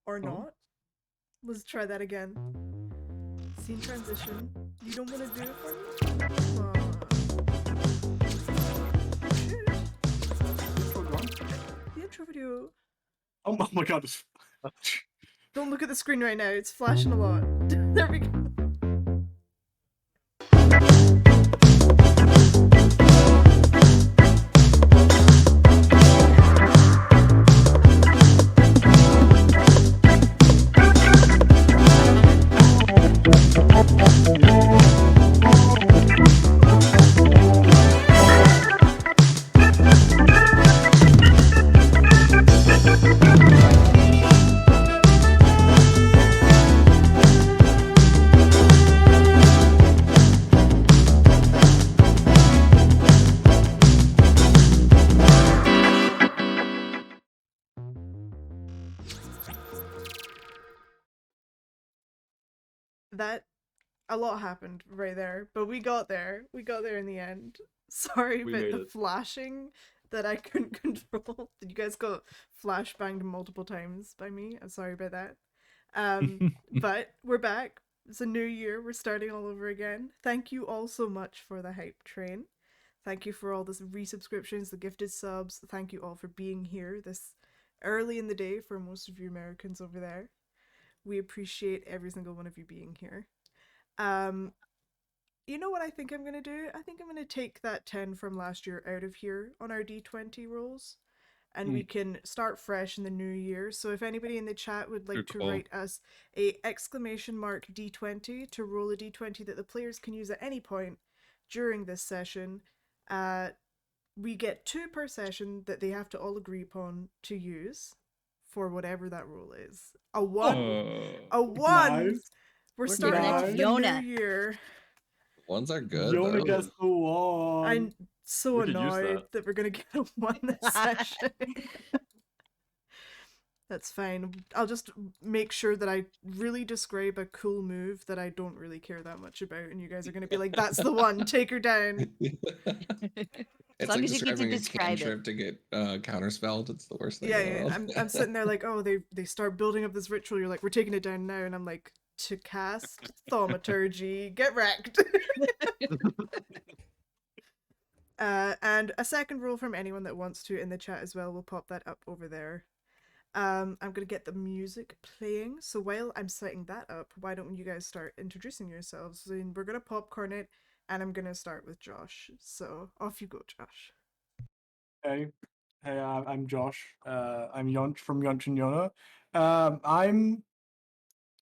Or not. Let's try that again. Scene transition. You don't want to do it for me? The intro video. Oh my god. Don't look at the screen right now. It's flashing a lot. There we go. That a lot happened right there, but we got there. We got there in the end. Sorry, but the flashing that I couldn't control. You guys got flashbanged multiple times by me. I'm sorry about that. But we're back. It's a new year. We're starting all over again. Thank you all so much for the hype train. Thank you for all the resubscriptions, the gifted subs. Thank you all for being here this early in the day for most of you Americans over there. We appreciate every single one of you being here. You know what I think I'm going to do? I think I'm going to take that 10 from last year out of here on our D20 rolls. And we can start fresh in the new year. So if anybody in the chat would like to write us a exclamation mark D20 to roll a D20 that the players can use at any point during this session, we get 2 per session that they have to all agree upon to use for whatever that roll is. A 1. A 1! Nice. We're starting off the new year. Ones are good. Yona gets the 1. I'm so annoyed that we're going to get a 1 this session. That's fine. I'll just make sure that I really describe a cool move that I don't really care that much about, and you guys are going to be like, that's the one, take her down. It's like describing a cantrip to get counterspelled. It's the worst thing in the world. I'm sitting there like, oh, they start building up this ritual. You're like, we're taking it down now, and I'm like, to cast thaumaturgy, get wrecked. And a second rule from anyone that wants to in the chat as well. We'll pop that up over there. I'm gonna get the music playing. So while I'm setting that up, why don't you guys start introducing yourselves? And we're gonna popcorn it, and I'm gonna start with Josh. So off you go, Josh. Hey, I'm Josh. I'm Yonch from yonchandyona. I'm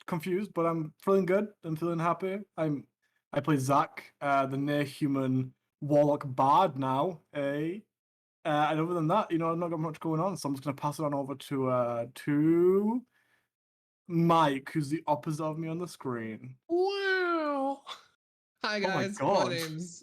confused, but I'm feeling good. I'm feeling happy. I play Zach, the near-human warlock bard now. And other than that, I've not got much going on, so I'm just gonna pass it on over to Mike, who's the opposite of me on the screen. Wow. Hi guys. Oh my name's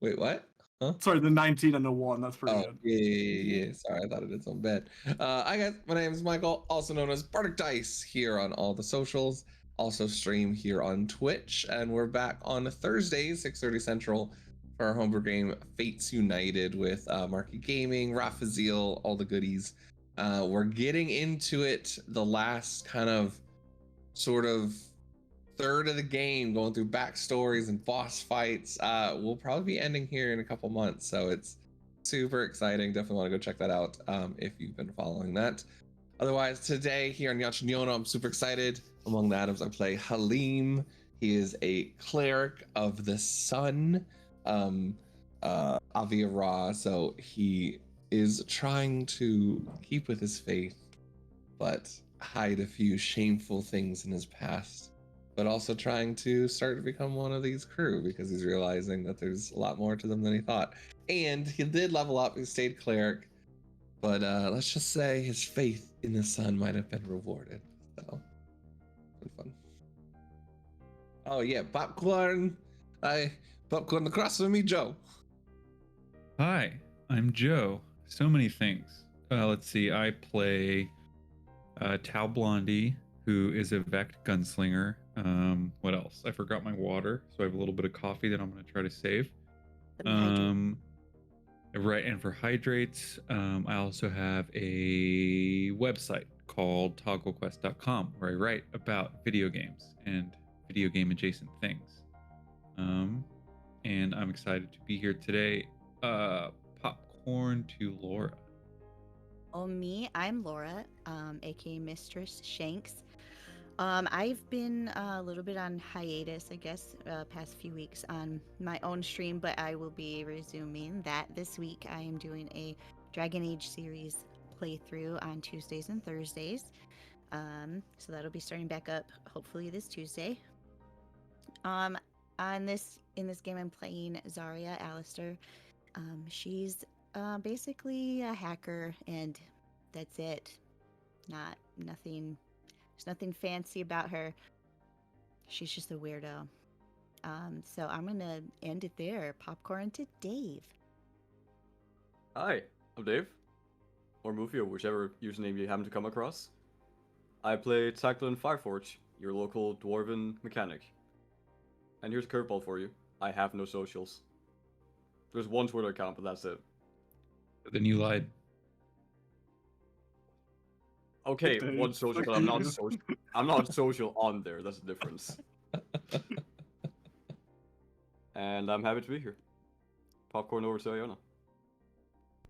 wait, what? Huh? Sorry, the 19 and the 1. That's pretty good. Yeah. Sorry, I thought I did something bad. Hi guys, my name is Michael, also known as Bardic Dice, here on all the socials. Also stream here on Twitch, and we're back on Thursdays, 6:30 Central, for our homebrew game Fates United with Marquee Gaming, Raphaziel, all the goodies. We're getting into it, the last kind of sort of third of the game, going through backstories and boss fights. We'll probably be ending here in a couple months, so it's super exciting. Definitely want to go check that out if you've been following that. Otherwise, today here on yonchandyona, I'm super excited. Among the items, I play Halim. He is a cleric of the sun, Avia Ra, so he is trying to keep with his faith, but hide a few shameful things in his past, but also trying to start to become one of these crew because he's realizing that there's a lot more to them than he thought. And he did level up, he stayed cleric, but let's just say his faith in the sun might have been rewarded. So, been fun. Oh yeah, popcorn. Popcorn across from me, Joe. Hi, I'm Joe. So many things. Let's see. I play Tao Blondie, who is a Vect gunslinger. What else? I forgot my water, so I have a little bit of coffee that I'm going to try to save. Right, and for hydrates, I also have a website called togglequest.com where I write about video games and video game adjacent things. And I'm excited to be here today. Popcorn to Laura. Oh, me, I'm Laura, aka Mistress Shanks. I've been a little bit on hiatus, I guess, past few weeks on my own stream, but I will be resuming that this week. I am doing a Dragon Age series playthrough on Tuesdays and Thursdays. So that'll be starting back up hopefully this Tuesday. In this game, I'm playing Zarya Alistair. She's basically a hacker, and that's it. Nothing. There's nothing fancy about her. She's just a weirdo. So I'm gonna end it there. Popcorn to Dave. Hi, I'm Dave, or Mufio, whichever username you happen to come across. I play Taklinn Fireforge, your local dwarven mechanic. And here's a curveball for you. I have no socials. There's one Twitter account, but that's it. Then you lied. Okay, one social, but I'm not social. I'm not social on there. That's the difference. And I'm happy to be here. Popcorn over to Iona.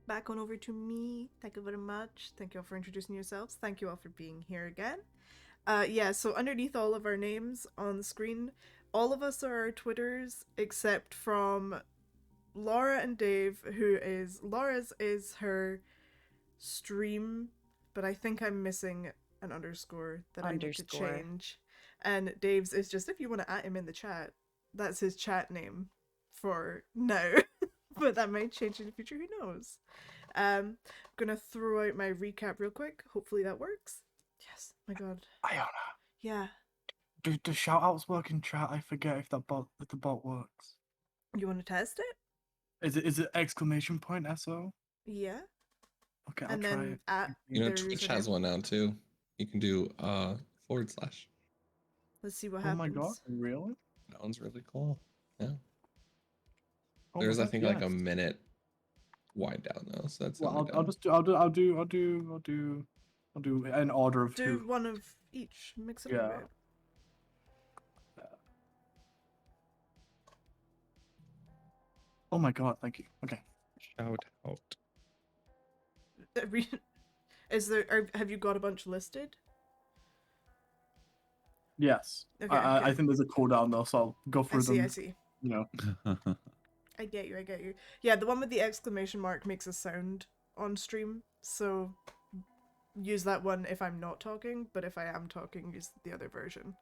Back on over to me. Thank you very much. Thank you all for introducing yourselves. Thank you all for being here again. Yeah, so underneath all of our names on the screen, all of us are our Twitters, except from Laura and Dave, Laura's is her stream, but I think I'm missing an underscore that I need to change. And Dave's is just, if you want to add him in the chat, that's his chat name for now. But that might change in the future, who knows? I'm gonna throw out my recap real quick. Hopefully that works. Yes, my god. Iona. Yeah. Do shoutouts work in chat? I forget if the bot works. You want to test it? Is it exclamation point SO? Yeah. Okay, and I'll try then it. at You know, Twitch has one now too. You can do / Let's see what Oh happens. my god, really? That one's really cool. Yeah. Oh There's my I god, think yes. like a minute wide down though, so that's Well, I'll do an order of Do who. one of each. Mix it Yeah. up a bit. Oh my god, thank you. Okay. Shout out. Have you got a bunch listed? Yes. Okay, I think there's a cooldown though, so I'll go through them. I see. You know. I get you. Yeah, the one with the exclamation mark makes a sound on stream, so use that one if I'm not talking, but if I am talking, use the other version.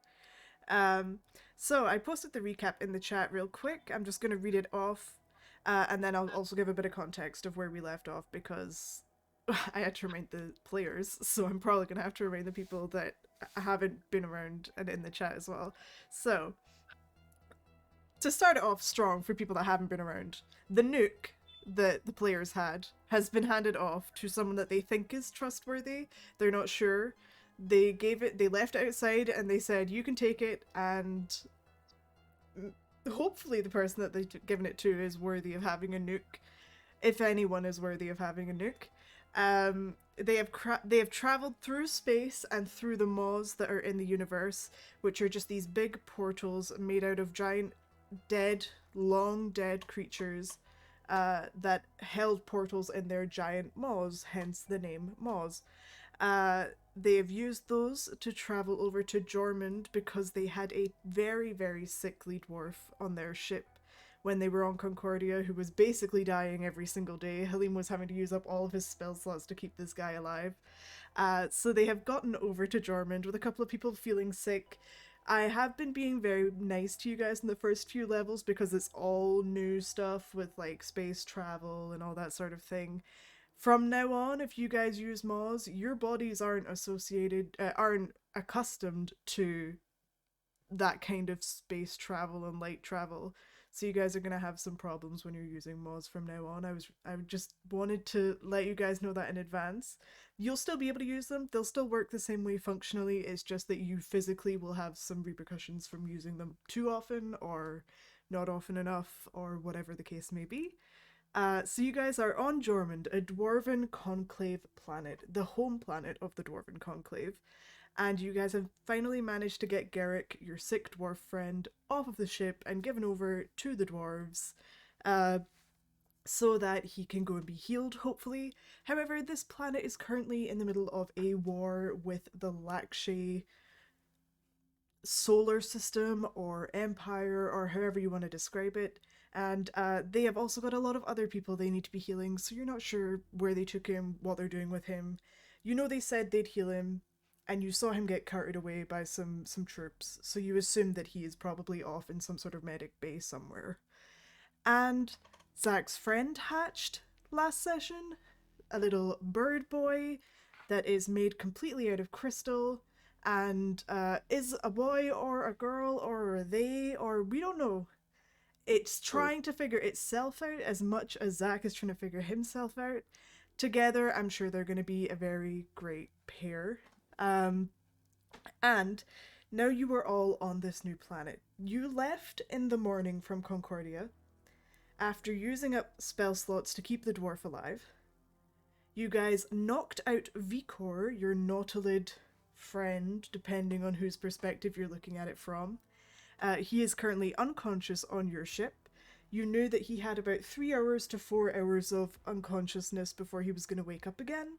So I posted the recap in the chat real quick. I'm just going to read it off, and then I'll also give a bit of context of where we left off, because I had to remind the players, so I'm probably going to have to remind the people that haven't been around and in the chat as well. So, to start it off strong for people that haven't been around, the nuke that the players had has been handed off to someone that they think is trustworthy. They're not sure. They left it outside and they said, you can take it, and hopefully the person that they've given it to is worthy of having a nuke, if anyone is worthy of having a nuke. They have traveled through space and through the maws that are in the universe, which are just these big portals made out of giant long dead creatures that held portals in their giant maws, hence the name maws. They have used those to travel over to Jormund because they had a very, very sickly dwarf on their ship when they were on Concordia, who was basically dying every single day. Halim was having to use up all of his spell slots to keep this guy alive. So they have gotten over to Jormund with a couple of people feeling sick. I have been being very nice to you guys in the first few levels because it's all new stuff with like space travel and all that sort of thing. From now on, if you guys use Moz, your bodies aren't accustomed to that kind of space travel and light travel. So you guys are gonna have some problems when you're using Moz from now on. I just wanted to let you guys know that in advance. You'll still be able to use them. They'll still work the same way functionally. It's just that you physically will have some repercussions from using them too often or not often enough or whatever the case may be. So you guys are on Jormund, a dwarven conclave planet, the home planet of the dwarven conclave. And you guys have finally managed to get Gerrik, your sick dwarf friend, off of the ship and given over to the dwarves, so that he can go and be healed, hopefully. However, this planet is currently in the middle of a war with the Lakshay solar system or empire, or however you want to describe it. And they have also got a lot of other people they need to be healing, so you're not sure where they took him, what they're doing with him. You know they said they'd heal him, and you saw him get carted away by some troops, so you assume that he is probably off in some sort of medic bay somewhere. And Zach's friend hatched last session, a little bird boy that is made completely out of crystal, and is a boy or a girl or a they, or we don't know. It's trying to figure itself out as much as Zach is trying to figure himself out. Together, I'm sure they're going to be a very great pair. And now you are all on this new planet. You left in the morning from Concordia after using up spell slots to keep the dwarf alive. You guys knocked out Vikor, your Nautilid friend, depending on whose perspective you're looking at it from. He is currently unconscious on your ship. You knew that he had about 3 hours to 4 hours of unconsciousness before he was going to wake up again.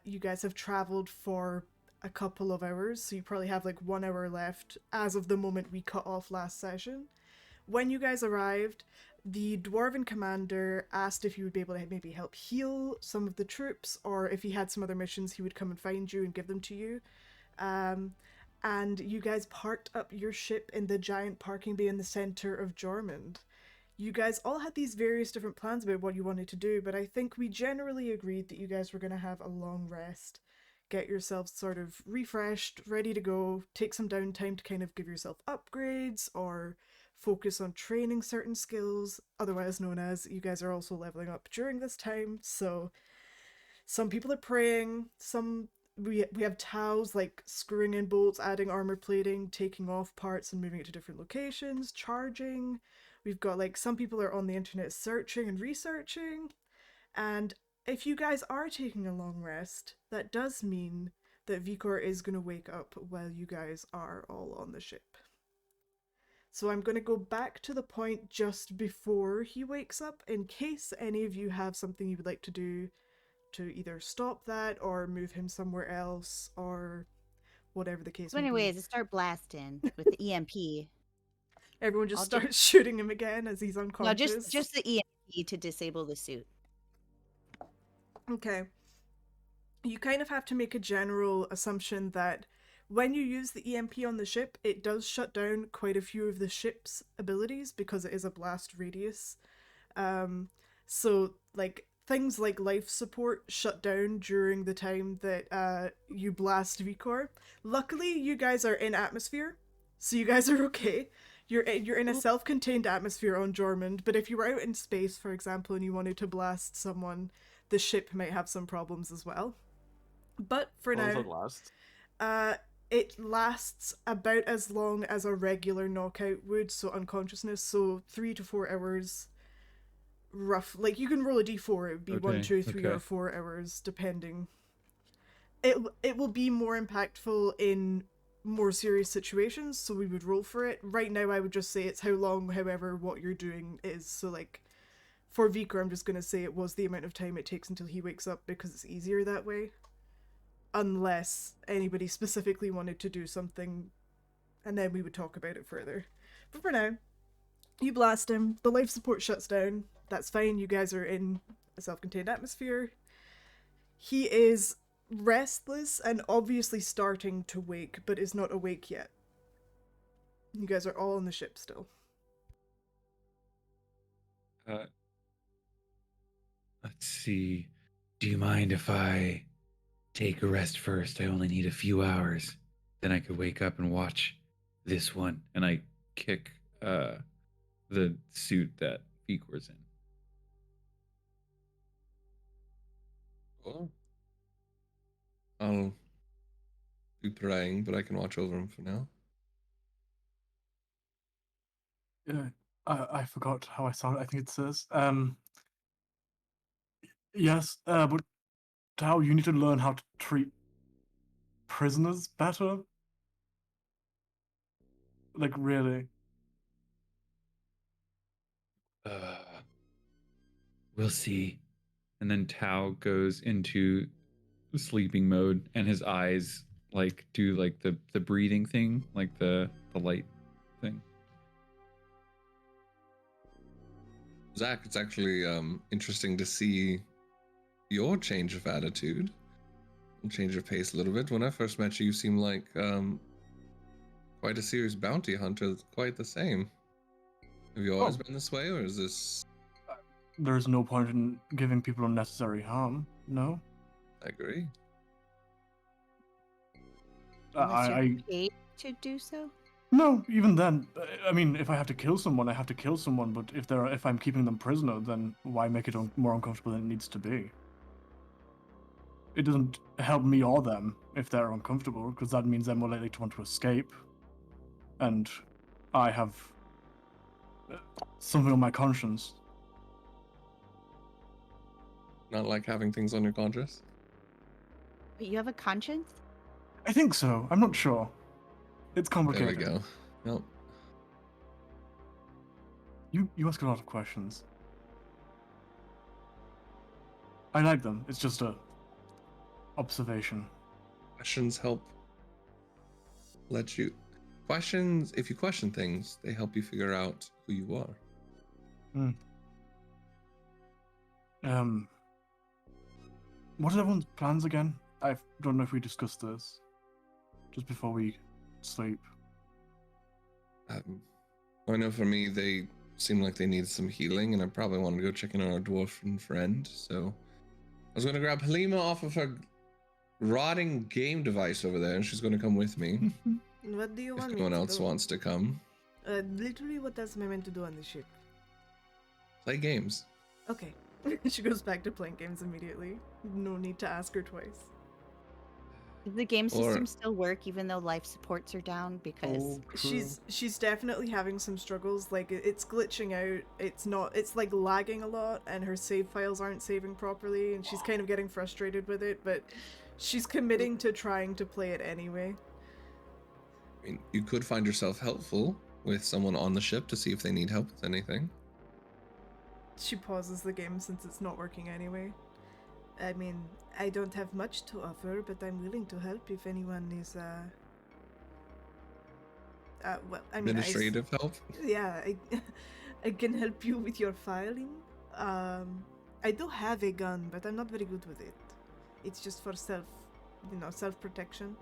You guys have traveled for a couple of hours, so you probably have like 1 hour left as of the moment we cut off last session. When you guys arrived, the dwarven commander asked if you would be able to maybe help heal some of the troops, or if he had some other missions he would come and find you and give them to you. And you guys parked up your ship in the giant parking bay in the center of Jormund. You guys all had these various different plans about what you wanted to do, but I think we generally agreed that you guys were going to have a long rest, get yourselves sort of refreshed, ready to go, take some downtime to kind of give yourself upgrades or focus on training certain skills, otherwise known as you guys are also leveling up during this time. So some people are praying, we have Taos like screwing in bolts, adding armor plating, taking off parts and moving it to different locations, charging. We've got like some people are on the internet searching and researching. And if you guys are taking a long rest, that does mean that Vikor is going to wake up while you guys are all on the ship. So I'm going to go back to the point just before he wakes up in case any of you have something you would like to do to either stop that or move him somewhere else or whatever the case So may be. anyways, start blasting with the EMP. Everyone just starts shooting him again as he's unconscious. No, just the EMP to disable the suit. Okay. You kind of have to make a general assumption that when you use the EMP on the ship, it does shut down quite a few of the ship's abilities because it is a blast radius. So, like, things like life support shut down during the time that you blast Vikor. Luckily, you guys are in atmosphere, so you guys are okay. You're in a self-contained atmosphere on Jormund, but if you were out in space, for example, and you wanted to blast someone, the ship might have some problems as well. But for now, does it last? It lasts about as long as a regular knockout would, so unconsciousness, so 3 to 4 hours. Rough, like you can roll a d4, it would be 1, 2, 3, or 4 hours, depending. It will be more impactful in more serious situations, so we would roll for it. Right now, I would just say it's how long, however, what you're doing is. So, like, for Vikor, I'm just going to say it was the amount of time it takes until he wakes up because it's easier that way. Unless anybody specifically wanted to do something, and then we would talk about it further. But for now, you blast him, the life support shuts down, that's fine, you guys are in a self-contained atmosphere. He is restless and obviously starting to wake, but is not awake yet. You guys are all on the ship still. Let's see. Do you mind if I take a rest first? I only need a few hours. Then I could wake up and watch this one. And I kick the suit that Vicor's in. Cool. I'll be praying, but I can watch over him for now. Yeah, I forgot how I sound. I think it says, yes, but Tao, you need to learn how to treat prisoners better. Like, really. We'll see. And then Tao goes into sleeping mode, and his eyes like do like the breathing thing, like the light thing. Zach, it's actually interesting to see your change of attitude, change of pace a little bit. When I first met you, you seemed like quite a serious bounty hunter, quite the same. Have you always been this way, or is this... There's no point in giving people unnecessary harm, no? I agree. Unless you're I paid to do so. No, even then, I mean, if I have to kill someone, I have to kill someone. But if I'm keeping them prisoner, then why make it more uncomfortable than it needs to be? It doesn't help me or them if they're uncomfortable, because that means they're more likely to want to escape. And I have something on my conscience. Not like having things on your conscience? But you have a conscience? I think so. I'm not sure. It's complicated. There we go. Nope. You ask a lot of questions. I like them. It's just a observation. Questions help let you... Questions, if you question things, they help you figure out who you are. What are everyone's plans again? I don't know if we discussed this just before we sleep. I know for me, they seem like they need some healing, and I probably want to go check in on our dwarven friend. So I was going to grab Halima off of her rotting game device over there, and she's going to come with me. What do you If want me anyone to else do? wants to come. Literally, what else am I meant to do on the ship? Play games. Okay. She goes back to playing games immediately. No need to ask her twice. Does the game Or- system still work even though life supports are down? Because She's definitely having some struggles. Like it's glitching out. It's like lagging a lot, and her save files aren't saving properly, and she's kind of getting frustrated with it. But she's committing to trying to play it anyway. I mean, you could find yourself helpful with someone on the ship to see if they need help with anything. She pauses the game since it's not working anyway. I mean, I don't have much to offer, but I'm willing to help if anyone is, well, I mean, Administrative help? Yeah, I can help you with your filing. I do have a gun, but I'm not very good with it. It's just for self-protection.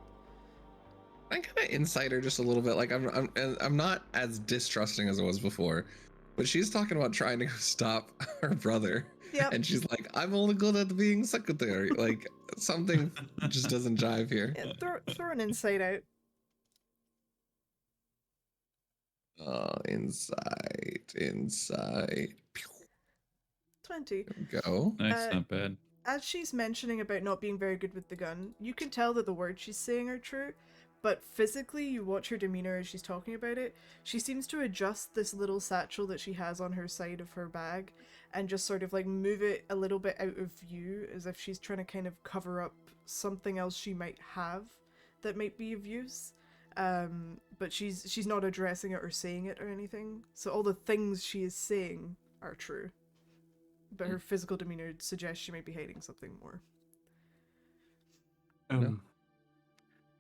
I'm kind of insider just a little bit. Like I'm not as distrusting as I was before, but she's talking about trying to go stop her brother. Yep. And she's like, I'm only good at being secretary. Like, something just doesn't jive here. Yeah, throw an insight out. Oh, insight. 20. There we go. Nice, not bad. As she's mentioning about not being very good with the gun, you can tell that the words she's saying are true, but physically you watch her demeanor as she's talking about it. She seems to adjust this little satchel that she has on her side of her bag and just sort of like move it a little bit out of view, as if she's trying to kind of cover up something else she might have that might be of use. But she's not addressing it or saying it or anything. So all the things she is saying are true. But her physical demeanor suggests she might be hiding something more.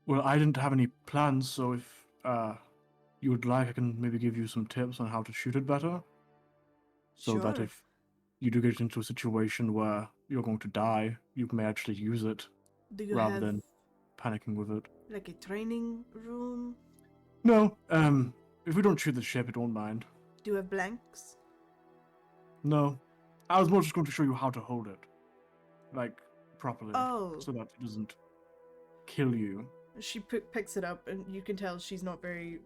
Well, I didn't have any plans, so if you would like, I can maybe give you some tips on how to shoot it better. So that Sure. if you do get into a situation where you're going to die, you may actually use it Do you rather have than panicking with it. like a training room? No, if we don't shoot the ship, it won't mind. Do you have blanks? No, I was more just going to show you how to hold it, like properly, Oh. so that it doesn't kill you. She picks it up, and you can tell she's not very.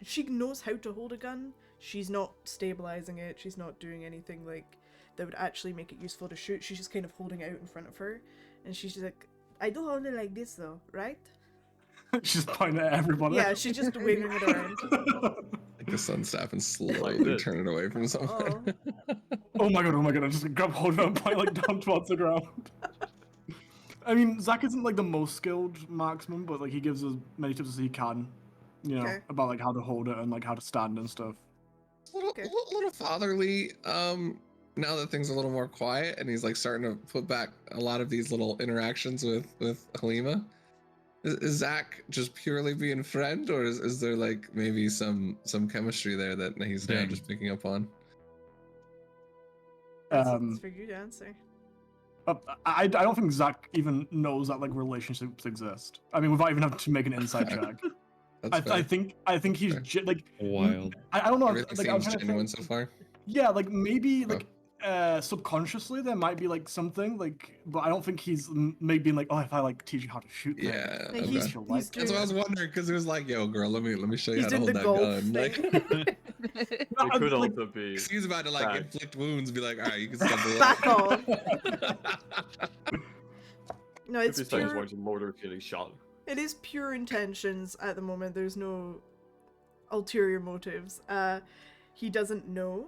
She knows how to hold a gun. She's not stabilizing it. She's not doing anything like that would actually make it useful to shoot. She's just kind of holding it out in front of her, and she's just like, "I do hold it like this, though, right?" She's pointing at everybody. Yeah, she's just waving it around. Like the sun staff and slowly turn it away from someone. Oh my god, I just grab hold of it and point like down towards the ground. I mean, Zach isn't like the most skilled marksman, but like he gives as many tips as he can, you know, Okay. about like how to hold it and like how to stand and stuff. A little fatherly, now that things are a little more quiet, and he's like starting to put back a lot of these little interactions with Halima. Is Zach just purely being friend, or is there like maybe some chemistry there that he's now just picking up on? It's for you to answer. I don't think Zach even knows that like relationships exist. I mean, without even having to make an insight check. I think he's like Wild. I don't know. Everything Like, seems genuine so far. Yeah, like maybe like subconsciously there might be like something like, but I don't think he's maybe like, oh, if I like teach you how to shoot. Yeah, Like, okay. he's That's what I was wondering, because it was like, yo, girl, let me show you how to hold that gun. Like, It could also be. he's about to like back. inflict wounds, be like, all right, you can step away. Back off. No, it's 50 seconds pure. watching Mortar getting shot. It is pure intentions at the moment. There's no ulterior motives. He doesn't know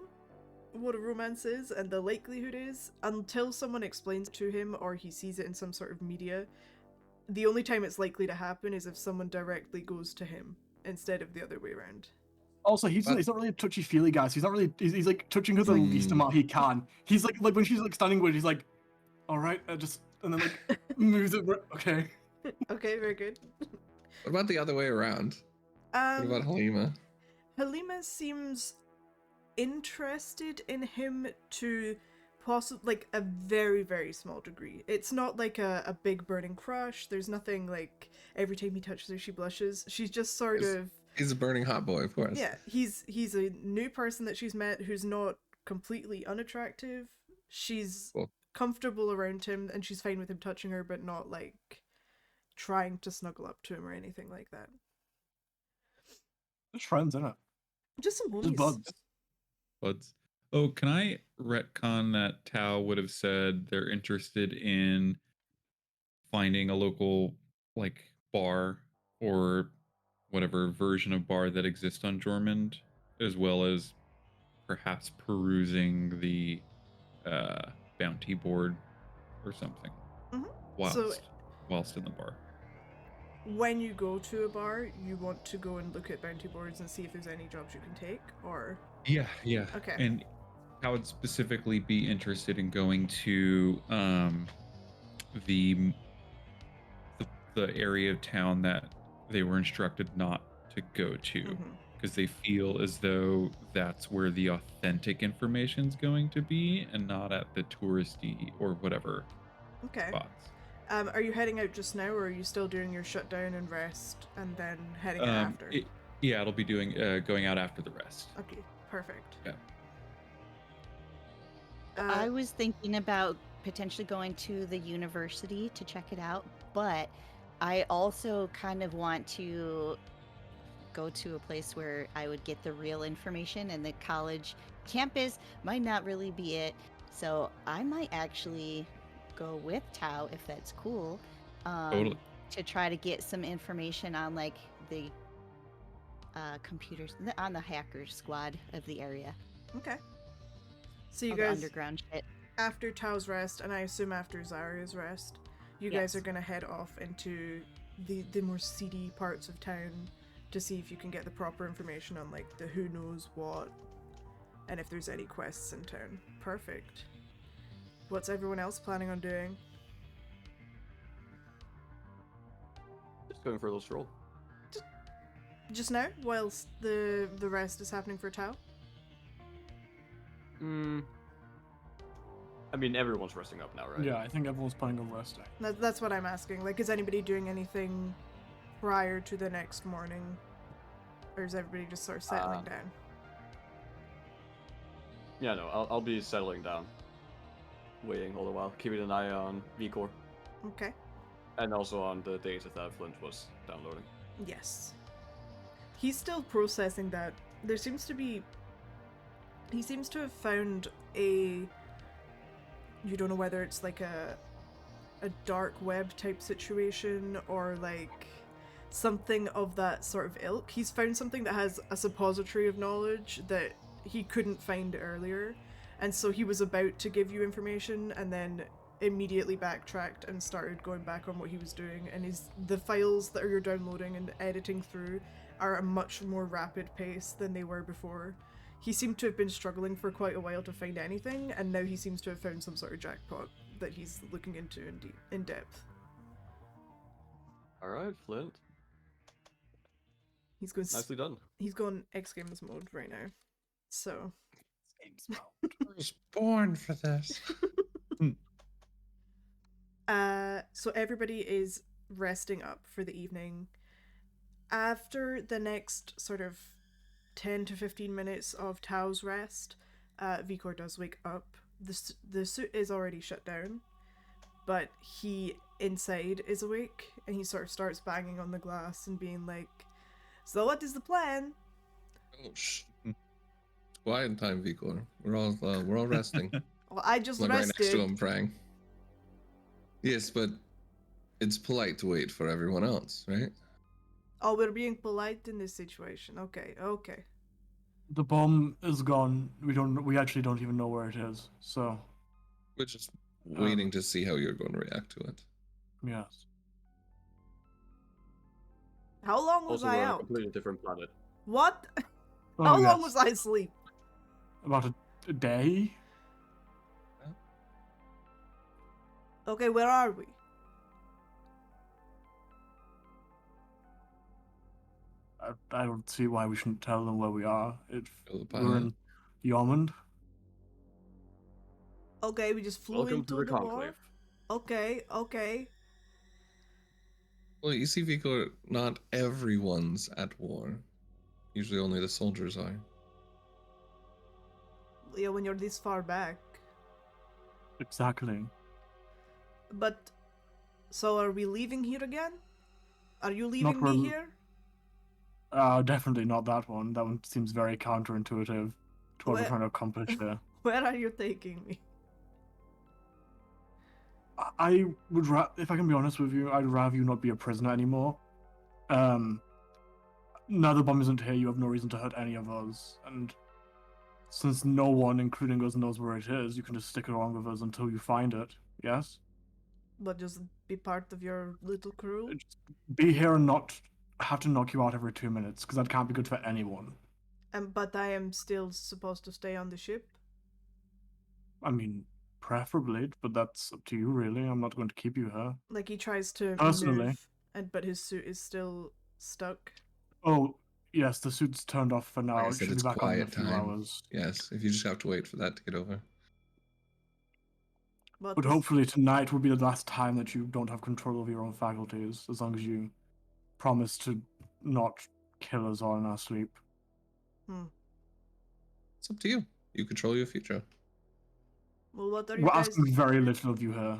what a romance is, and the likelihood is, until someone explains it to him or he sees it in some sort of media, the only time it's likely to happen is if someone directly goes to him instead of the other way around. Also, he's not really a touchy-feely guy. So he's not really. He's like touching her the least amount he can. He's like when she's like standing with, he's like, all right, just and then like moves it. Okay. Okay, very good. What about the other way around? What about Halima? Halima seems interested in him to possibly like a very, very small degree. It's not like a big burning crush. There's nothing like every time he touches her she blushes. She's just sort of. He's a burning hot boy, of course. Yeah, he's a new person that she's met who's not completely unattractive. She's comfortable around him and she's fine with him touching her, but not like trying to snuggle up to him or anything like that. Just friends, isn't it? Just some homies. Just buds. Buds. Oh, can I retcon that Tao would have said they're interested in finding a local like bar or whatever version of bar that exists on Jormund, as well as perhaps perusing the bounty board or something whilst in the bar. When you go to a bar, you want to go and look at bounty boards and see if there's any jobs you can take, or? Yeah. Okay. And I would specifically be interested in going to the area of town that they were instructed not to go to, because they feel as though that's where the authentic information is going to be and not at the touristy or whatever spots. Are you heading out just now, or are you still doing your shutdown and rest and then heading out after? It'll be going out after the rest. Okay, perfect. Yeah. I was thinking about potentially going to the university to check it out, but I also kind of want to go to a place where I would get the real information, and the college campus might not really be it. So I might actually go with Tao, if that's cool, Totally. to try to get some information on like the computers, on the hacker squad of the area. Okay. So you All guys, the underground shit. after Tao's rest, and I assume after Zarya's rest, you guys are gonna head off into the more seedy parts of town to see if you can get the proper information on like the who knows what, and if there's any quests in town. Perfect. What's everyone else planning on doing? Just going for a little stroll. Just now, whilst the rest is happening for Tao? I mean, everyone's resting up now, right? Yeah, I think everyone's planning on resting. That's what I'm asking. Like, is anybody doing anything prior to the next morning? Or is everybody just sort of settling down? Yeah, no, I'll be settling down. Waiting all the while, keeping an eye on Vicor. Okay. And also on the data that Flint was downloading. Yes. He's still processing that. There seems to be... He seems to have found a... You don't know whether it's like a dark web type situation or like something of that sort of ilk. He's found something that has a suppository of knowledge that he couldn't find earlier, and so he was about to give you information and then immediately backtracked and started going back on what he was doing, and the files that you're downloading and editing through are a much more rapid pace than they were before. He seemed to have been struggling for quite a while to find anything, and now he seems to have found some sort of jackpot that he's looking into in depth. Alright, Flint. He's going Nicely done. He's going X Games mode right now. So Games mode. I was born for this. so everybody is resting up for the evening. After the next sort of 10 to 15 minutes of Tao's rest, Vicor does wake up. The suit is already shut down, but he inside is awake, and he sort of starts banging on the glass and being like, "So what is the plan?" Oh, quiet time, Vicor. We're all resting. Well, I just Like right rested. next to him, praying. Yes, but it's polite to wait for everyone else, right? Oh, we're being polite in this situation. Okay. The bomb is gone. We actually don't even know where it is. So, We're just waiting to see how you're going to react to it. yes. How long was Also, I we're on a out? completely different planet. What? Oh, How long yes. was I asleep? About a day? Okay, where are we? I don't see why we shouldn't tell them where we are. Kill the We're in Jormund. Okay, we just flew Welcome into to the the war. Conclave. Okay. Well, you see, Vicor, not everyone's at war. Usually only the soldiers are. Yeah, when you're this far back. Exactly. But, so are we leaving here again? Are you leaving Not me where- here? Definitely not that one. That one seems very counterintuitive to what Where- we're trying to accomplish here. Where are you taking me? I would, if I can be honest with you, I'd rather you not be a prisoner anymore. Now the bomb isn't here, you have no reason to hurt any of us. And since no one, including us, knows where it is, you can just stick along with us until you find it. Yes? But just be part of your little crew? Just be here and not have to knock you out every 2 minutes, because that can't be good for anyone. But I am still supposed to stay on the ship? I mean, preferably, but that's up to you, really. I'm not going to keep you here. Like, he tries to Personally. move, but his suit is still stuck. Oh, yes, the suit's turned off for now. Like I It said, should be it's back on in a quiet few time. hours. Yes, if you just have to wait for that to get over. But hopefully tonight will be the last time that you don't have control of your own faculties, as long as you promise to not kill us all in our sleep. It's up to you. You control your future. Well, what are you We're guys... asking very little of you here.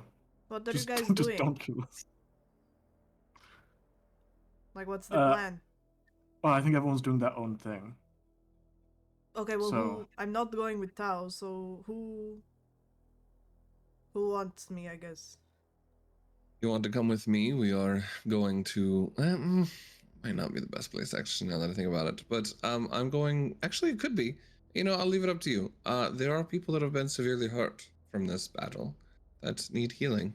What are Just, you guys just doing? don't kill us. Like, what's the plan? Well, I think everyone's doing their own thing. Okay, well, so- I'm not going with Tao, so who wants me, I guess? You want to come with me? We are going to... might not be the best place, actually, now that I think about it. But I'm going... Actually, it could be. You know, I'll leave it up to you. There are people that have been severely hurt from this battle that need healing.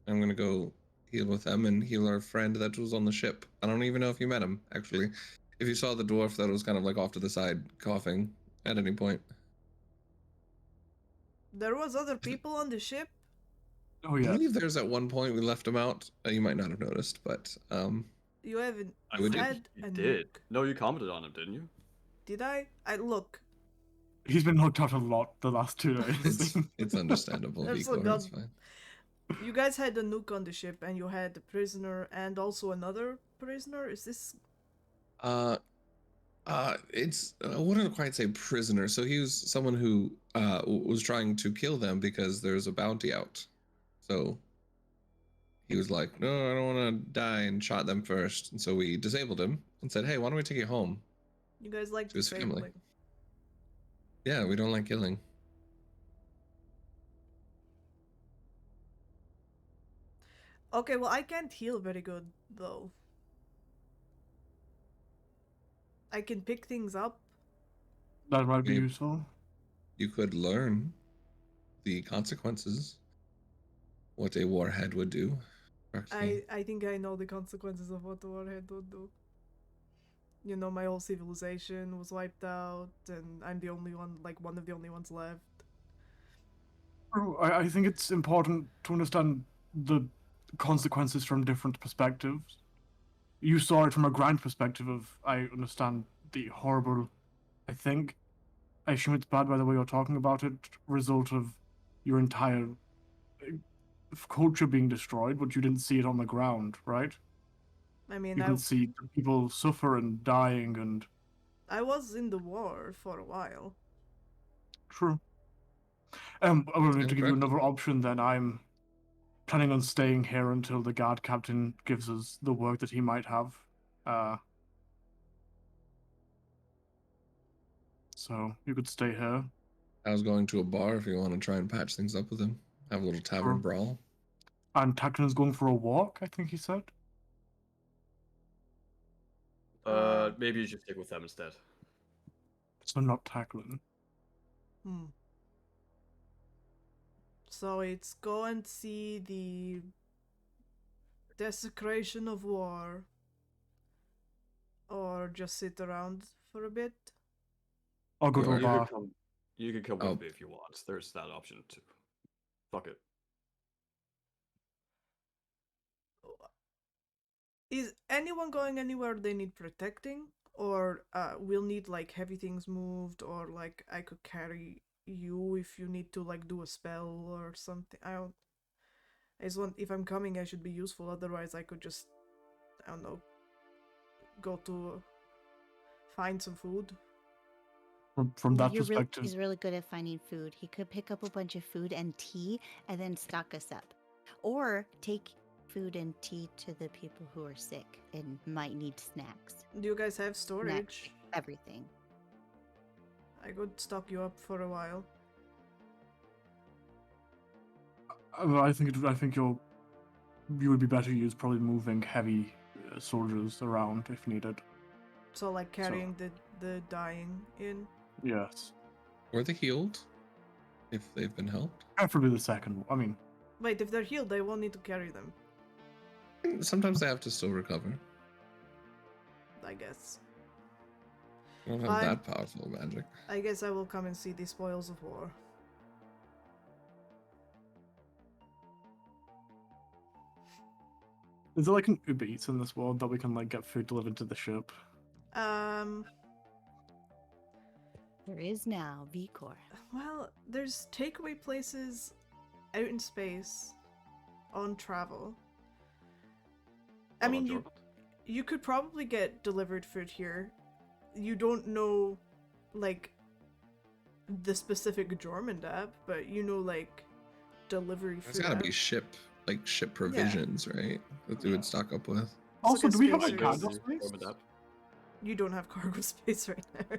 I'm going to go heal with them and heal our friend that was on the ship. I don't even know if you met him, actually. If you saw the dwarf that was kind of like off to the side, coughing at any point. There was other people on the ship? Oh, I yeah. believe there's at one point we left him out. You might not have noticed, but You haven't I would- had You a did. nuke. No, you commented on him, didn't you? Did I? Look. He's been hooked up a lot the last 2 days. It's understandable, That's so Vigor. It's good. fine. You guys had the nuke on the ship, and you had the prisoner, and also another prisoner. Is this? It's I wouldn't quite say prisoner. So he was someone who was trying to kill them because there's a bounty out. So he was like, "No, I don't want to die," and shot them first. And so we disabled him and said, "Hey, why don't we take you home You guys like to his family?" disabling. Yeah, we don't like killing. Okay, well, I can't heal very good though. I can pick things up. That might be You- useful. You could learn the consequences, what a warhead would do. Roxy. I think I know the consequences of what the warhead would do. You know, my whole civilization was wiped out, and I'm the only one, like one of the only ones left. I think it's important to understand the consequences from different perspectives. You saw it from a grand perspective of, I understand the horrible, I assume it's bad by the way you're talking about it, result of your entire culture being destroyed, but you didn't see it on the ground, right? I mean, You can see people suffer and dying and... I was in the war for a while. True. To give you correct. another option, then I'm planning on staying here until the guard captain gives us the work that he might have. So you could stay here. I was going to a bar if you want to try and patch things up with him. Have a little tavern Sure. brawl. And Taklinn going for a walk, I think he said. Maybe you should stick with them instead. So not Taklinn. So it's go and see the desecration of war, or just sit around for a bit. I'll go to Or a you bar. You could come Oh. with me if you want. There's that option too. Fuck it. Is anyone going anywhere they need protecting? Or we'll need like heavy things moved, or like I could carry you if you need to like do a spell or something. I just want, if I'm coming I should be useful, otherwise I could just, I don't know, go to find some food. From that perspective, He's really good at finding food. He could pick up a bunch of food and tea and then stock us up. Or take food and tea to the people who are sick and might need snacks. Do you guys have storage? Everything. I could stock you up for a while. I think you would be better used probably moving heavy soldiers around if needed. So like carrying the dying in. Yes. Were they healed? If they've been helped? Preferably the second one. I mean, Wait, if they're healed, they won't need to carry them, Sometimes they have to still recover. I guess. I don't have Fine. that powerful magic. I guess I will come and see the spoils of war. is there like an Uber Eats in this world that we can like get food delivered to the ship? There is now, Vicor. Well, there's takeaway places out in space on travel. I mean, you could probably get delivered food here. You don't know, like, the specific Jormund app, but you know, like, delivery food. There's gotta app. be ship provisions, right? That they would stock up with. Also, Look at do we have space like race. cargo space? You don't have cargo space right now.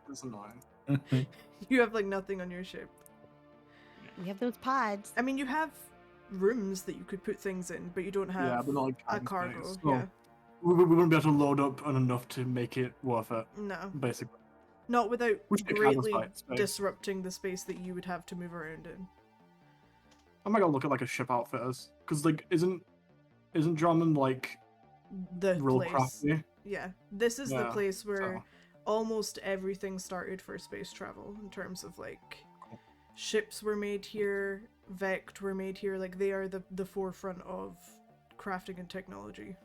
That's annoying. You have, like, nothing on your ship. We have those pods. I mean, you have rooms that you could put things in, but you don't have Yeah, but not like a cargo. space. Yeah. We wouldn't be able to load up on enough to make it worth it, No. basically. Not without Which they can greatly space. disrupting the space that you would have to move around in. I might go look at like a ship outfitters, because like isn't Jormund like The real place. crafty? Yeah. This is the Yeah, place where so- almost everything started for space travel in terms of like ships were made here, Vect were made here, like they are the forefront of crafting and technology.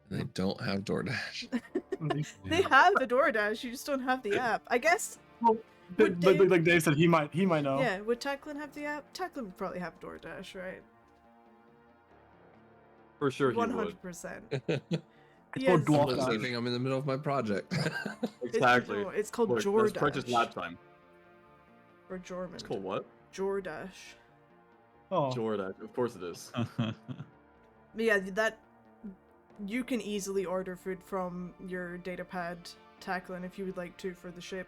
They don't have DoorDash. They have the DoorDash, you just don't have the app. I guess Well, Would like Dave said, he might know. Yeah, would Taklinn have the app? Taklinn would probably have DoorDash, right? For sure he would. 100%. It's Yes. called Dwarf I'm Dash. sleeping. I'm in the middle of my project. Exactly. It's called Look, let's purchase Jordash. lab time. Or Jormund. It's called what? Jordash. Oh, Jordan. Of course it is. But yeah, that you can easily order food from your datapad, Taklinn, if you would like to for the ship.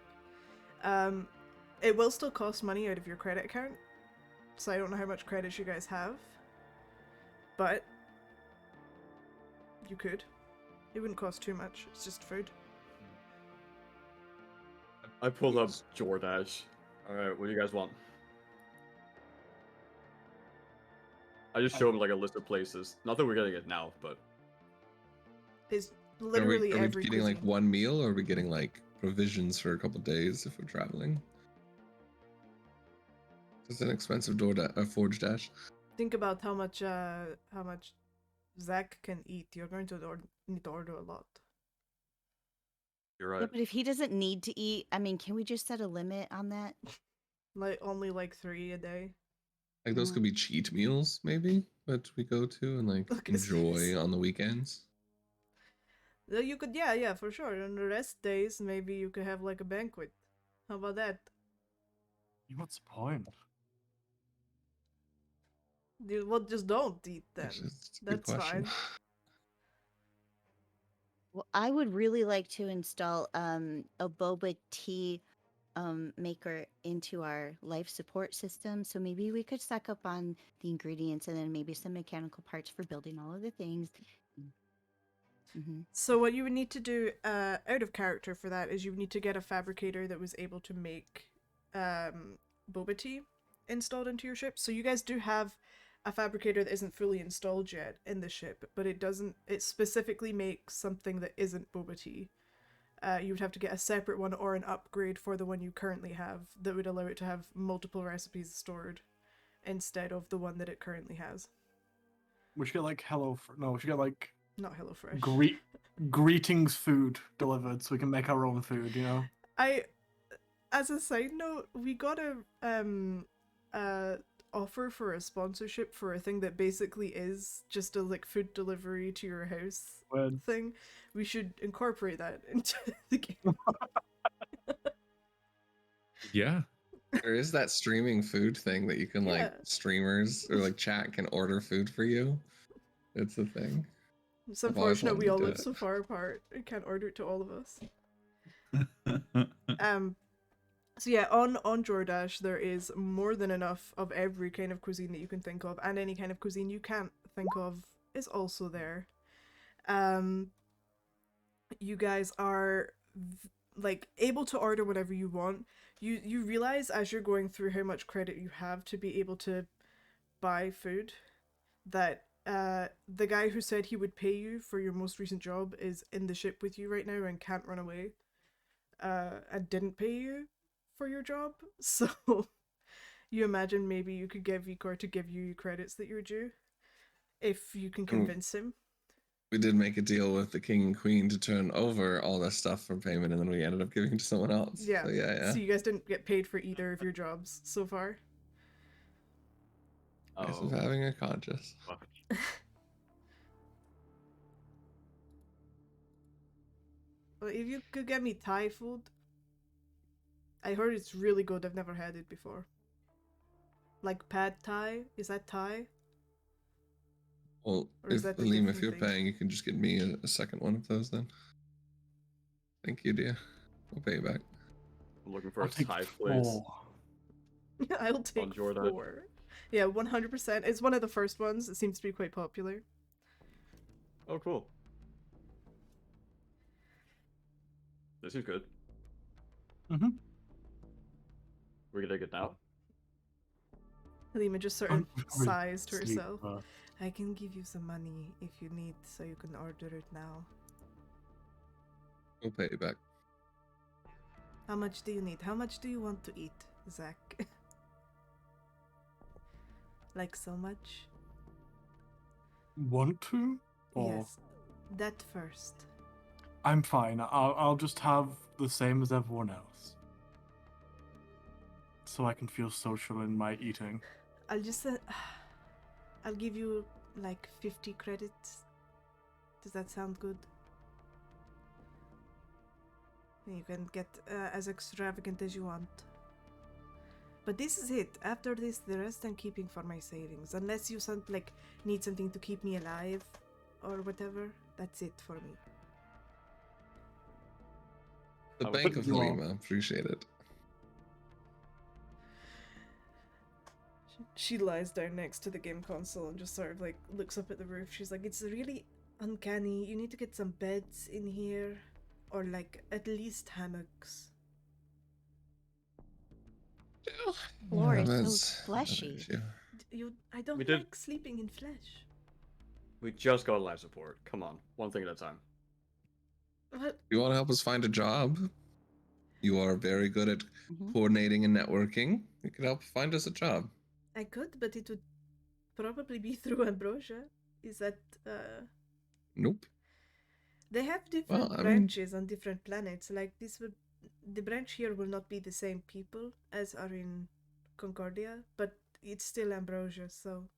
It will still cost money out of your credit account, so I don't know how much credits you guys have, but you could. It wouldn't cost too much. It's just food. I pulled up Jordash. Alright, what do you guys want? I just showed him like a list of places. Not that we're getting it now, but It's Are literally we every getting like cuisine. one meal, or are we getting like provisions for a couple days if we're traveling? It's an expensive Forge Dash. Think about how much Zach can eat. You're going to need to order a lot. you're Yeah, right. but if he doesn't need to eat, I mean, can we just set a limit on that? Like only like 3 a day. Like those could be cheat meals, maybe, that we go to and like Look at his enjoy face. on the weekends. You could, yeah, for sure. On the rest days, maybe you could have like a banquet. How about that? what's the point? Well, just don't eat then. Actually, it's a good That's question. fine. Well, I would really like to install a boba tea maker into our life support system. So maybe we could stock up on the ingredients and then maybe some mechanical parts for building all of the things. So what you would need to do out of character for that is you would need to get a fabricator that was able to make boba tea installed into your ship. So you guys do have a fabricator that isn't fully installed yet in the ship, but it specifically makes something that isn't boba tea. You would have to get a separate one or an upgrade for the one you currently have that would allow it to have multiple recipes stored instead of the one that it currently has. We should get like we should get like Not HelloFresh. greetings food delivered so we can make our own food, you know? As a side note, we got a offer for a sponsorship for a thing that basically is just a like food delivery to your house Word. thing. We should incorporate that into the game. Yeah. There is that streaming food thing that you can like Yeah. streamers or like chat can order food for you. It's a thing. It's I've always unfortunate we wanted to all do live it. so far apart. We can't order it to all of us. So yeah, on Jordash there is more than enough of every kind of cuisine that you can think of, and any kind of cuisine you can't think of is also there. You guys are like able to order whatever you want. You realize as you're going through how much credit you have to be able to buy food that the guy who said he would pay you for your most recent job is in the ship with you right now and can't run away. And didn't pay you for your job. So you imagine maybe you could get Vikor to give you credits that you're due if you can convince him. We did make a deal with the king and queen to turn over all this stuff for payment, and then we ended up giving it to someone else. Yeah. So, yeah. So you guys didn't get paid for either of your jobs so far. Nice of having a conscience. Fuck. Well, if you could get me Thai food, I heard it's really good. I've never had it before. Like pad Thai? Is that Thai? Well, Or is if that a Halim, if different you're thing? paying, you can just get me a second one of those then. Thank you, dear. We'll pay you back. I'm looking for I'll a take Thai place. 4. I'll take Jordan. 4. Yeah, 100%. It's one of the first ones. It seems to be quite popular. Oh, cool. This is good. Mm-hmm. We're gonna take it now. Halima just sort I'm of very sighs to asleep, herself. uh, I can give you some money if you need, so you can order it now. We'll pay you back. How much do you need? How much do you want to eat, Zach? Like so much? Want to? Or Yes. That first. I'm fine. I'll just have the same as everyone else. so I can feel social in my eating. I'll just I'll give you like 50 credits. Does that sound good? You can get as extravagant as you want. But this is it. After this, the rest I'm keeping for my savings. Unless you need something to keep me alive or whatever, that's it for me. The I Bank would of you all. Halima, appreciate it. She lies down next to the game console and just sort of like looks up at the roof. She's like, it's really uncanny. You need to get some beds in here, or like at least hammocks. Floor is so that's another fleshy. issue. I don't We did- like sleeping in flesh. We just got life support. Come on, one thing at a time. What? You want to help us find a job? You are very good at Mhm. coordinating and networking. You could help find us a job. I could, but it would probably be through Ambrosia. Is that Nope. they have different Well, I mean- branches on different planets. Like the branch here will not be the same people as are in Concordia, but it's still Ambrosia, so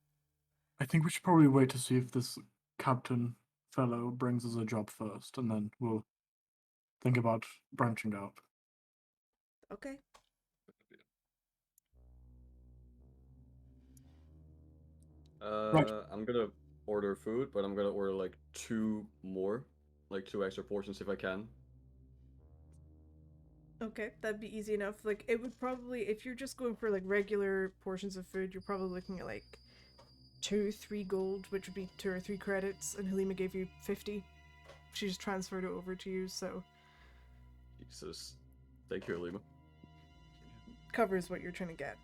I think we should probably wait to see if this captain fellow brings us a job first, and then we'll think about branching out. okay. I'm gonna order food, but I'm gonna order like 2 more, like 2 extra portions if I can. Okay, that'd be easy enough. Like, it would probably, if you're just going for like regular portions of food, you're probably looking at like 2-3 gold, which would be 2 or 3 credits, and Halima gave you 50. She just transferred it over to you, so Jesus. Thank you, Alima. covers what you're trying to get.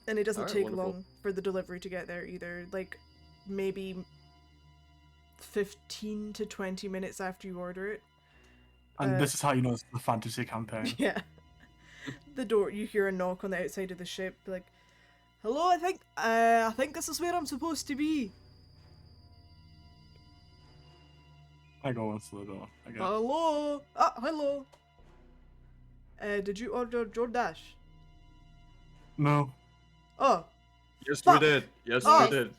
And it doesn't Alright, take wonderful. long for the delivery to get there either. Like, maybe 15 to 20 minutes after you order it. And this is how you know it's the fantasy campaign. Yeah. The door, you hear a knock on the outside of the ship, like, hello, I think this is where I'm supposed to be. I go and to the door, I guess. Hello? Ah, hello. Did you order Jordash? No. Oh. Yes, Fuck. we did. Yes, Oh. we did.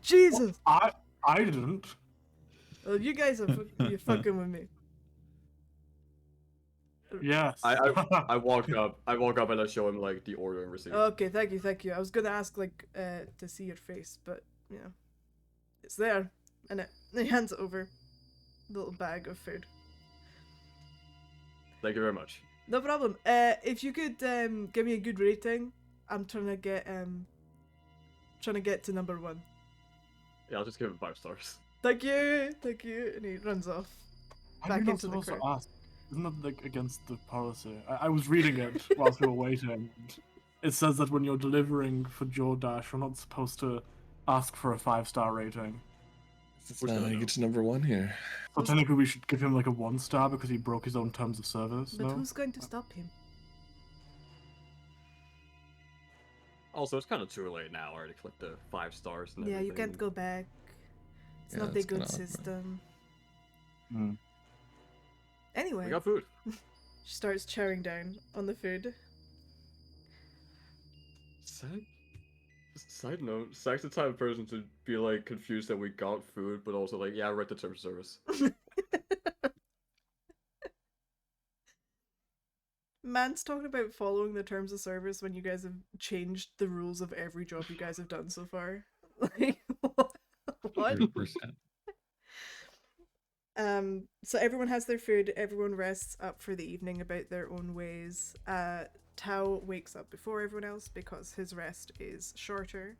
Jesus. I didn't. Well, you guys are you're fucking with me. Yes. I walk up and I show him like the order and receipt. Okay, thank you. I was gonna ask like to see your face, but you know, it's there, and he hands it over, the little bag of food. Thank you very much. No problem. If you could give me a good rating, I'm trying to get to number 1. Yeah, I'll just give him 5 stars. Thank you, and he runs off How back are you not into the supposed to crowd. ask? Isn't that like against the policy? I was reading it whilst we were waiting. And it says that when you're delivering for Jordash, you're not supposed to ask for a 5-star rating. That's Who's not how gonna you know? get to number 1 here. So technically, we should give him like a 1-star because he broke his own terms of service. But No. who's going to stop him? Also, it's kind of too late now, already click the 5 stars. And Yeah, you everything. can't go back. It's Yeah, not a it's good kinda awkward. system. Hmm. Anyway, We got food. she starts chowing down on the food. Side note, Zach's the type of person to be like confused that we got food, but also like, yeah, I read the terms of service. Man's talking about following the terms of service when you guys have changed the rules of every job you guys have done so far. Like, what? 100%. So everyone has their food, everyone rests up for the evening about their own ways. Tao wakes up before everyone else because his rest is shorter.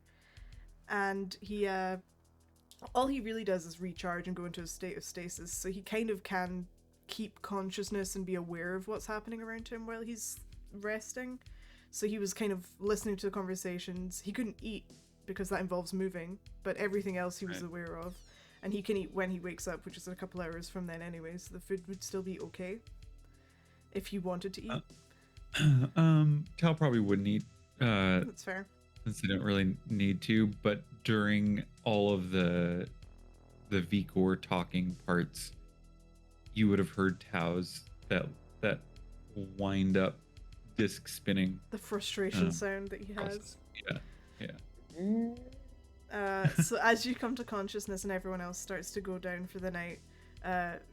And he all he really does is recharge and go into a state of stasis, so he kind of can keep consciousness and be aware of what's happening around him while he's resting. So he was kind of listening to the conversations. He couldn't eat because that involves moving, but everything else he was Right. aware of. And he can eat when he wakes up, which is a couple hours from then anyway, so the food would still be okay if he wanted to eat. Tal probably wouldn't eat, That's fair. since they don't really need to, but during all of the Vigor talking parts, you would have heard Tao's that wind up disc spinning. The frustration Um, sound that he has. So as you come to consciousness and everyone else starts to go down for the night,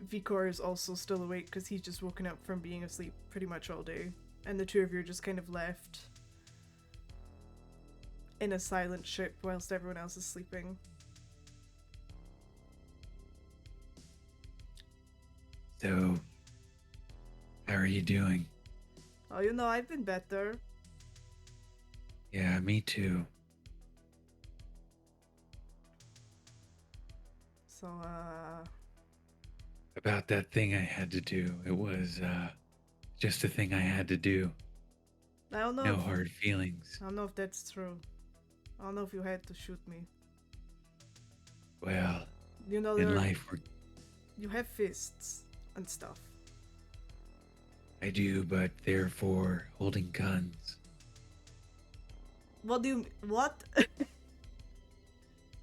Vikor is also still awake because he's just woken up from being asleep pretty much all day. And the two of you are just kind of left in a silent ship whilst everyone else is sleeping. So, how are you doing? Oh, I've been better. Yeah, me too. So, About that thing I had to do. It was just a thing I had to do. I don't know. No hard feelings. I don't know if that's true. I don't know if you had to shoot me. Well, In in life you have fists and stuff. I do, but they're for holding guns. What do you what?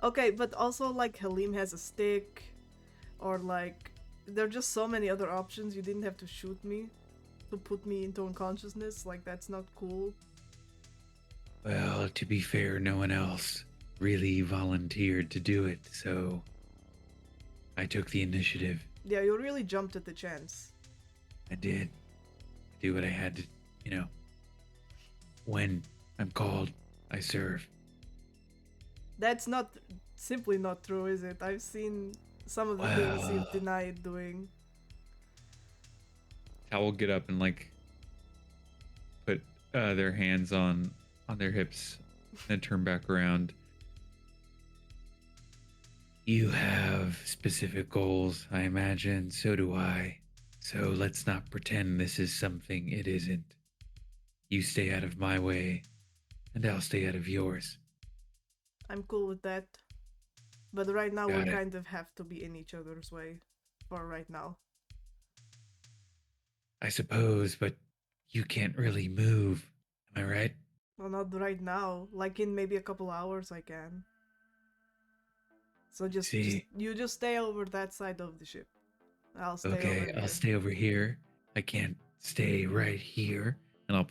Okay, but also like Halim has a stick, or like there are just so many other options. You didn't have to shoot me to put me into unconsciousness. Like that's not cool. Well, to be fair, no one else really volunteered to do it, so I took the initiative. Yeah, you really jumped at the chance. I did. Do what I had to, When I'm called, I serve. That's simply not true, is it? I've seen some of the things you've denied doing. I will get up and put their hands on their hips and turn back around. You have specific goals, I imagine. So do I. So let's not pretend this is something it isn't. You stay out of my way, and I'll stay out of yours. I'm cool with that. But right now Got we it. kind of have to be in each other's way. For right now. I suppose, but you can't really move. Am I right? Well, not right now. Like in maybe a couple hours I can. So you just stay over that side of the ship. I'll stay over Okay, here. I'll stay over here. I can't stay right here. And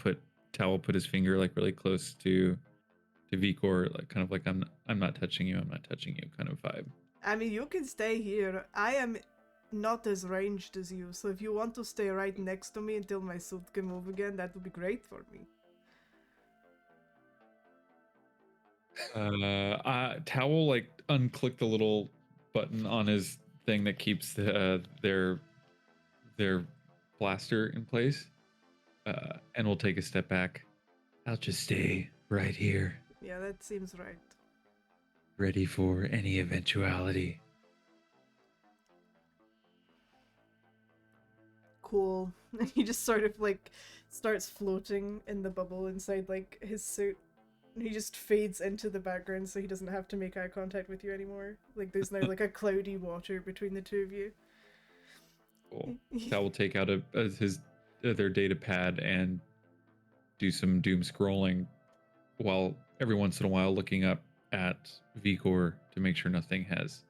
Tao will put his finger really close to Vikor, kind of like I'm not touching you, I'm not touching you kind of vibe. I mean, you can stay here. I am not as ranged as you, so if you want to stay right next to me until my suit can move again, that would be great for me. Tao will unclick the little button on his thing that keeps their blaster in place, and we'll take a step back. I'll just stay right here, Yeah, that seems right. ready for any eventuality. Cool. He just sort of starts floating in the bubble inside his suit. And he just fades into the background so he doesn't have to make eye contact with you anymore. There's now a cloudy water between the two of you. Cool. Tao will take out their data pad and do some doom scrolling, while every once in a while looking up at Vikor to make sure nothing has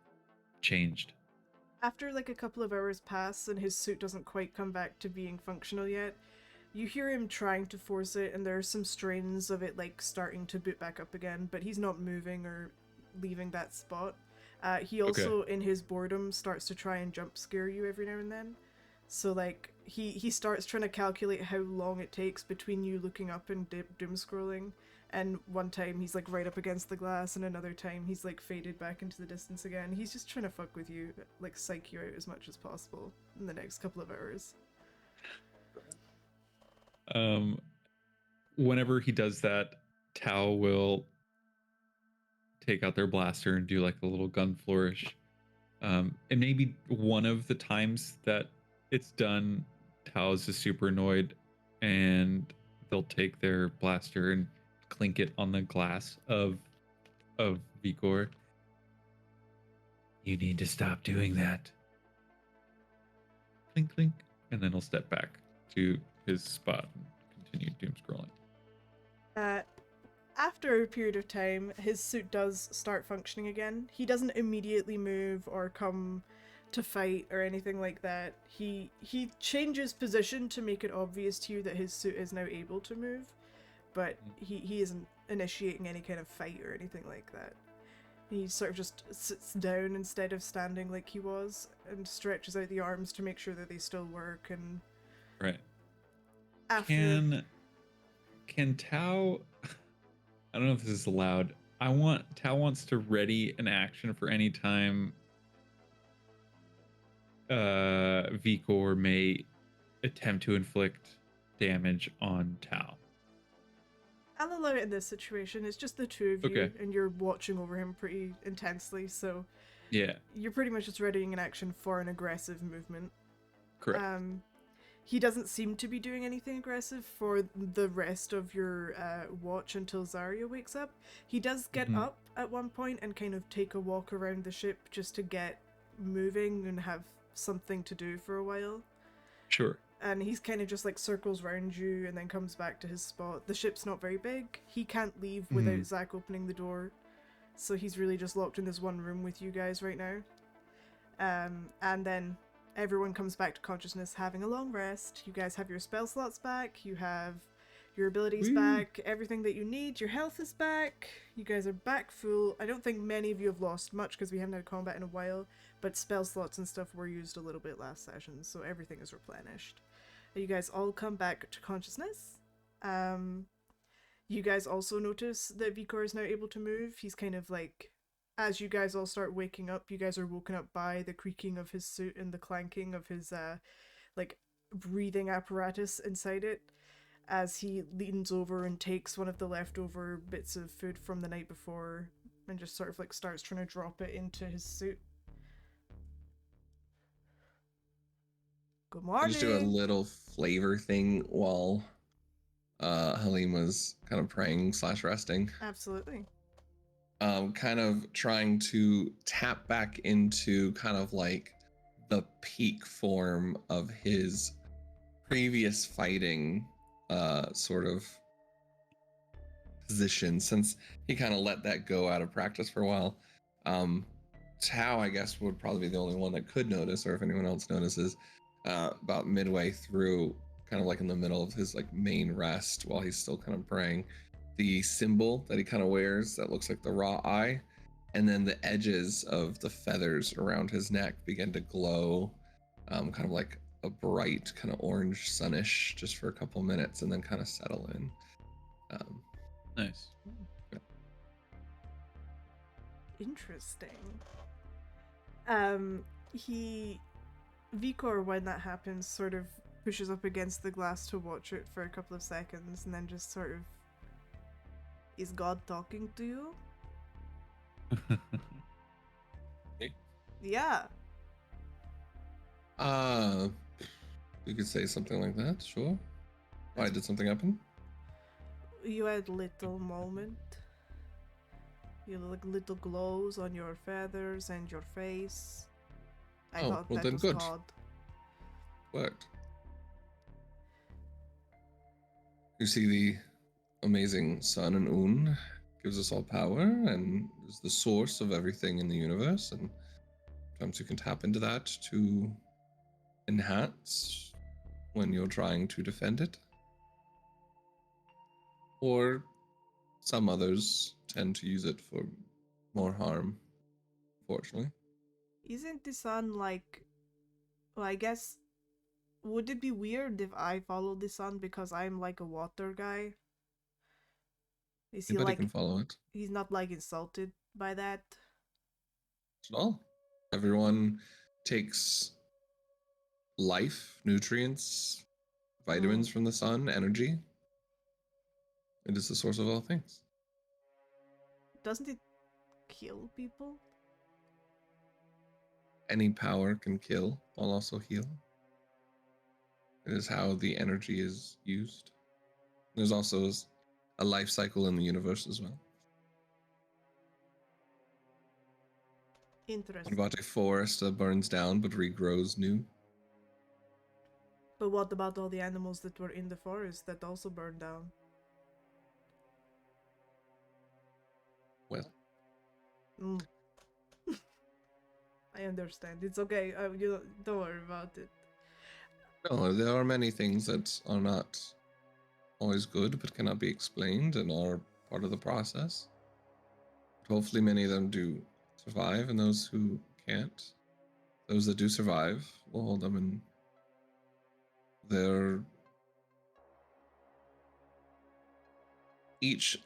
changed. After a couple of hours pass and his suit doesn't quite come back to being functional yet, you hear him trying to force it, and there are some strains of it starting to boot back up again, but he's not moving or leaving that spot. He also, in his boredom, starts to try and jump scare you every now and then. So he starts trying to calculate how long it takes between you looking up and doom scrolling, and one time he's right up against the glass, and another time he's faded back into the distance again. He's just trying to fuck with you, psych you out as much as possible in the next couple of hours. Whenever he does that, Tao will take out their blaster and do a little gun flourish. And maybe one of the times that it's done, Tao's just super annoyed, and they'll take their blaster and clink it on the glass of Vikor. You need to stop doing that. Clink, clink. And then he'll step back to his spot and continue doom scrolling. After a period of time, his suit does start functioning again. He doesn't immediately move or come to fight or anything like that. He changes position to make it obvious to you that his suit is now able to move, but he isn't initiating any kind of fight or anything like that. He sort of just sits down instead of standing like he was, and stretches out the arms to make sure that they still work. And Right. after Can Tao? I don't know if this is allowed. Tao wants to ready an action for any time Vikor may attempt to inflict damage on Tao. I'll allow it in this situation. It's just the two of you, Okay. and you're watching over him pretty intensely, so Yeah, you're pretty much just readying an action for an aggressive movement. correct. He doesn't seem to be doing anything aggressive for the rest of your watch until Zarya wakes up. He does get up at one point and kind of take a walk around the ship just to get moving and have something to do for a while. Sure. And he's kind of just like circles around you and then comes back to his spot. The ship's not very big. He can't leave without Zach opening the door. So he's really just locked in this one room with you guys right now. And then everyone comes back to consciousness, having a long rest. You guys have your spell slots back. You have your abilities back. Everything that you need. Your health is back. You guys are back full. I don't think many of you have lost much because we haven't had combat in a while. But spell slots and stuff were used a little bit last session, so everything is replenished. You guys all come back to consciousness. You guys also notice that Vikor is now able to move. He's kind of like, as you guys all start waking up, you guys are woken up by the creaking of his suit and the clanking of his like breathing apparatus inside it, as he leans over and takes one of the leftover bits of food from the night before and just sort of like starts trying to drop it into his suit. Good I morning. just do a little flavor thing while Halim was kind of praying / resting. Absolutely. Kind of trying to tap back into kind of like the peak form of his previous fighting sort of position, since he kind of let that go out of practice for a while. Tao, I guess, would probably be the only one that could notice, or if anyone else notices, about midway through, kind of like in the middle of his like main rest while he's still kind of praying, the symbol that he kind of wears that looks like the raw eye, and then the edges of the feathers around his neck begin to glow, kind of like a bright kind of orange sunish, just for a couple minutes, and then kind of settle in. Nice. Yeah. Interesting. Vikor, when that happens, sort of pushes up against the glass to watch it for a couple of seconds, and then just sort of, is God talking to you? Me? Yeah. You could say something like that, sure. Why did something happen? You had little moment. You had like little glows on your feathers and your face. I Oh, thought well that then was good. God. Worked. You see, the amazing sun and Un gives us all power and is the source of everything in the universe, and sometimes you can tap into that to enhance when you're trying to defend it. Or some others tend to use it for more harm, fortunately. Isn't the sun like... Well, I guess... Would it be weird if I followed the sun because I'm like a water guy? Is he Anybody like... can follow it. He's not like insulted by that? Not at all. Everyone takes life, nutrients, vitamins from the sun, energy. It is the source of all things. Doesn't it kill people? Any power can kill while also heal. It is how the energy is used. There's also a life cycle in the universe as well. What Interesting. about a forest that burns down but regrows new? But what about all the animals that were in the forest that also burned down? Well, Mm. I understand. It's okay. You don't worry about it. No, there are many things that are not always good, but cannot be explained and are part of the process. But hopefully many of them do survive, and those who can't, those that do survive, will hold them in their... Each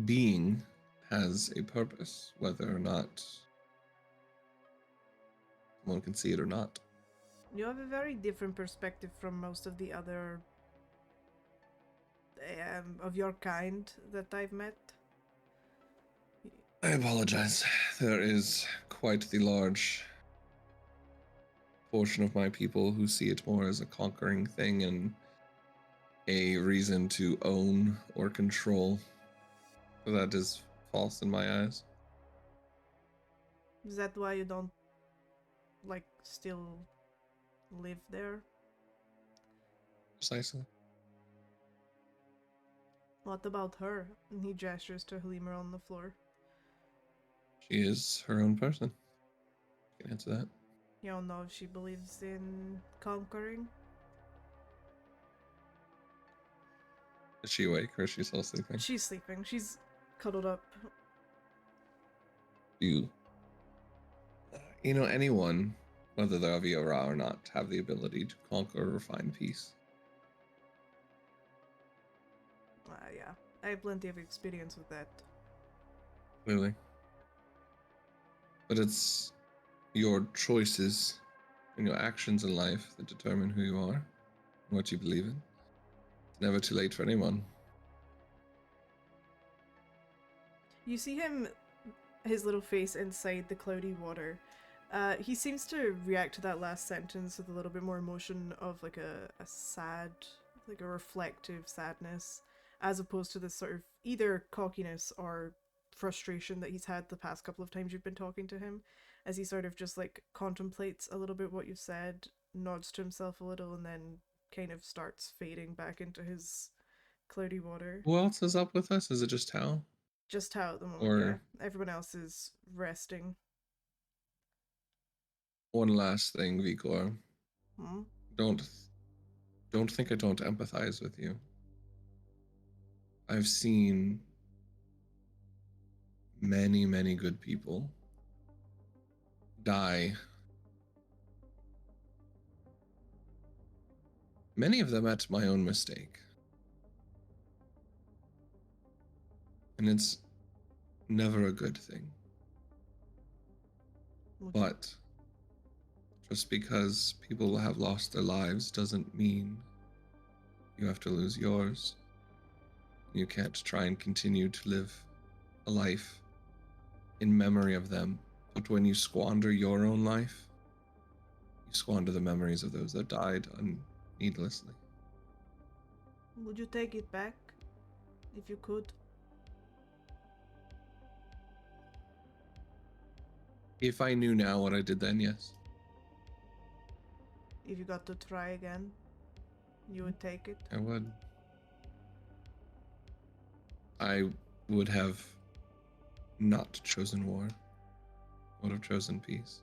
being has a purpose, whether or not one can see it or not. You have a very different perspective from most of the other of your kind that I've met. I apologize. There is quite the large portion of my people who see it more as a conquering thing and a reason to own or control. That is false in my eyes. Is that why you don't, like, still live there? Precisely. What about her? And he gestures to Halima on the floor. She is her own person. I can answer that. You don't know if she believes in conquering? Is she awake or is she still sleeping? She's sleeping. She's cuddled up. You know, anyone, whether they're of Yora or not, have the ability to conquer or find peace. Yeah. I have plenty of experience with that. Clearly. But it's your choices and your actions in life that determine who you are and what you believe in. It's never too late for anyone. You see him, his little face inside the cloudy water. He seems to react to that last sentence with a little bit more emotion of like a sad, like a reflective sadness, as opposed to this sort of either cockiness or frustration that he's had the past couple of times you've been talking to him, as he sort of just like contemplates a little bit what you've said, nods to himself a little, and then kind of starts fading back into his cloudy water. Who else is up with us? Is it just Tao? Just Tao at the moment, Or- yeah. Everyone else is resting. One last thing, Vigor. Hmm? Don't think I don't empathize with you. I've seen many, many good people die. Many of them at my own mistake. And it's never a good thing. But just because people have lost their lives doesn't mean you have to lose yours. You can't try and continue to live a life in memory of them. But when you squander your own life, you squander the memories of those that died needlessly. Would you take it back? If you could? If I knew now what I did then, yes. If you got to try again, you would take it? I would. I would have not chosen war. I would have chosen peace.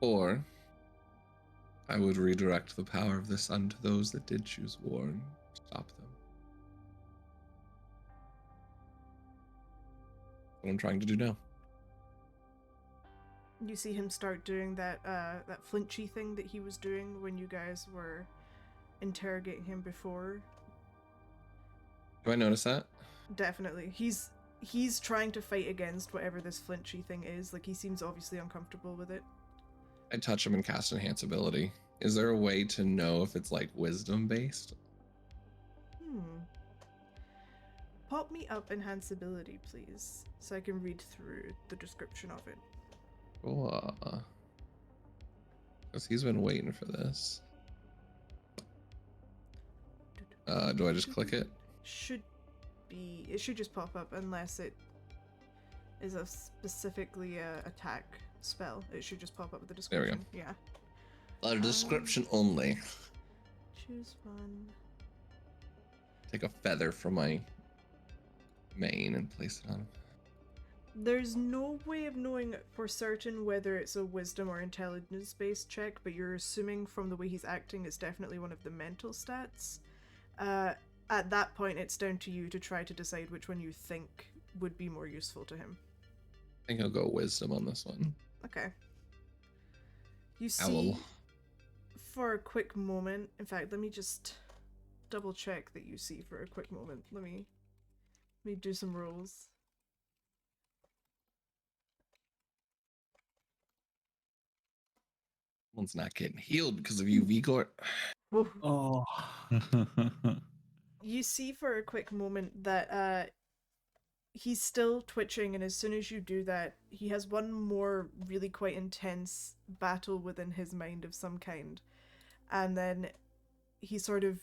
Or I would redirect the power of the sun to those that did choose war and stop them. What I'm trying to do now. You see him start doing that that flinchy thing that he was doing when you guys were interrogating him before. Do I notice that? Definitely. He's trying to fight against whatever this flinchy thing is. Like, he seems obviously uncomfortable with it. I touch him and cast Enhance ability. Is there a way to know if it's like wisdom based? Pop me up Enhance ability, please, so I can read through the description of it. Cool. Because he's been waiting for this. Do I just click it? It should just pop up unless it is a specifically attack spell. It should just pop up with the description. There we go. Yeah. A description only. Choose one. Take a feather from my mane and place it on him. There's no way of knowing for certain whether it's a wisdom or intelligence based check, but you're assuming from the way he's acting it's definitely one of the mental stats. At that point, it's down to you to try to decide which one you think would be more useful to him. I think I'll go wisdom on this one. Okay. You see, for a quick moment, in fact, let me just double check that you see for a quick moment. Let me do some rolls. One's not getting healed because of you, Vigor. Oh. You see for a quick moment that he's still twitching, and as soon as you do that, he has one more really quite intense battle within his mind of some kind. And then he sort of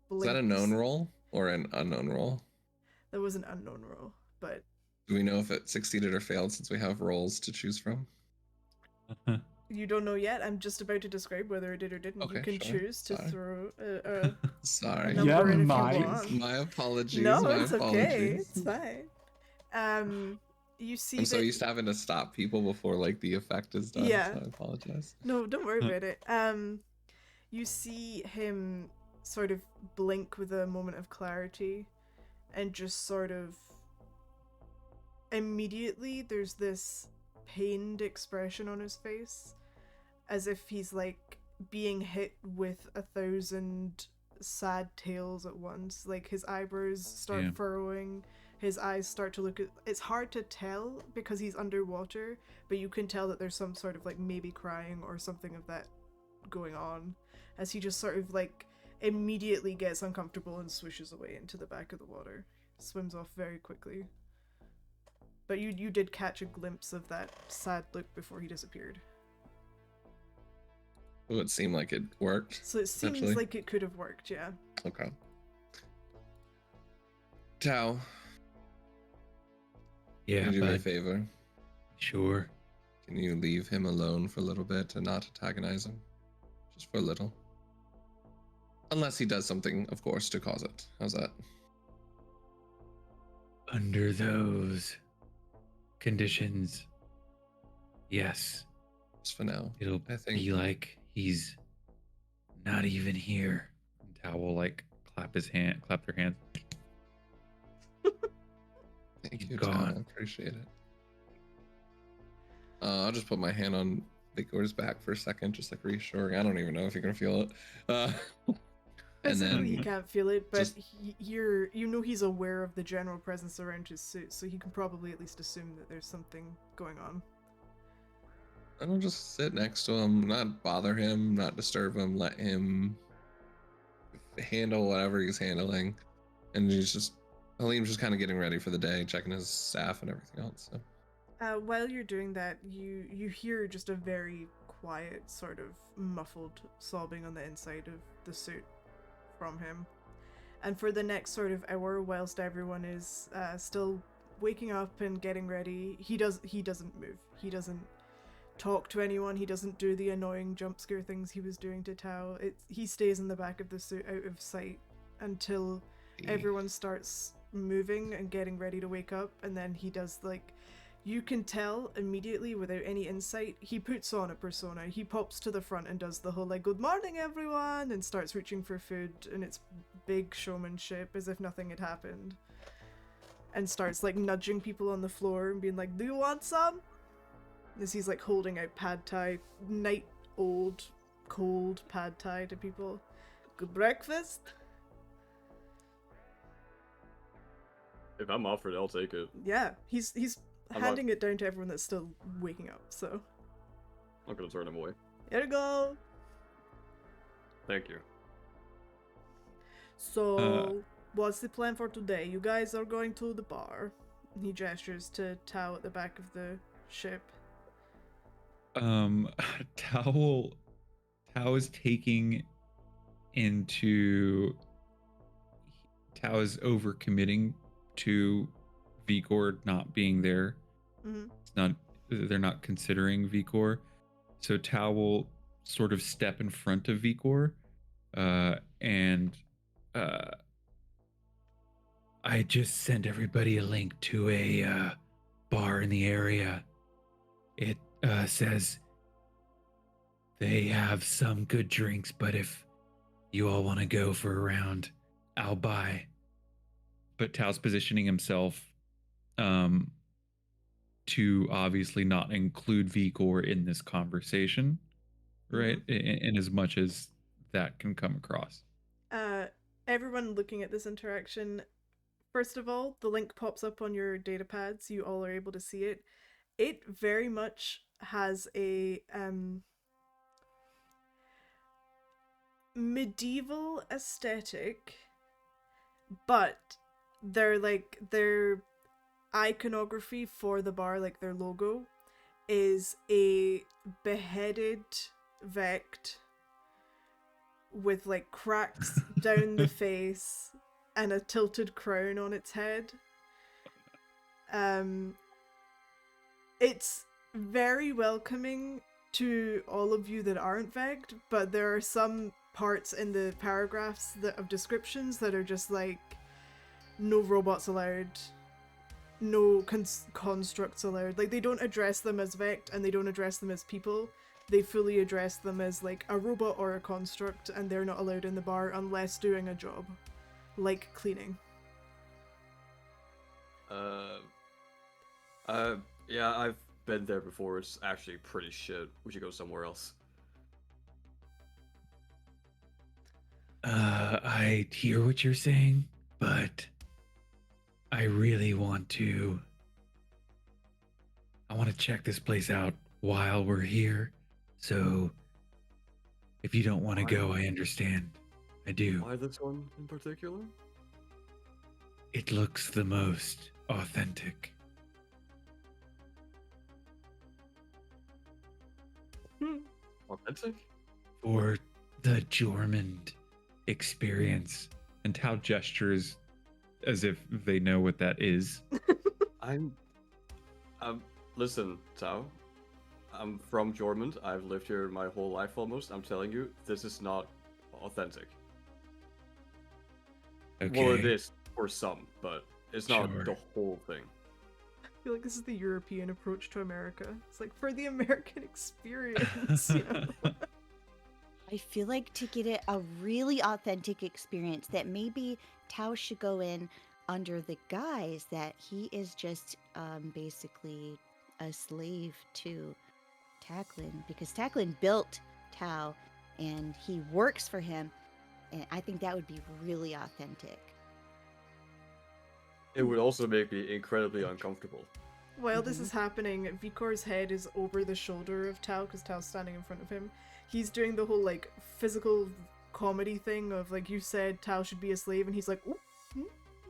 blinks. Is that a known roll or an unknown roll? That was an unknown roll, but... Do we know if it succeeded or failed since we have rolls to choose from? You don't know yet. I'm just about to describe whether it did or didn't. Okay, you can sure. choose to Sorry. throw a Sorry. number Yeah, in if you mine. want. My apologies. No, my it's apologies. okay. It's fine. You see I'm so that... used to having to stop people before like the effect is done. Yeah. So I apologize. No, don't worry about it. You see him sort of blink with a moment of clarity, and just sort of immediately there's this pained expression on his face, as if he's like being hit with 1,000 sad tales at once. Like his eyebrows start furrowing, his eyes start to look at... It's hard to tell because he's underwater, but you can tell that there's some sort of like maybe crying or something of that going on, as he just sort of like immediately gets uncomfortable and swishes away into the back of the water. Swims off very quickly. But you did catch a glimpse of that sad look before he disappeared. It would seem like it worked. So it seems actually. like it could have worked, yeah. Okay. Tao, Yeah, can you do me a bud. favor? Sure. Can you leave him alone for a little bit and not antagonize him? Just for a little. Unless he does something, of course, to cause it. How's that? Under those conditions, yes, Just for now. it'll I think- be like he's not even here. And Tao will like clap their hands. Thank you, Gone. Tao. Appreciate it. I'll just put my hand on Vigor's back for a second, just like reassuring. I don't even know if you can feel it. And Physically then you can't feel it, but just- you know he's aware of the general presence around his suit, so he can probably at least assume that there's something going on. I'll just sit next to him, not bother him, not disturb him, let him handle whatever he's handling. And Halim's just kind of getting ready for the day, checking his staff and everything else. So. While you're doing that, you hear just a very quiet, sort of muffled sobbing on the inside of the suit from him. And for the next sort of hour, whilst everyone is still waking up and getting ready, he doesn't move. He doesn't talk to anyone. He doesn't do the annoying jump scare things he was doing to Tao. He stays in the back of the suit, out of sight, until everyone starts moving and getting ready to wake up, and then he does like... You can tell immediately without any insight, he puts on a persona. He pops to the front and does the whole like, good morning everyone, and starts reaching for food, and it's big showmanship as if nothing had happened. And starts like nudging people on the floor and being like, do you want some? As he's like holding out pad thai, night old, cold pad thai to people. Good breakfast? If I'm offered, I'll take it. Yeah, he's I'm handing it down to everyone that's still waking up, so. I'm not gonna turn him away. Here you go! Thank you. So, what's the plan for today? You guys are going to the bar. He gestures to Tao at the back of the ship. Tao is taking into... Tao is overcommitting to Vigor not being there. Mm-hmm. They're not considering Vigor. So Tao will sort of step in front of Vigor, and I just sent everybody a link to bar in the area. It says they have some good drinks, but if you all want to go for a round, I'll buy. But Tao's positioning himself to obviously not include Vigor in this conversation, right? In as much as that can come across. Everyone looking at this interaction, first of all, the link pops up on your data pads. You all are able to see it. It very much has a medieval aesthetic, but their iconography for the bar, like their logo, is a beheaded Vect with like cracks down the face and a tilted crown on its head. It's very welcoming to all of you that aren't Vect, but there are some parts in the paragraphs of descriptions that are just like, no robots allowed, no constructs allowed. Like, they don't address them as Vect and they don't address them as people. They fully address them as like a robot or a construct, and they're not allowed in the bar unless doing a job, like cleaning. Yeah, I've been there before. It's actually pretty shit. We should go somewhere else. I hear what you're saying, but I really want to check this place out while we're here. So if you don't want to go, I understand. I do. Why this one in particular? It looks the most authentic. Authentic? For the Jormund experience. And Tao gestures as if they know what that is. Listen, Tao. I'm from Jormund. I've lived here my whole life almost. I'm telling you, this is not authentic. Okay. Well, it is for some, but it's not Sure. the whole thing. I feel like this is the European approach to America. It's like, for the American experience, you know? I feel like to get it a really authentic experience, that maybe Tao should go in under the guise that he is just basically a slave to Taklinn, because Taklinn built Tao and he works for him, and I think that would be really authentic. It would also make me incredibly uncomfortable. While this is happening, Vikor's head is over the shoulder of Tao, because Tao's standing in front of him. He's doing the whole, like, physical comedy thing of, like, you said Tao should be a slave, and he's like, ooh,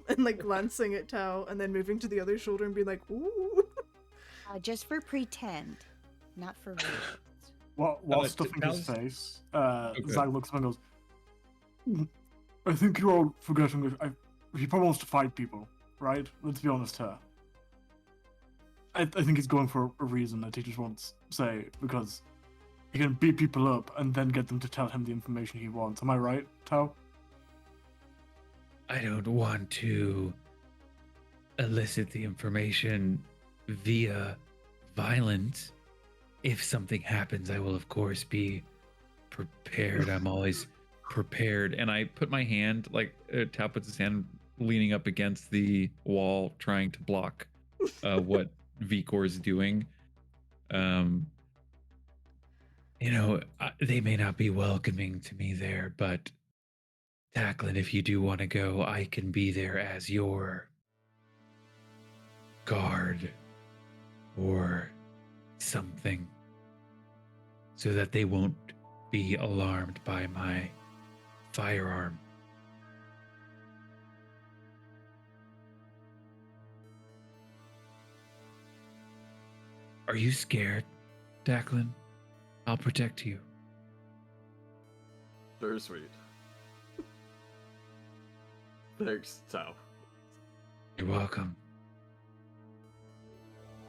and, like, glancing at Tao, and then moving to the other shoulder and being like, ooh. Just for pretend, not for real. While stuffing his face, Zag looks up and goes, I think you're all forgetting that he probably wants to fight people, right? Let's be honest here. I think he's going for a reason that he just wants to say, because he can beat people up and then get them to tell him the information he wants. Am I right, Tao? I don't want to elicit the information via violence. If something happens, I will of course be prepared. I'm always prepared. And I put my hand, like Tao puts his hand leaning up against the wall, trying to block what Vigor is doing. You know, they may not be welcoming to me there, but Taklinn, if you do want to go, I can be there as your guard or something, so that they won't be alarmed by my firearm. Are you scared, Taklinn? I'll protect you. Very sweet. Thanks, Tao. You're welcome.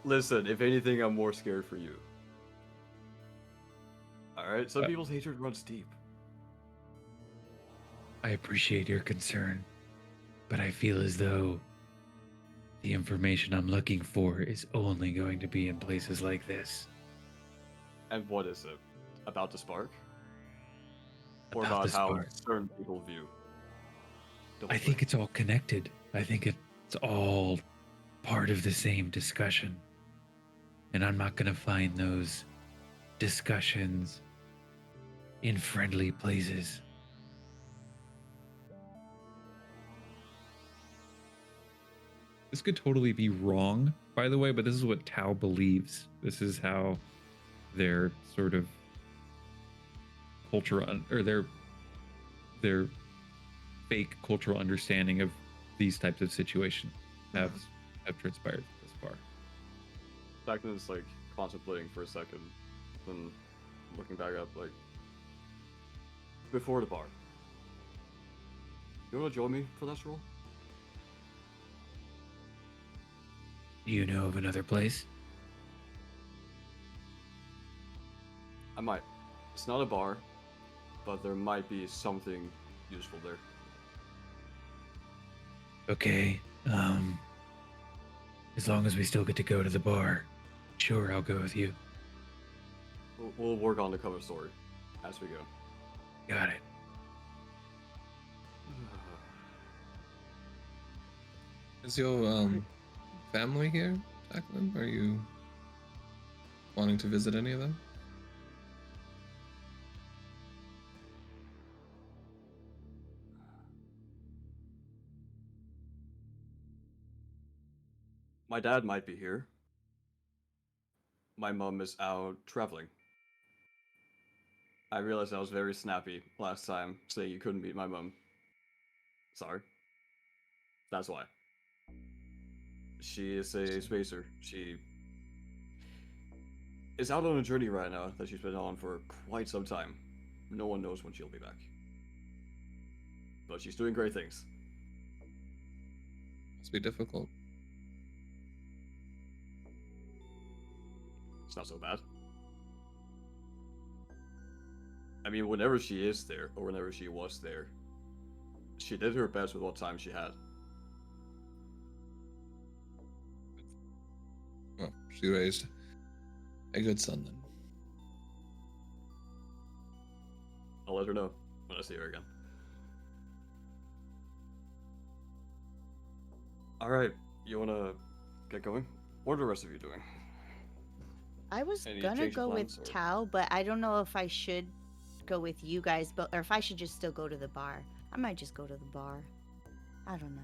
Listen, if anything, I'm more scared for you. Alright, some people's hatred runs deep. I appreciate your concern, but I feel as though The information I'm looking for is only going to be in places like this. And what is it? About the spark? Or About about the how spark. certain people view the I whole think thing? it's all connected. I think it's all part of the same discussion. And I'm not going to find those discussions in friendly places. This could totally be wrong, by the way, but this is what Tao believes. This is how their sort of culture or their fake cultural understanding of these types of situations have transpired thus far. Taklin like contemplating for a second, then looking back up like before the bar. You wanna join me for that stroll? Do you know of another place? I might. It's not a bar, but there might be something useful there. Okay. As long as we still get to go to the bar, sure, I'll go with you. We'll work on the cover story as we go. Got it. Is your family here, Taklinn? Are you wanting to visit any of them? My dad might be here. My mom is out traveling. I realized I was very snappy last time saying you couldn't meet my mom. Sorry. That's why. She is a spacer. She is out on a journey right now that she's been on for quite some time. No one knows when she'll be back. But she's doing great things. Must be difficult. It's not so bad. I mean, whenever she is there, or whenever she was there, she did her best with what time she had. Well, she raised a good son then. I'll let her know when I see her again. Alright, you wanna get going? What are the rest of you doing? I was Any gonna change of go plans, with or- Tao, but I don't know if I should go with you guys, but or if I should just still go to the bar. I might just go to the bar. I don't know.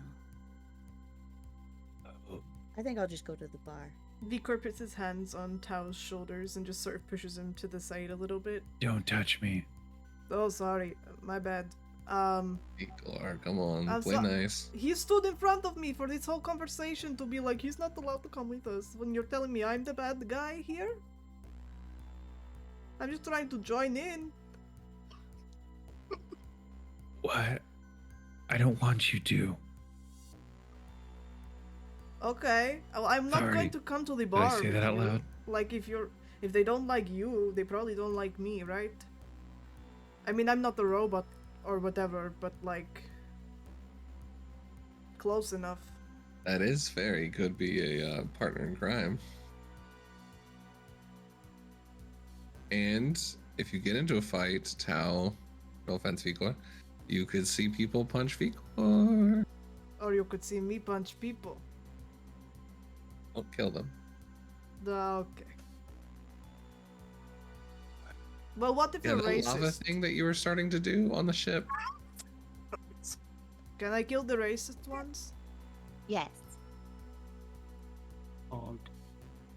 I think I'll just go to the bar. Vikor puts his hands on Tao's shoulders and just sort of pushes him to the side a little bit. Don't touch me. Oh, sorry. My bad. Igor, come on, I'm play so- nice. He stood in front of me for this whole conversation to be like, he's not allowed to come with us. When you're telling me I'm the bad guy here? I'm just trying to join in. What? I don't want you to. Okay. Well, I'm not Sorry. going to come to the Did bar. I say with that out you. loud? Like, if they don't like you, they probably don't like me, right? I mean, I'm not a robot or whatever, but like, close enough. That is fair. He could be a partner in crime. And if you get into a fight, Tao, no offense, Vigor, you could see people punch Vigor. Or you could see me punch people. Don't kill them. Okay. Well, what if Yeah, you're the lava racist? thing that you were starting to do on the ship. Can I kill the racist ones? Yes. Oh,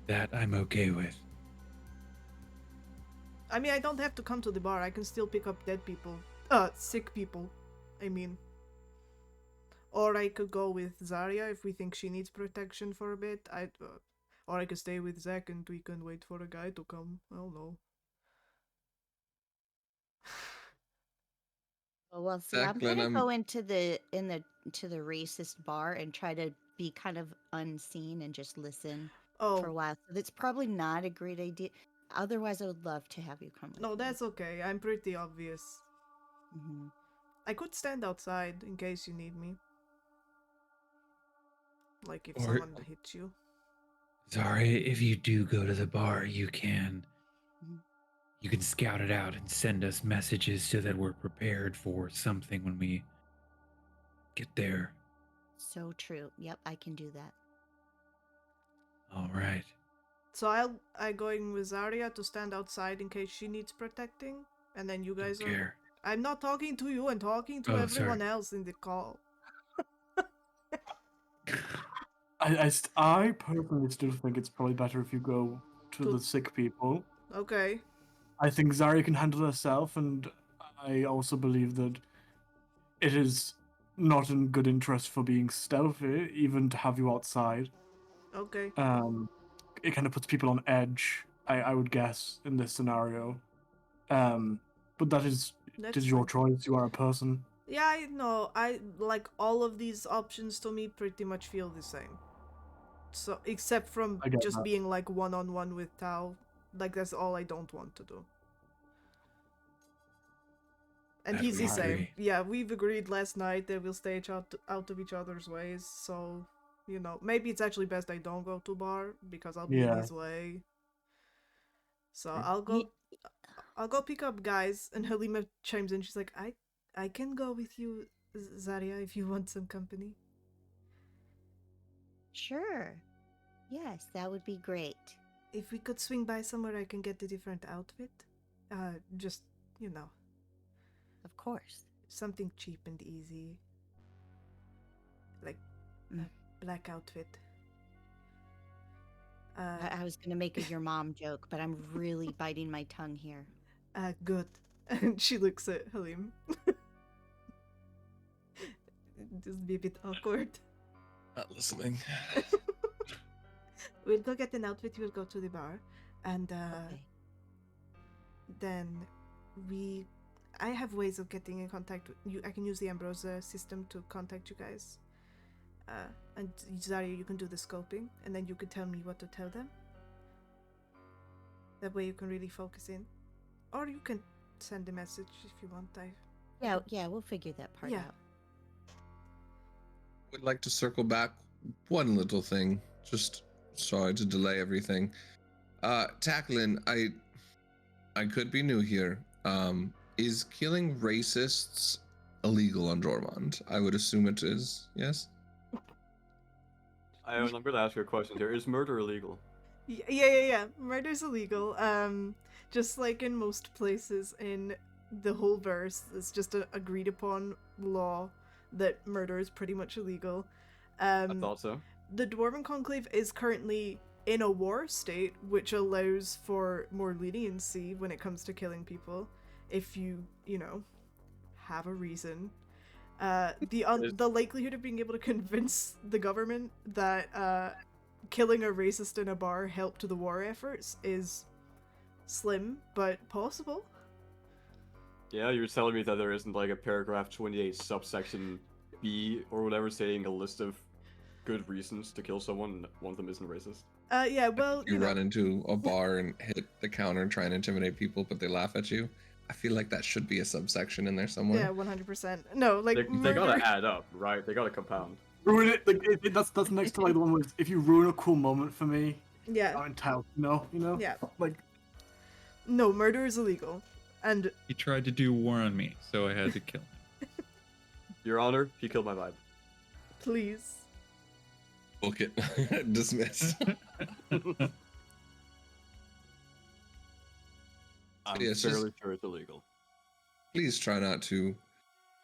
That I'm okay with. I mean, I don't have to come to the bar. I can still pick up dead people. Sick people. I mean. Or I could go with Zarya if we think she needs protection for a bit. Or I could stay with Zach and we can wait for a guy to come. I don't know. Well, see, I'm Taklinn, gonna go into the racist bar and try to be kind of unseen and just listen for a Oh, while. So that's probably not a great idea. Otherwise, I would love to have you come with no, me. that's okay. I'm pretty obvious. Mhm. I could stand outside in case you need me. Like if Or- someone hits you. Sorry, if you do go to the bar, you can scout it out and send us messages so that we're prepared for something when we get there. So true. Yep, I can do that. All right. So I going with Zarya to stand outside in case she needs protecting, and then you guys Don't are. care. I'm not talking to you. I'm talking to Oh, everyone sorry. else in the call. I personally still think it's probably better if you go to To- the sick people. Okay. I think Zarya can handle herself, and I also believe that it is not in good interest for being stealthy, even to have you outside. Okay. It kind of puts people on edge, I would guess, in this scenario. But that is That's your fine. choice. You are a person. Yeah, I know. I like all of these options to me pretty much feel the same. So except from I get just that. being like one-on-one with Tao, like that's all I don't want to do. And That he's we the same. agree. Yeah, we've agreed last night that we'll stay out of each other's ways. So, maybe it's actually best I don't go to bar because I'll be in Yeah. his way. So Mm. I'll go pick up guys, and Halima chimes in. She's like, I can go with you, Zarya, if you want some company. Sure. Yes, that would be great. If we could swing by somewhere I can get a different outfit. Just, Of course. something cheap and easy. Like a black outfit. I was going to make a your mom joke, but I'm really biting my tongue here. Good. And she looks at Halim. Just be a bit awkward. Not listening. We'll go get an outfit, we'll go to the bar. And Okay. then I have ways of getting in contact with you. I can use the Ambrosia system to contact you guys. And Zarya, you can do the scoping, and then you can tell me what to tell them. That way you can really focus in. Or you can send a message if you want. Yeah, we'll figure that part Yeah. out. Would like to circle back one little thing. Just sorry to delay everything. Taklinn, I could be new here. Is killing racists illegal on Jormund? I would assume it is, yes? I'm going to ask you a question here. Is murder illegal? Yeah. Murder's illegal. Just like in most places in the whole verse, it's just an agreed upon law that murder is pretty much illegal. I thought so. The Dwarven Conclave is currently in a war state, which allows for more leniency when it comes to killing people, if you have a reason. The likelihood of being able to convince the government that killing a racist in a bar helped the war efforts is slim, but possible. Yeah, you're telling me that there isn't like a paragraph 28 subsection B or whatever saying a list of good reasons to kill someone and one of them isn't racist? Yeah, well, You run into a bar and hit the counter and try and intimidate people, but they laugh at you. I feel like that should be a subsection in there somewhere. Yeah, 100%. No, like They murder. gotta add up, right? They gotta compound. Ruin it. Like, that's next to like the one where if you ruin a cool moment for me, Yeah. I'm entitled. You know. Yeah. Like, No, murder is illegal. And He tried to do war on me, so I had to kill him. Your Honor, he killed my vibe. please. Book it. Dismissed. I'm Yeah, it's fairly sure it's illegal. Please try not to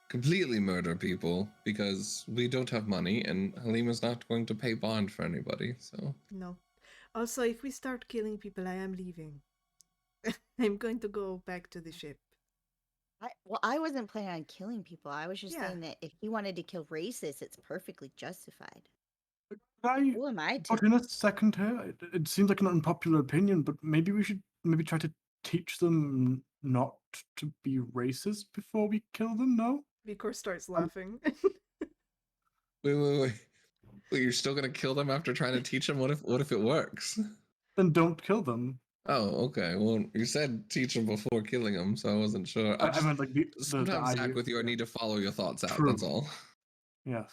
completely murder people because we don't have money and Halima's not going to pay bond for anybody, so. No. Also, if we start killing people, I am leaving. I'm going to go back to the ship. I wasn't planning on killing people. I was just Yeah. saying that if you wanted to kill racists, it's perfectly justified. I Who am I put to? in a second here. It seems like an unpopular opinion, but maybe we should try to teach them not to be racist before we kill them. No. Vikor starts laughing. Wait. Wait, you're still gonna kill them after trying to teach them? What if it works? Then don't kill them. Oh, okay. Well, you said teach them before killing them, so I wasn't sure. I meant like the Sometimes, Zach, idea. with you, I need to follow your thoughts out. True. That's all. Yes.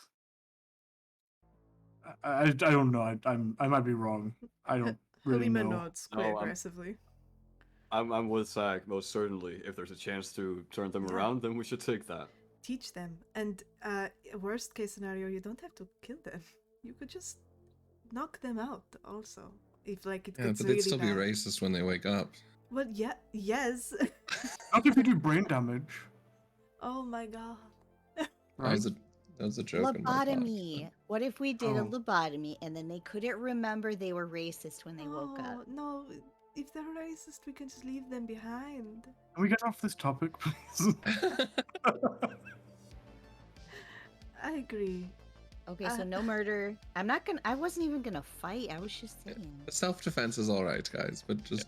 I don't know. I might be wrong. I don't really Halima know. nods quite No, aggressively. I'm with Zach, most certainly. If there's a chance to turn them Yeah. around, then we should take that. Teach them. And worst case scenario, you don't have to kill them. You could just knock them out also. If like it Yeah, gets but really they'd still be bad. racist when they wake up. Well, yeah, yes. Not if you do brain damage, Oh my god. That right? was a joke. in my thoughts, Lobotomy. What if we did a Oh. lobotomy and then they couldn't remember they were racist when they woke up? Oh, no, if they're racist, we can just leave them behind. Can we get off this topic, please? but- I agree. Okay, so no murder. I wasn't even gonna fight. I was just saying. Self-defense is all right, guys, but just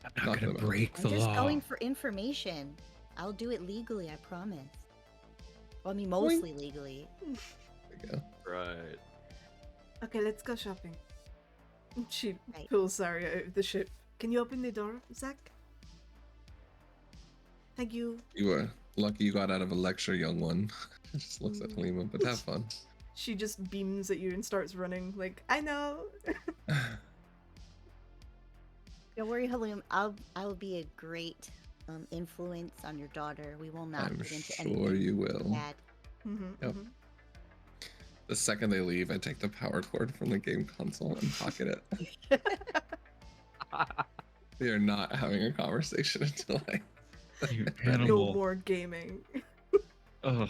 I'm not Knock gonna them out. break I'm the just law. going for information. I'll do it legally, I promise. Well, I mean, mostly legally. there you go. Right. Okay, let's go shopping. She Right. pulls Zarya out of the ship. Can you open the door, Zach? Thank you. You were lucky you got out of a lecture, young one. Just looks at Halima, but have fun. She just beams at you and starts running. Like, I know. Don't worry, Halim. I'll be a great influence on your daughter. We will not I'm get into sure anything you will. bad. Yep. The second they leave, I take the power cord from the game console and pocket it. We are not having a conversation until You No animal. more gaming. Oh,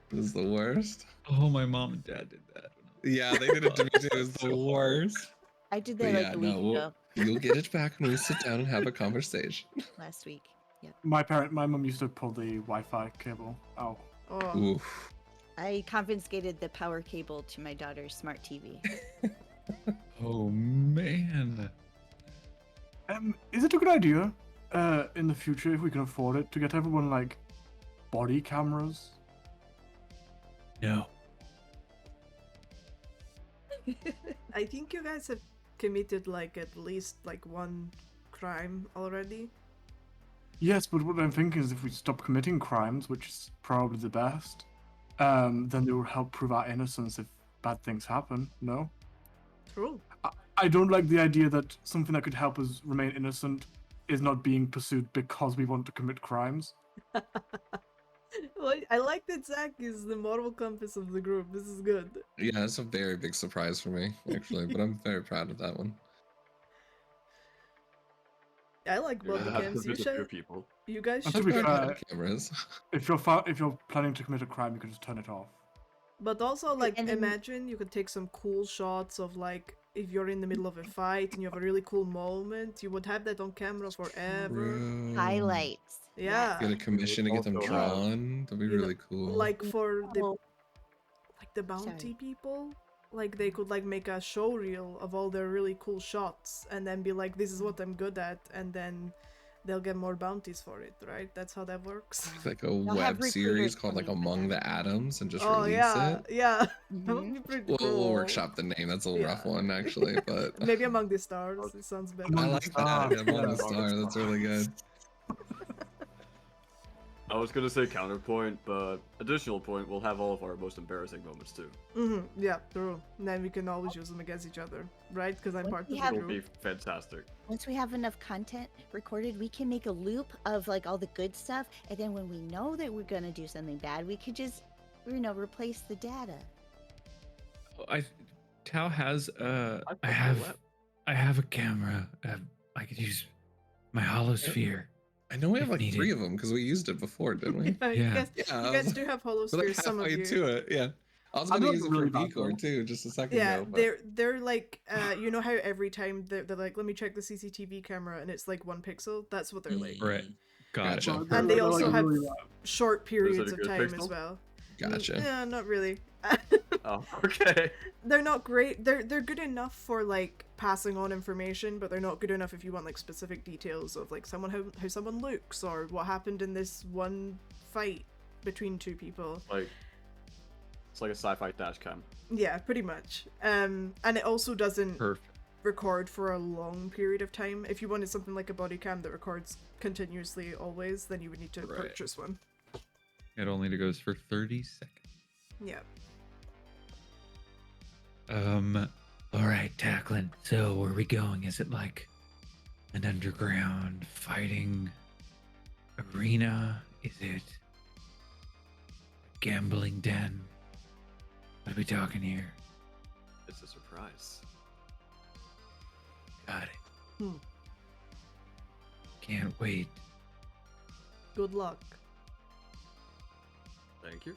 this is the worst. oh, my mom and dad did that. Yeah, they did it to me too. It was the worst. I did But that yeah, like a week no, ago, you'll get it back when we sit down and have a conversation. last week. Yep. My mum used to pull the Wi-Fi cable out. Oh, Oof. I confiscated the power cable to my daughter's smart TV. Oh man. Is it a good idea, in the future, if we can afford it, to get everyone like body cameras? No. I think you guys have committed like at least like one crime already. Yes, but what I'm thinking is if we stop committing crimes, which is probably the best, then it will help prove our innocence if bad things happen. No, True. I don't like the idea that something that could help us remain innocent is not being pursued because we want to commit crimes. Well, I like that Zach is the moral compass of the group. This is good. Yeah, it's a very big surprise for me, actually, but I'm very proud of that one. I like You're body gonna have cams. to You visit a few should. people. You guys And should. to be I've fair, had cameras. if you're planning to commit a crime, you can just turn it off. But also, like, and then- imagine you could take some cool shots of, like, if you're in the middle of a fight and you have a really cool moment, you would have that on camera forever. True. Highlights. Yeah. Get a commission to get them Also, drawn. That'd be you know, really cool. Like for the Oh, like the bounty sorry. people, like they could like make a show reel of all their really cool shots and then be like, this is what I'm good at, and then they'll get more bounties for it, right? That's how that works. Like a have web recruiters series called like coming for Among that. the Atoms and just Oh release yeah, it. yeah. That Mhm. would be pretty We'll cool. workshop the name. That's a rough Yeah. one, actually, but Maybe Among the Stars. It sounds better. I Among the like that. Stars, Yeah, Among yeah, the Among the Stars. That's really good. I was gonna say counterpoint, but additional point, we'll have all of our most embarrassing moments too. Yeah, true. And then we can always use them against each other, right? Because I'm Once part of we the have- It'll be group. fantastic. Once we have enough content recorded, we can make a loop of like all the good stuff, and then when we know that we're gonna do something bad, we could just, replace the data. Tao has I I have a camera. I could use my holosphere. I know we have If like needed. 3 of them because we used it before, didn't we? Yeah, Yeah. You guys, Yeah, you I guys was- do have We're holospheres, like some of halfway you. to it. Yeah. I was I'm gonna not use it really for bad, Decor though. too, just a second Yeah, ago. But they're like you know how every time they're like, let me check the CCTV camera and it's like 1 pixel. That's what they're like. Right. Gotcha. Gotcha. And they They're, also like, have really, short periods it of good time as pixel? well. Gotcha. Yeah, not really. Oh, okay. They're not great. They're good enough for like passing on information, but they're not good enough if you want like specific details of like how someone looks or what happened in this one fight between 2 people. Like, it's like a sci-fi dash cam. Yeah, pretty much. And it also doesn't Perfect. record for a long period of time. If you wanted something like a body cam that records continuously always, then you would need to Right. purchase one. It only goes for 30 seconds. Yeah. All right, Taklinn. So where are we going? Is it like an underground fighting arena? Is it a gambling den? What are we talking here? It's a surprise. Got it. Hmm. Can't wait. Good luck. Thank you.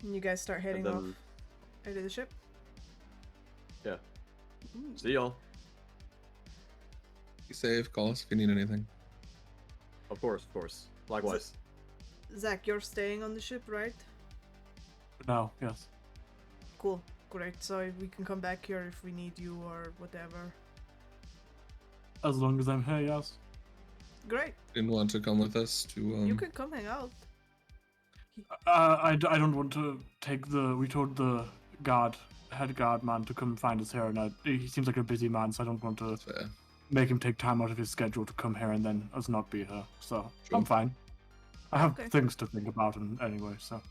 And you guys start heading then- off out of the ship. Yeah. Ooh. See y'all. Be safe. Call us if you need anything. Of course, of course. Likewise. Zach, you're staying on the ship, right? No, yes. Cool. Great. So we can come back here if we need you or whatever. As long as I'm here, yes. Great. Didn't want to come with us to. You could come hang out. I don't want to take the. We told the head guard man to come find us here, and he seems like a busy man, so I don't want to That's fair. make him take time out of his schedule to come here and then us not be here. So Sure. I'm fine. I have Okay. things to think about anyway, so.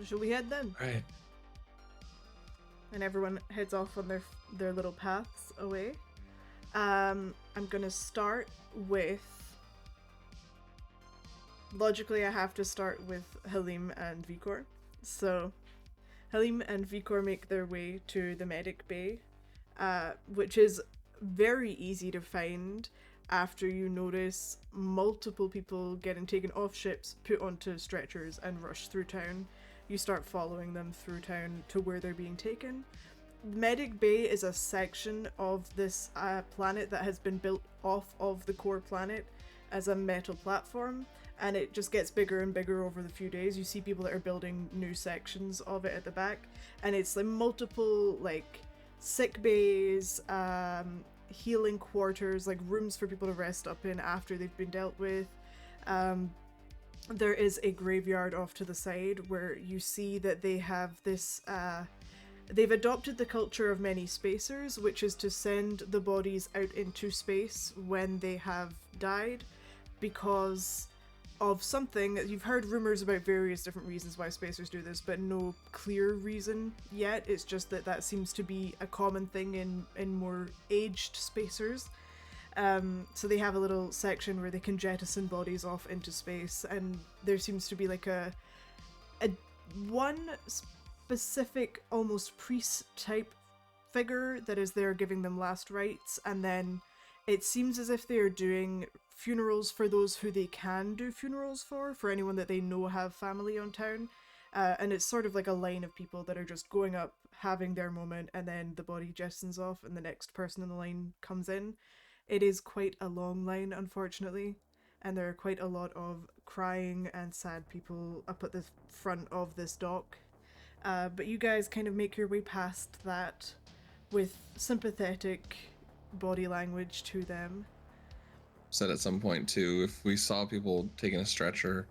Shall we head then? All right. And everyone heads off on their little paths away. I'm gonna start with. Logically, I have to start with Halim and Vikor. So, Halim and Vikor make their way to the medic bay, which is very easy to find after you notice multiple people getting taken off ships, put onto stretchers, and rushed through town. You start following them through town to where they're being taken. Medic Bay is a section of this planet that has been built off of the core planet as a metal platform, and it just gets bigger and bigger over the few days. You see people that are building new sections of it at the back, and it's like multiple like sick bays, healing quarters, like rooms for people to rest up in after they've been dealt with. There is a graveyard off to the side where you see that they have this they've adopted the culture of many spacers, which is to send the bodies out into space when they have died because of something. You've heard rumors about various different reasons why spacers do this, but no clear reason yet. It's just that that seems to be a common thing in more aged spacers. So they have a little section where they can jettison bodies off into space, and there seems to be like a one specific, almost priest type figure that is there giving them last rites, and then it seems as if they are doing funerals for those who they can do funerals for anyone that they know have family on town. And it's sort of like a line of people that are just going up, having their moment, and then the body jettisons off and the next person in the line comes in. It is quite a long line, unfortunately, and there are quite a lot of crying and sad people up at the front of this dock. But you guys kind of make your way past that with sympathetic body language to them. Said at some point too, if we saw people taking a stretcher,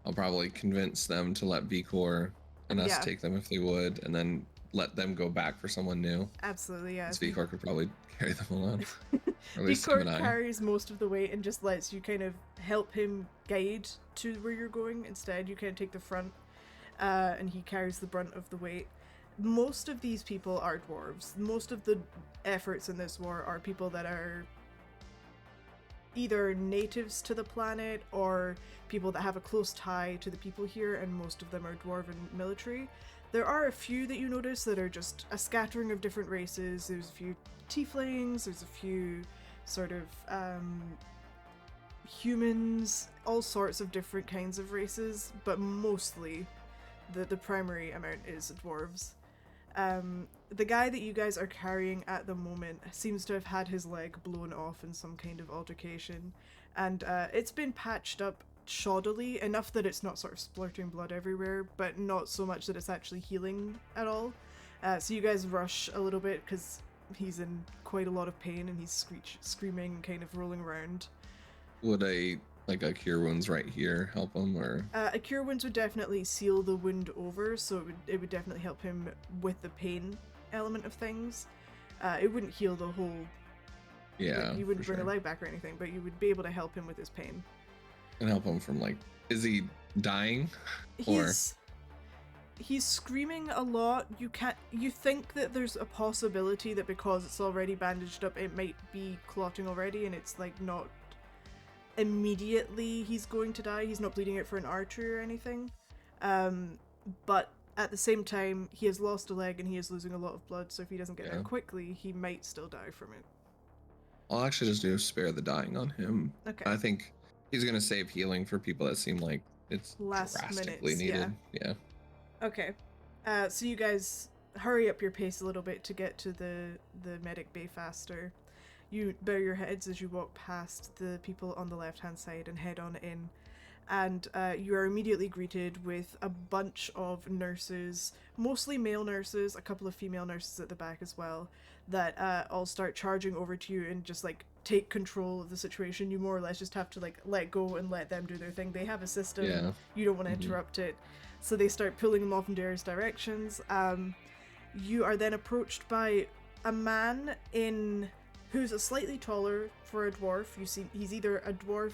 I'll probably convince them to let Vikor and us Yeah. take them if they would, and then let them go back for someone new. Absolutely, yeah. Because Vikor could probably carry them along. Or at least him Vikor and I. carries most of the weight and just lets you kind of help him guide to where you're going. Instead, you kind of take the front, and he carries the brunt of the weight. Most of these people are dwarves. Most of the efforts in this war are people that are either natives to the planet or people that have a close tie to the people here, and most of them are dwarven military. There are a few that you notice that are just a scattering of different races. There's a few tieflings, there's a few sort of humans, all sorts of different kinds of races, but mostly the primary amount is dwarves. The guy that you guys are carrying at the moment seems to have had his leg blown off in some kind of altercation, and it's been patched up shoddily, enough that it's not sort of splurting blood everywhere, but not so much that it's actually healing at all. So you guys rush a little bit because he's in quite a lot of pain and he's screaming and kind of rolling around. Would a cure wounds right here help him, or A cure wounds would definitely seal the wound over, so it would definitely help him with the pain element of things. It wouldn't heal the whole. yeah, you wouldn't for bring sure. a leg back or anything, but you would be able to help him with his pain. And help him from is he dying? Or He's screaming a lot. You think that there's a possibility that because it's already bandaged up, it might be clotting already, and it's like not immediately he's going to die. He's not bleeding out for an artery or anything. But at the same time, he has lost a leg and he is losing a lot of blood, so if he doesn't get there quickly, he might still die from it. I'll actually just do spare the dying on him. Okay. I think he's gonna save healing for people that seem like it's Last drastically minutes, needed. Yeah. Okay. So you guys hurry up your pace a little bit to get to the medic bay faster. You bow your heads as you walk past the people on the left-hand side and head on in. And you are immediately greeted with a bunch of nurses, mostly male nurses, a couple of female nurses at the back as well, that all start charging over to you and just like take control of the situation. You more or less just have to like let go and let them do their thing. They have a system. Yeah. You don't want to interrupt it. So they start pulling them off in various directions. You are then approached by a man who's a slightly taller for a dwarf. You see, he's either a dwarf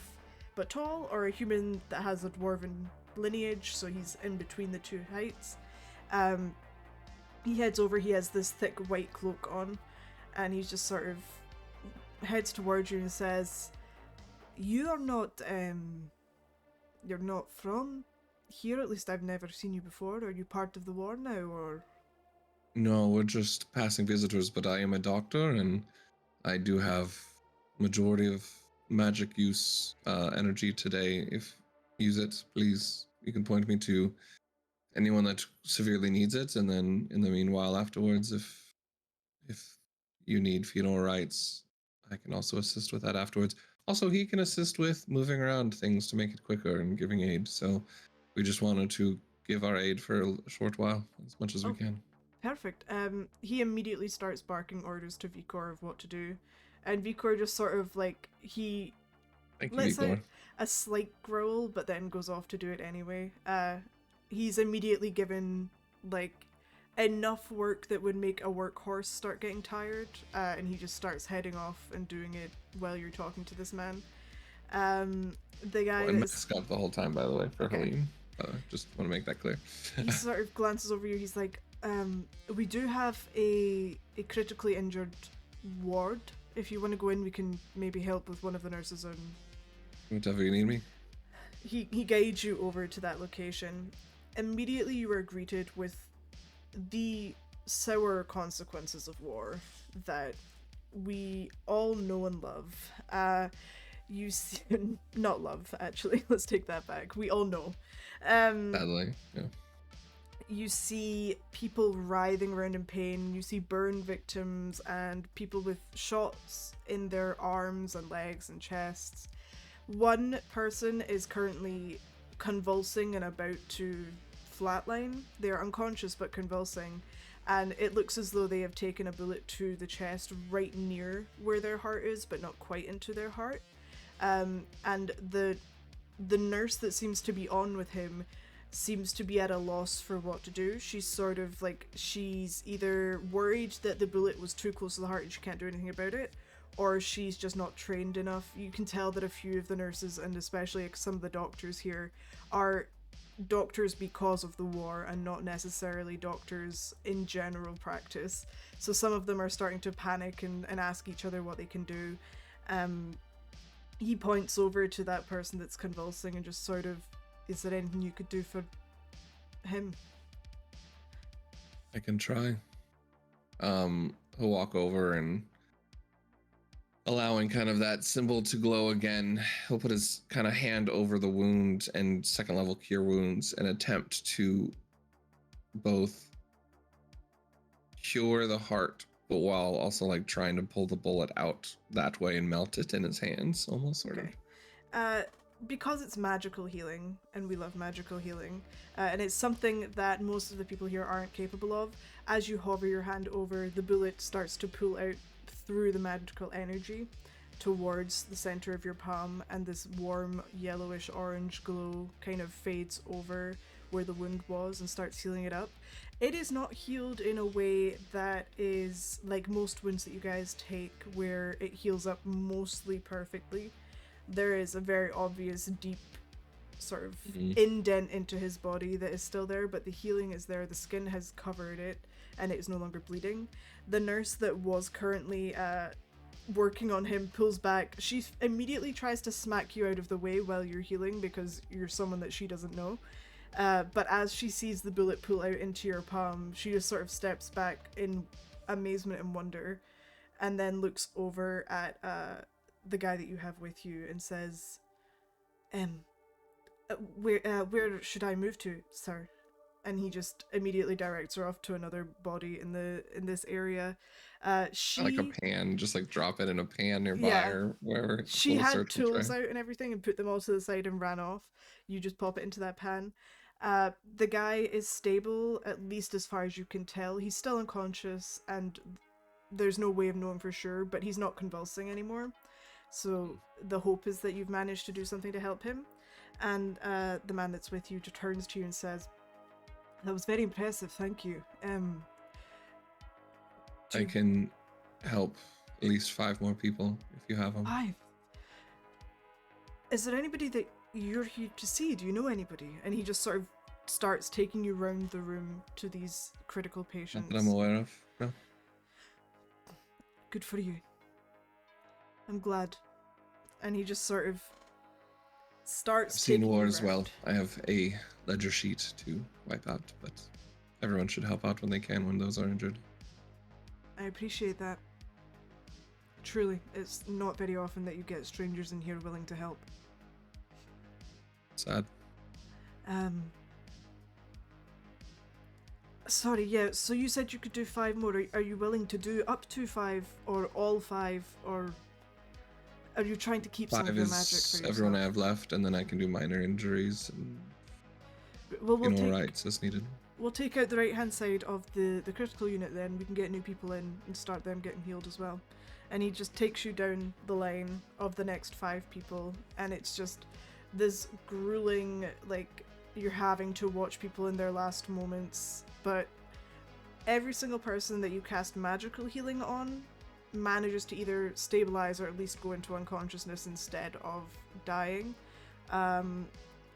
but tall, or a human that has a dwarven lineage, so he's in between the two heights. He heads over, he has this thick white cloak on, and he just sort of heads towards you and says, you're not from here, at least I've never seen you before. Are you part of the war now, or? No, we're just passing visitors, but I am a doctor, and I do have majority of magic use energy today. If use it, please, you can point me to anyone that severely needs it, and then in the meanwhile afterwards, if you need funeral rites, I can also assist with that afterwards. Also, he can assist with moving around things to make it quicker and giving aid, so we just wanted to give our aid for a short while, as much as we can. Perfect. He immediately starts barking orders to Vikor of what to do, and Vikor just sort of like lets out a slight growl, but then goes off to do it anyway. He's immediately given like enough work that would make a workhorse start getting tired, and he just starts heading off and doing it while you're talking to this man. The guy I'm masked up the whole time, by the way, for Halim. Just want to make that clear. He sort of glances over you. He's like, we do have a critically injured ward. If you want to go in, we can maybe help with one of the nurses. And whatever you need me. He guides you over to that location. Immediately you are greeted with the sour consequences of war that we all know and love. You see, not love, actually. Let's take that back. We all know. Sadly, yeah. You see people writhing around in pain. You see burn victims and people with shots in their arms and legs and chests. One person is currently convulsing and about to flatline. They're unconscious but convulsing, and it looks as though they have taken a bullet to the chest right near where their heart is, but not quite into their heart. And the nurse that seems to be on with him seems to be at a loss for what to do. She's sort of like, she's either worried that the bullet was too close to the heart and she can't do anything about it, or she's just not trained enough. You can tell that a few of the nurses, and especially some of the doctors here, are doctors because of the war and not necessarily doctors in general practice. So some of them are starting to panic and ask each other what they can do. He points over to that person that's convulsing and just sort of, is there anything you could do for him? I can try. He'll walk over and, allowing kind of that symbol to glow again, he'll put his kind of hand over the wound and second level cure wounds and attempt to both cure the heart, but while also like trying to pull the bullet out that way and melt it in his hands, almost sort of. Because it's magical healing, and we love magical healing, and it's something that most of the people here aren't capable of, as you hover your hand over, the bullet starts to pull out through the magical energy towards the center of your palm, and this warm yellowish orange glow kind of fades over where the wound was and starts healing it up. It is not healed in a way that is like most wounds that you guys take, where it heals up mostly perfectly. There is a very obvious deep sort of indent into his body that is still there, but the healing is there. The skin has covered it, and it is no longer bleeding. The nurse that was currently working on him pulls back. She immediately tries to smack you out of the way while you're healing because you're someone that she doesn't know. But as she sees the bullet pull out into your palm, she just sort of steps back in amazement and wonder, and then looks over at the guy that you have with you and says, where should I move to, sir? And he just immediately directs her off to another body in this area. She Like a pan, just like drop it in a pan nearby, Yeah. or wherever. She little had circle tools tray. out and everything and put them all to the side and ran off. You just pop it into that pan. The guy is stable, at least as far as you can tell. He's still unconscious, and there's no way of knowing for sure, but he's not convulsing anymore. So the hope is that you've managed to do something to help him. And the man that's with you just turns to you and says, "That was very impressive, thank you. I can help at least 5 more people if you have them. 5? Is there anybody that you're here to see? Do you know anybody?" And he just sort of starts taking you round the room to these critical patients. Not that I'm aware of. No. Good for you. I'm glad. And he just sort of starts I've seen taking war you as well. round. I have a ledger sheet to wipe out, but everyone should help out when they can when those are injured. I appreciate that. Truly, it's not very often that you get strangers in here willing to help. Sad. Sorry, yeah, so you said you could do 5 more. Are you willing to do up to 5, or all 5, or are you trying to keep some 5 of your magic for is yourself? everyone I have left, and then I can do minor injuries and Well, rights as needed. we'll take out the right-hand side of the critical unit then. We can get new people in and start them getting healed as well. And he just takes you down the line of the next 5 people, and it's just this grueling, like, you're having to watch people in their last moments, but every single person that you cast magical healing on manages to either stabilize or at least go into unconsciousness instead of dying.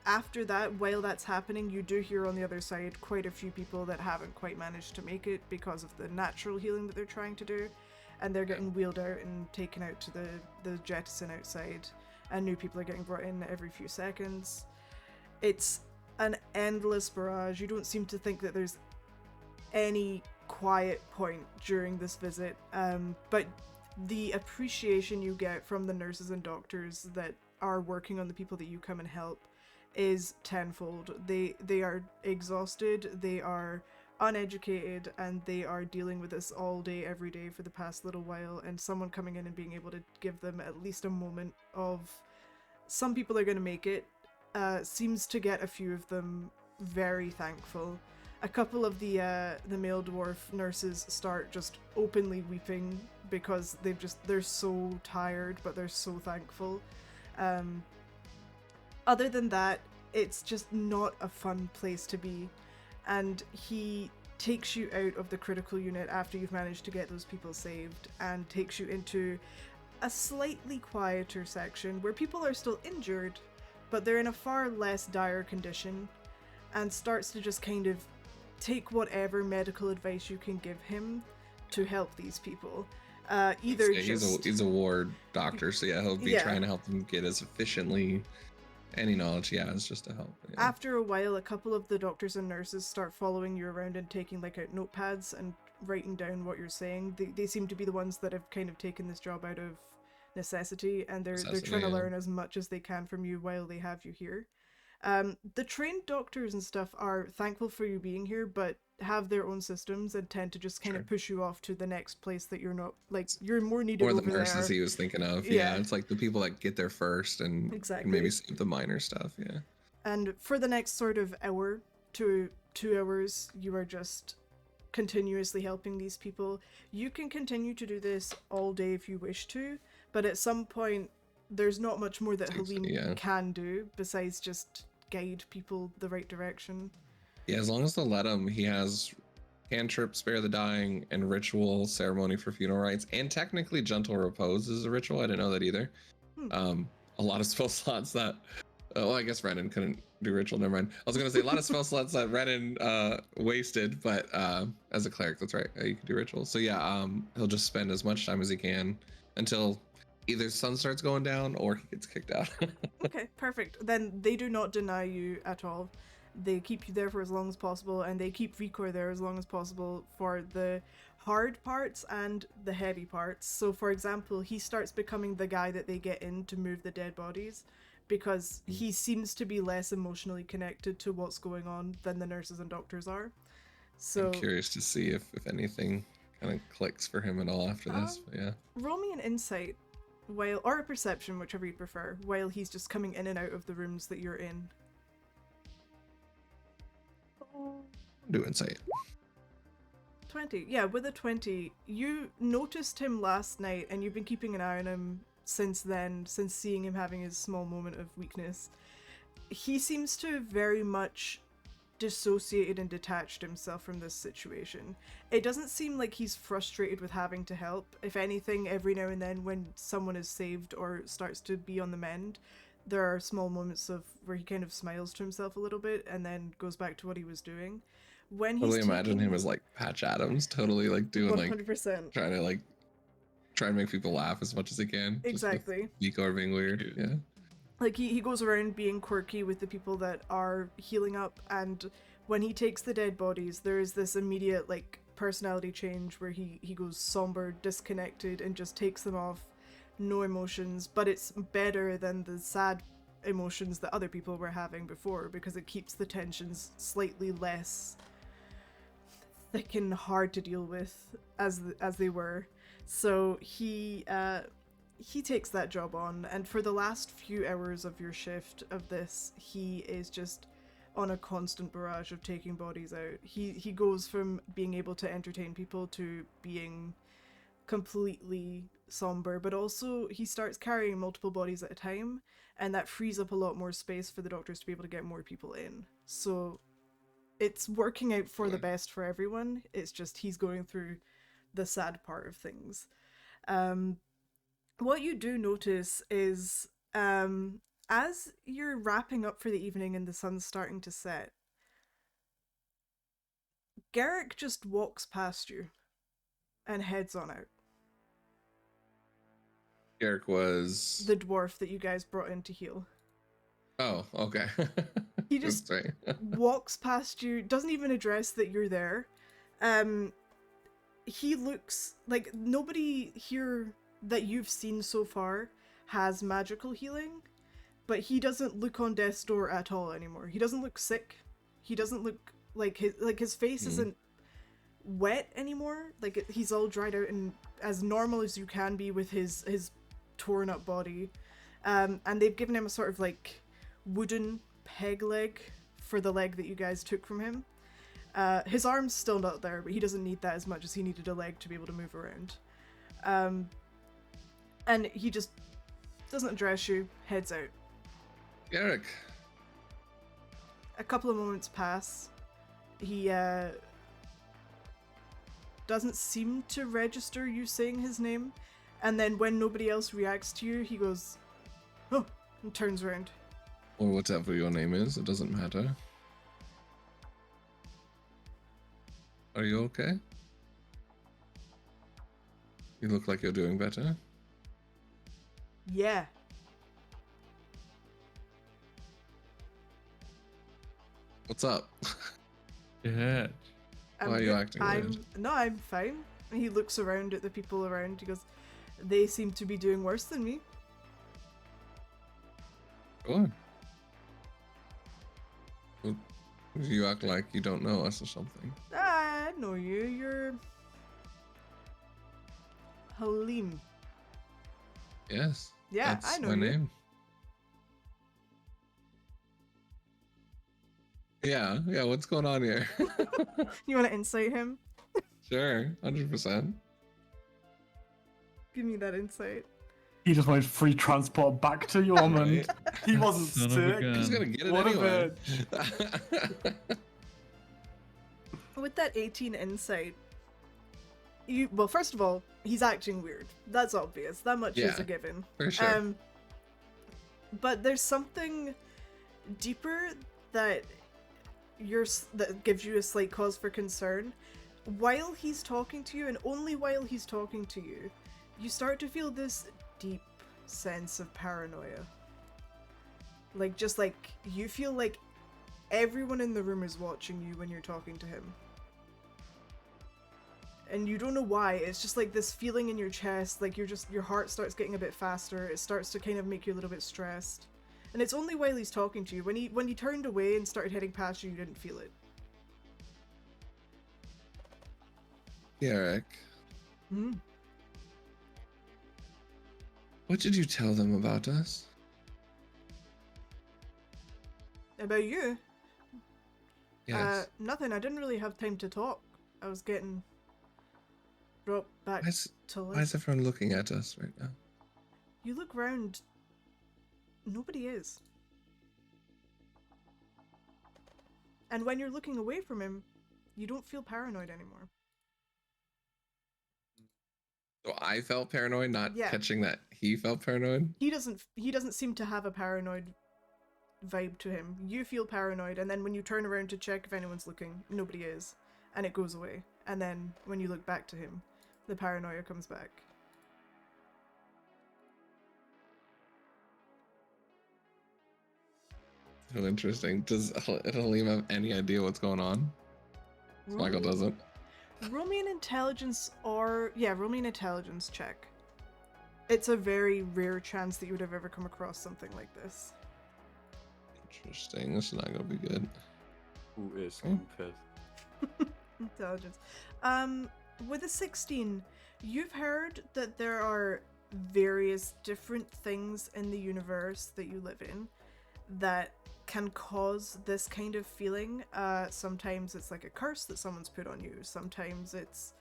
After that, while that's happening, you do hear on the other side quite a few people that haven't quite managed to make it because of the natural healing that they're trying to do, and they're getting wheeled out and taken out to the jettison outside, and new people are getting brought in every few seconds. It's an endless barrage. You don't seem to think that there's any quiet point during this visit, but the appreciation you get from the nurses and doctors that are working on the people that you come and help is tenfold. They are exhausted, they are uneducated, and they are dealing with this all day, every day for the past little while, and someone coming in and being able to give them at least a moment of some people are going to make it seems to get a few of them very thankful. A couple of the male dwarf nurses start just openly weeping because they're so tired, but they're so thankful. Other than that, it's just not a fun place to be, and he takes you out of the critical unit after you've managed to get those people saved and takes you into a slightly quieter section where people are still injured, but they're in a far less dire condition, and starts to just kind of take whatever medical advice you can give him to help these people. Either he's a ward doctor, so yeah, he'll be trying to help them get as efficiently any knowledge he has just to help. Yeah. After a while, a couple of the doctors and nurses start following you around and taking like out notepads and writing down what you're saying. They seem to be the ones that have kind of taken this job out of necessity, and they're trying to learn as much as they can from you while they have you here. The trained doctors and stuff are thankful for you being here, but have their own systems and tend to just kind of push you off to the next place that you're not, like, you're more needed or the over nurses there. he was thinking of. Yeah, it's like the people that get there first and Exactly. maybe save the minor stuff. Yeah. And for the next sort of hour to 2 hours, you are just continuously helping these people. You can continue to do this all day if you wish to, but at some point there's not much more that Halim can do besides just guide people the right direction. Yeah, as long as they'll let him, he has cantrip, spare the dying, and ritual, ceremony for funeral rites, and technically gentle repose is a ritual. I didn't know that either. A lot of spell slots that Oh, well, I guess Renan couldn't do ritual. Never mind. I was gonna say a lot of spell slots that Renan wasted, but as a cleric, that's right. You can do rituals. So yeah, he'll just spend as much time as he can until either sun starts going down or he gets kicked out. Okay, perfect. Then they do not deny you at all. They keep you there for as long as possible, and they keep Vikor there as long as possible for the hard parts and the heavy parts. So, for example, he starts becoming the guy that they get in to move the dead bodies, because he seems to be less emotionally connected to what's going on than the nurses and doctors are. So, I'm curious to see if anything kind of clicks for him at all after this. But yeah. roll me an insight, while or a perception, whichever you prefer, while he's just coming in and out of the rooms that you're in. Do insight. 20. Yeah, with a 20, you noticed him last night and you've been keeping an eye on him since then, since seeing him having his small moment of weakness. He seems to have very much dissociated and detached himself from this situation. It doesn't seem like he's frustrated with having to help. If anything, every now and then when someone is saved or starts to be on the mend, there are small moments of where he kind of smiles to himself a little bit and then goes back to what he was doing. When he's Totally imagine him as like Patch Adams, totally like doing 100%. trying to make people laugh as much as he can. Exactly. Vikor being weird. Yeah. Like he goes around being quirky with the people that are healing up, and when he takes the dead bodies, there is this immediate like personality change where he goes somber, disconnected, and just takes them off, no emotions. But it's better than the sad emotions that other people were having before, because it keeps the tensions slightly less thick and hard to deal with as they were. So he takes that job on, and for the last few hours of your shift of this, he is just on a constant barrage of taking bodies out. He goes from being able to entertain people to being completely somber, but also he starts carrying multiple bodies at a time, and that frees up a lot more space for the doctors to be able to get more people in. So it's working out for the best for everyone. It's just he's going through the sad part of things. What you do notice is, as you're wrapping up for the evening and the sun's starting to set, Gerrik just walks past you and heads on out. Gerrik was The dwarf that you guys brought in to heal. Oh, okay. He just walks past you, doesn't even address that you're there. He looks like nobody here that you've seen so far has magical healing, but he doesn't look on death's door at all anymore. He doesn't look sick. He doesn't look like his face isn't wet anymore. Like he's all dried out and as normal as you can be with his torn up body. And they've given him a sort of like wooden peg leg for the leg that you guys took from him. His arm's still not there, but he doesn't need that as much as he needed a leg to be able to move around. And he just doesn't address you, heads out. Gerrik. A couple of moments pass. He doesn't seem to register you saying his name, and then when nobody else reacts to you, he goes, "Oh," and turns around. Or whatever your name is, it doesn't matter. Are you okay? You look like you're doing better. Yeah. What's up? Yeah. Why are you acting weird? No, I'm fine. He looks around at the people around. He goes, "They seem to be doing worse than me." Sure. Well, you act like you don't know us or something. I know you. You're Halim. Yes. Yeah, that's I know my you. name. Yeah, what's going on here? You want to insight him? Sure, 100%. Give me that insight. He just wanted free transport back to Jormund. He wasn't Son of a sick. gun. He's gonna get it What a anyway. With that 18 insight, well, first of all, he's acting weird. That's obvious. That much is Yeah, a given. For sure. But there's something deeper that that gives you a slight cause for concern, while he's talking to you, and only while he's talking to you, you start to feel this deep sense of paranoia. Like, just like, you feel like everyone in the room is watching you when you're talking to him. And you don't know why, it's just like this feeling in your chest, like your heart starts getting a bit faster, it starts to kind of make you a little bit stressed. And it's only while he's talking to you. When he turned away and started heading past you, you didn't feel it. Gerrik, Hmm. what did you tell them about us? About you? Yes. Nothing. I didn't really have time to talk. I was getting brought back to life. Why is everyone looking at us right now? You look round. Nobody is. And when you're looking away from him, you don't feel paranoid anymore. So I felt paranoid, not Yeah. catching that he felt paranoid? He doesn't seem to have a paranoid vibe to him. You feel paranoid, and then when you turn around to check if anyone's looking, nobody is. And it goes away. And then when you look back to him, the paranoia comes back. So interesting. Does Halim have any idea what's going on? Michael doesn't. Roll me an intelligence roll me an intelligence check. It's a very rare chance that you would have ever come across something like this. Interesting. This is not gonna be good. Who is stupid? Intelligence. With a 16, you've heard that there are various different things in the universe that you live in that can cause this kind of feeling. Sometimes it's like a curse that someone's put on you. Sometimes it's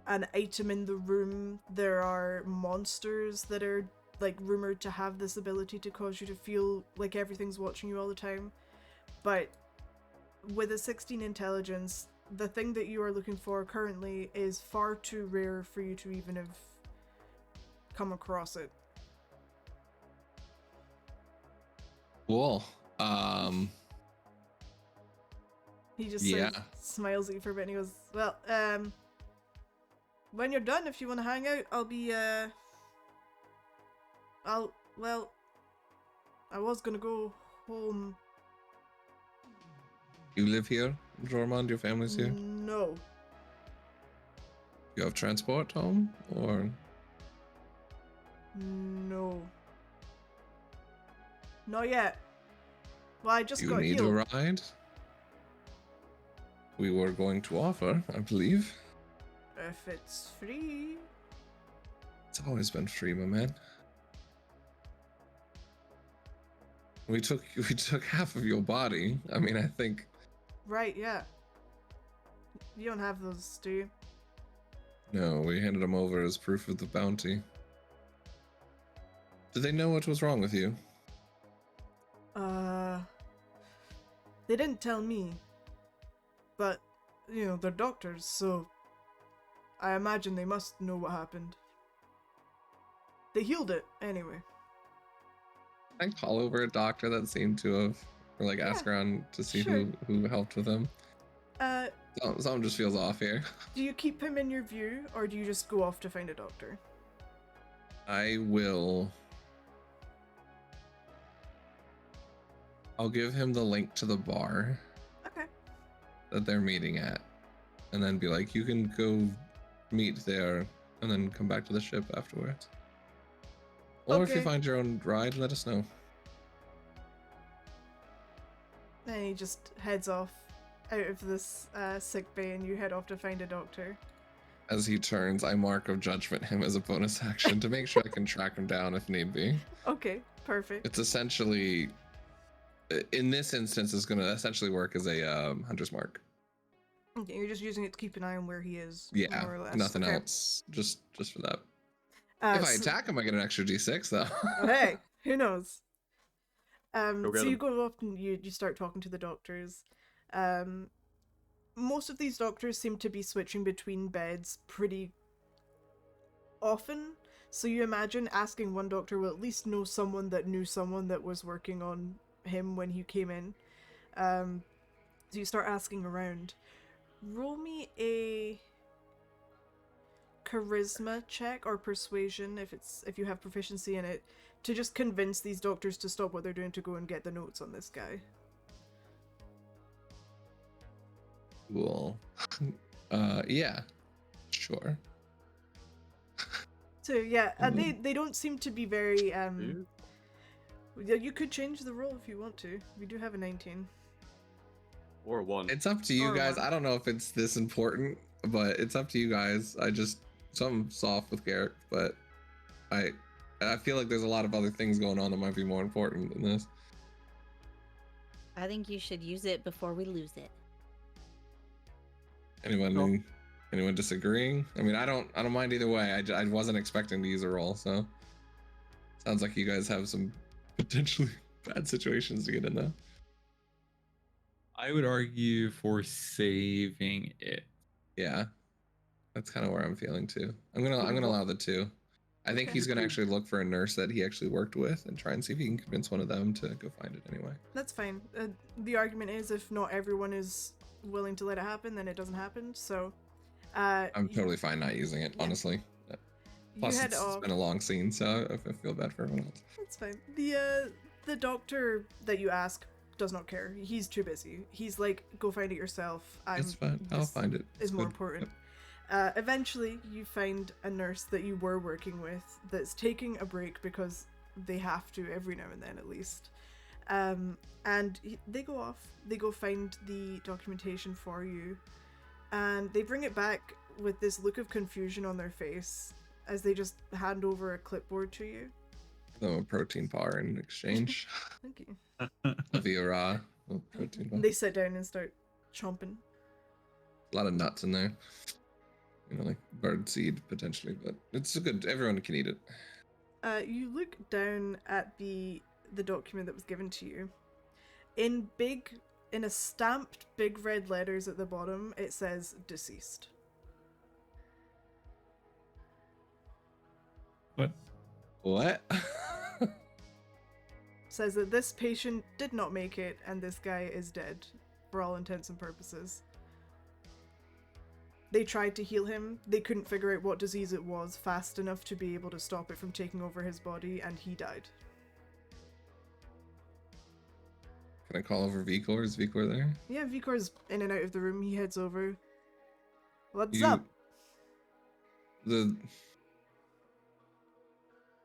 an item in the room. There are monsters that are like rumored to have this ability to cause you to feel like everything's watching you all the time. But with a 16 intelligence, the thing that you are looking for currently is far too rare for you to even have come across it. Cool. He just Yeah. sort of smiles at you for a bit and he goes, well, when you're done, if you want to hang out, I'll be, I was gonna go home. You live here, Jormund? Your family's here? No. You have transport home, or? No. Not yet. Well, I just You got need healed. a ride? We were going to offer, I believe. If it's free. It's always been free, my man. We took half of your body. I mean, I think. Right, yeah. You don't have those, do you? No, we handed them over as proof of the bounty. Did they know what was wrong with you? They didn't tell me. But, you know, they're doctors, so I imagine they must know what happened. They healed it, anyway. I call over a doctor that seemed to have, or like ask around to see sure. who helped with him. Something just feels off here. Do you keep him in your view, or do you just go off to find a doctor? I'll give him the link to the bar. Okay. That they're meeting at, and then be like, you can go meet there and then come back to the ship afterwards. Or if you find your own ride, let us know. Then he just heads off out of this sick bay and you head off to find a doctor. As he turns, I mark of judgment him as a bonus action to make sure I can track him down if need be. Okay, perfect. It's essentially, in this instance, it's going to essentially work as a hunter's mark. Okay, you're just using it to keep an eye on where he is. Yeah, more or less. nothing Okay. else. Just for that. If I attack him, I get an extra d6 though. Hey, who knows? Go get So you him. go up and you start talking to the doctors. Most of these doctors seem to be switching between beds pretty often. So you imagine asking one doctor will at least know someone that knew someone that was working on him when he came in. So you start asking around. Roll me a charisma check or persuasion if you have proficiency in it, to just convince these doctors to stop what they're doing to go and get the notes on this guy. Cool. Yeah, sure. So yeah, they don't seem to be very you could change the roll if you want to. We do have a 19. Or 1. It's up to you Or guys. 1. I don't know if it's this important, but it's up to you guys. Something's off with Gerrik, but I feel like there's a lot of other things going on that might be more important than this. I think you should use it before we lose it. Anyone disagreeing? I mean, I don't mind either way. I wasn't expecting to use a roll, so sounds like you guys have some potentially bad situations to get in though. I would argue for saving it. Yeah, that's kind of where I'm feeling too. I'm gonna allow the 2. I think he's gonna actually look for a nurse that he actually worked with and try and see if he can convince one of them to go find it anyway. That's fine. The argument is if not everyone is willing to let it happen, then it doesn't happen. So I'm totally fine not using it, honestly. Plus, it's been a long scene, so I feel bad for everyone else. That's fine. The doctor that you ask does not care. He's too busy. He's like, go find it yourself. It's fine. I'll find it. Is more important. Eventually, you find a nurse that you were working with that's taking a break because they have to every now and then, at least. And they go off. They go find the documentation for you, and they bring it back with this look of confusion on their face as they just hand over a clipboard to you. A protein bar in exchange. Thank you. Via raw protein bar. They sit down and start chomping. A lot of nuts in there. You know, like bird seed potentially, but it's good. Everyone can eat it. You look down at the document that was given to you. In a stamped big red letters at the bottom, it says deceased. What? Says that this patient did not make it and this guy is dead for all intents and purposes. They tried to heal him. They couldn't figure out what disease it was fast enough to be able to stop it from taking over his body, and he died. Can I call over Vicor? Is Vicor there? Yeah, Vicor's in and out of the room. He heads over. What's up? Do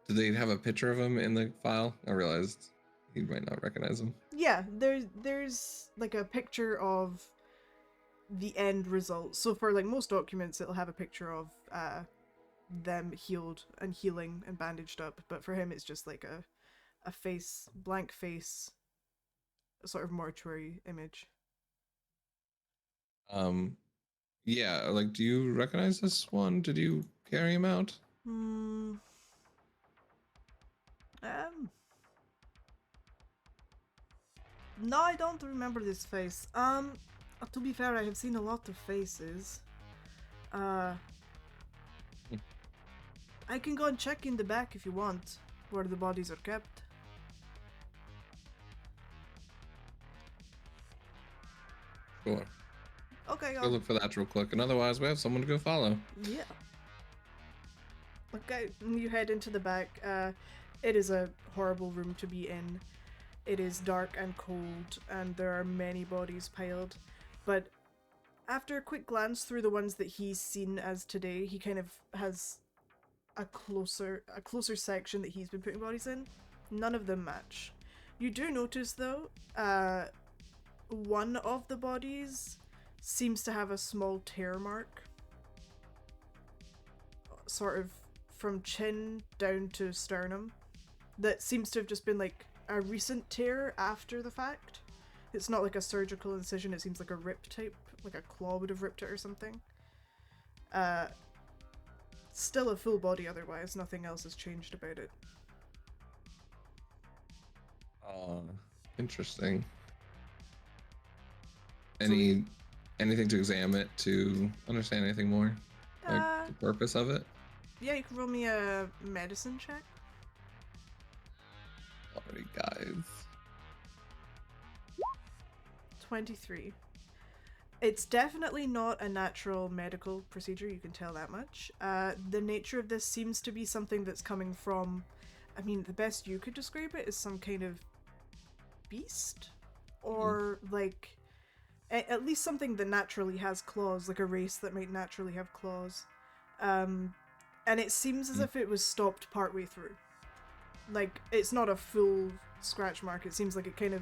they have a picture of him in the file? I realized he might not recognize him. Yeah, there's like a picture of the end result. So for like most documents, it'll have a picture of them healed and healing and bandaged up. But for him, it's just like a face, blank face, a sort of mortuary image. Yeah, like, do you recognize this one? Did you carry him out? No, I don't remember this face. To be fair, I have seen a lot of faces. I can go and check in the back if you want, where the bodies are kept. Sure. Okay, Go look for that real quick, and otherwise we have someone to go follow. Yeah. Okay, you head into the back. It is a horrible room to be in. It is dark and cold, and there are many bodies piled. But after a quick glance through the ones that he's seen as today, he kind of has a closer section that he's been putting bodies in. None of them match. You do notice, though, one of the bodies seems to have a small tear mark, sort of from chin down to sternum, that seems to have just been like a recent tear after the fact. It's not like a surgical incision, it seems like a rip type, like a claw would have ripped it or something. Still a full body otherwise, nothing else has changed about it. Interesting. Anything to examine it to understand anything more? Like the purpose of it? Yeah, you can roll me a medicine check. Alrighty, guys. 23. It's definitely not a natural medical procedure, you can tell that much. The nature of this seems to be something that's coming from, I mean, the best you could describe it is some kind of beast? Or, like, at least something that naturally has claws, like a race that might naturally have claws. And it seems as if it was stopped partway through. Like, it's not a full scratch mark, it seems like it kind of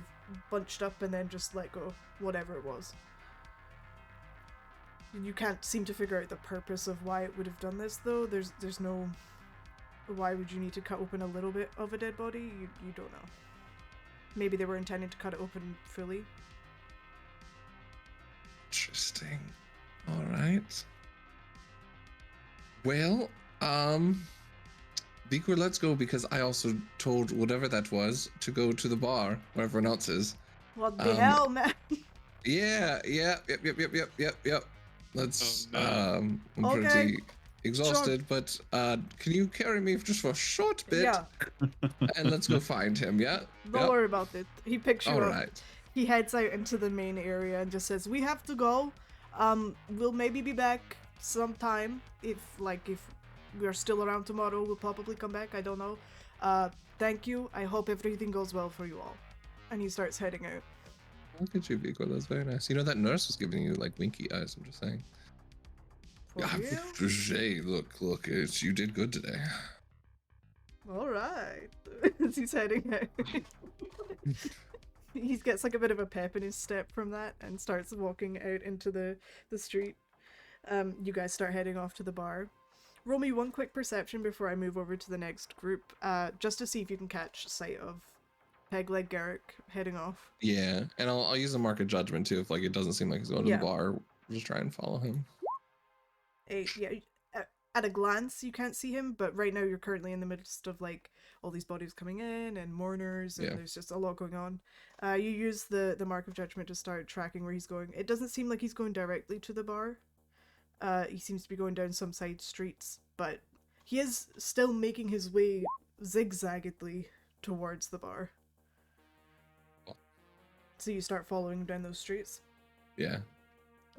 bunched up and then just let go, whatever it was. You can't seem to figure out the purpose of why it would have done this, though. There's no... Why would you need to cut open a little bit of a dead body? You don't know. Maybe they were intending to cut it open fully. Interesting. All right. Well, Beaker, let's go, because I also told whatever that was to go to the bar where everyone else is. What the hell, man? Yep. Let's, Oh, no. I'm Okay. pretty exhausted, but can you carry me just for a short bit? Yeah, And let's go find him, yeah? don't worry about it. He picks you All up. right. He heads out into the main area and just says, "We have to go. We'll maybe be back sometime. If we're still around tomorrow, we'll probably come back. I don't know. Thank you. I hope everything goes well for you all." And he starts heading out. Look at you, Beaker. That's very nice. You know, that nurse was giving you, like, winky eyes, I'm just saying. For real? Hey, look, you did good today. Alright. As he's heading out. He gets like a bit of a pep in his step from that and starts walking out into the street. You guys start heading off to the bar. Roll me one quick perception before I move over to the next group, just to see if you can catch sight of Pegleg Gerrik heading off. Yeah, and I'll use a mark of judgment too if like it doesn't seem like he's going to Yeah. the bar. We'll just try and follow him. Yeah, at a glance you can't see him, but right now you're currently in the midst of like all these bodies coming in and mourners, and Yeah. there's just a lot going on. You use the mark of judgment to start tracking where he's going. It doesn't seem like he's going directly to the bar. He seems to be going down some side streets, but he is still making his way zigzaggedly towards the bar. So you start following him down those streets. Yeah.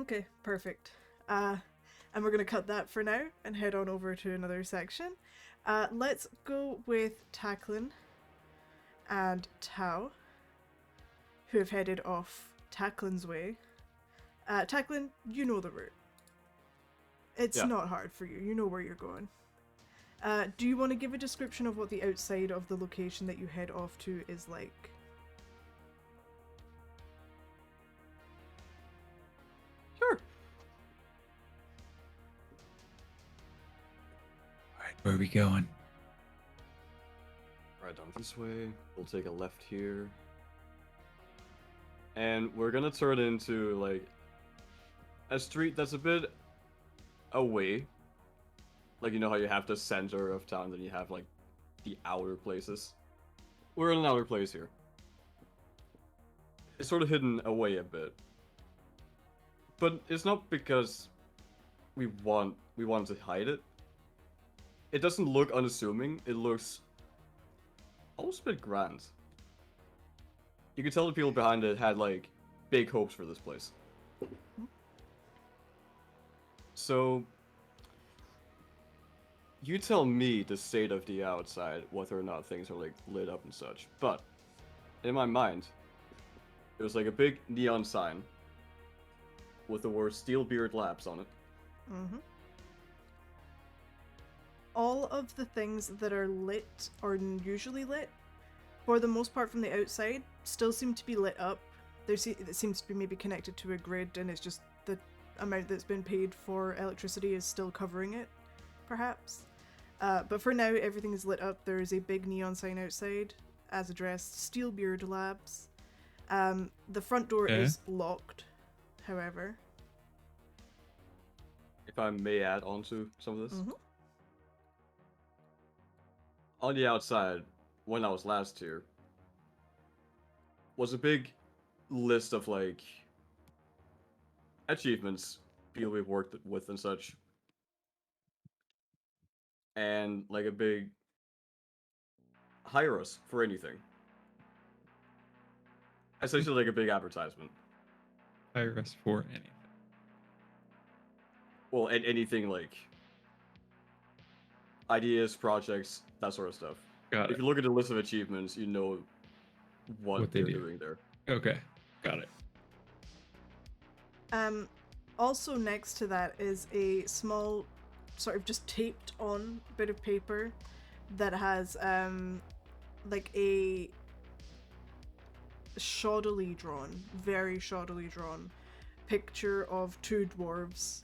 Okay, perfect. And we're going to cut that for now and head on over to another section. Let's go with Taklinn and Tao, who have headed off Taklinn's way. Taklinn, you know the route. It's not hard for you. You know where you're going. Do you want to give a description of what the outside of the location that you head off to is like? Sure. Alright, where are we going? Right down this way. We'll take a left here. And we're gonna turn into, like, a street that's a bit away. Like, you know how you have the center of town, then you have, like, the outer places? We're in an outer place here. It's sort of hidden away a bit. But it's not because we want to hide it. It doesn't look unassuming. It looks almost a bit grand. You could tell the people behind it had like big hopes for this place. So you tell me the state of the outside, whether or not things are like lit up and such. But in my mind, it was like a big neon sign with the word Steelbeard Labs on it. Mm-hmm. All of the things that are lit or usually lit, for the most part from the outside, still seem to be lit up. It seems to be maybe connected to a grid, and it's just the amount that's been paid for electricity is still covering it, perhaps. But for now, everything is lit up. There is a big neon sign outside, as addressed, Steelbeard Labs. The front door is locked, however. If I may add on to some of this. Mm-hmm. On the outside, when I was last here, was a big list of like achievements people we've worked with and such. And like a big hire us for anything. Essentially like a big advertisement. Hire us for anything. Well, anything like ideas, projects, that sort of stuff. Got If it. you look at the list of achievements, you know what they they're do. doing there. Okay, got it. Also next to that is a small, sort of just taped on bit of paper that has like a shoddily drawn, very shoddily drawn picture of two dwarves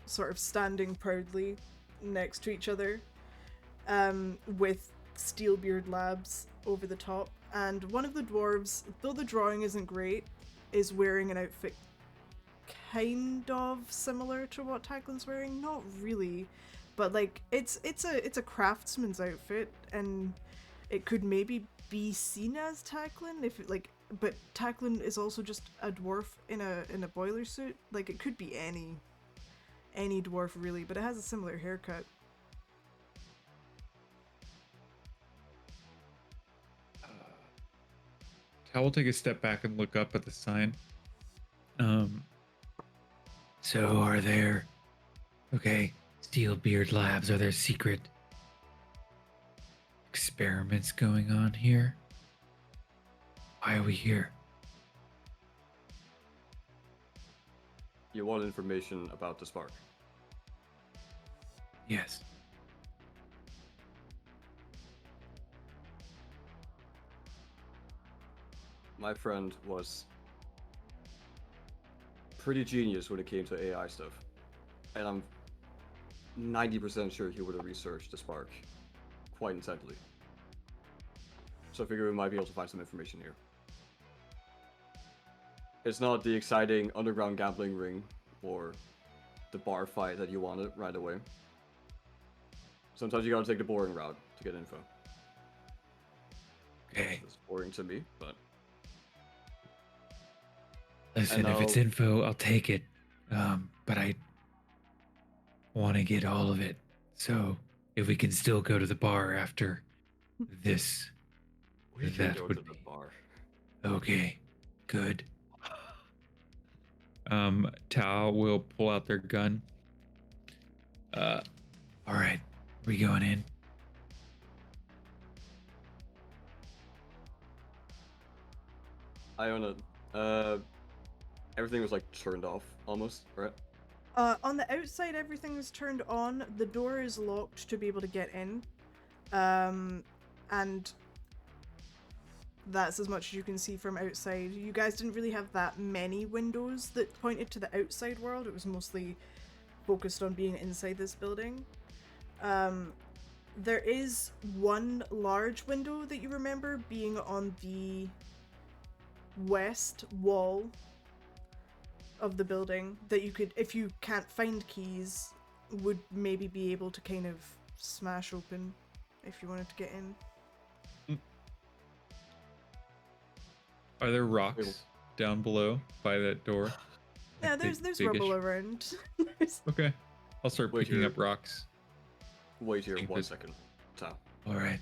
sort of standing proudly next to each other, with Steelbeard Labs over the top. And one of the dwarves, though the drawing isn't great, is wearing an outfit kind of similar to what Taklinn's wearing. Not really, but like it's a craftsman's outfit, and it could maybe be seen as Taklinn if it, like, but Taklinn is also just a dwarf in a boiler suit. Like, it could be any dwarf really, but it has a similar haircut. I will take a step back and look up at the sign. So are there... Okay, Steelbeard Labs, are there secret experiments going on here? Why are we here? You want information about the spark. Yes. My friend was pretty genius when it came to AI stuff, and I'm 90% sure he would have researched the spark quite intently. So I figure we might be able to find some information here. It's not the exciting underground gambling ring or the bar fight that you wanted right away. Sometimes you gotta take the boring route to get info. Okay. It's boring to me, but... Listen, if it's info, I'll take it. But I want to get all of it. So if we can still go to the bar after this, We can that go would to the be bar. okay. Good. Tao will pull out their gun. All right, we going in? Iona, everything was like turned off almost, right? On the outside, everything is turned on. The door is locked to be able to get in. And that's as much as you can see from outside. You guys didn't really have that many windows that pointed to the outside world. It was mostly focused on being inside this building. There is one large window that you remember being on the west wall of the building that you could, if you can't find keys, would maybe be able to kind of smash open if you wanted to get in. Are there rocks down below by that door? Yeah, Like there's big-ish? rubble around. Okay, I'll start Wait picking here. up rocks. Wait here Think one that- second. Tao. All right,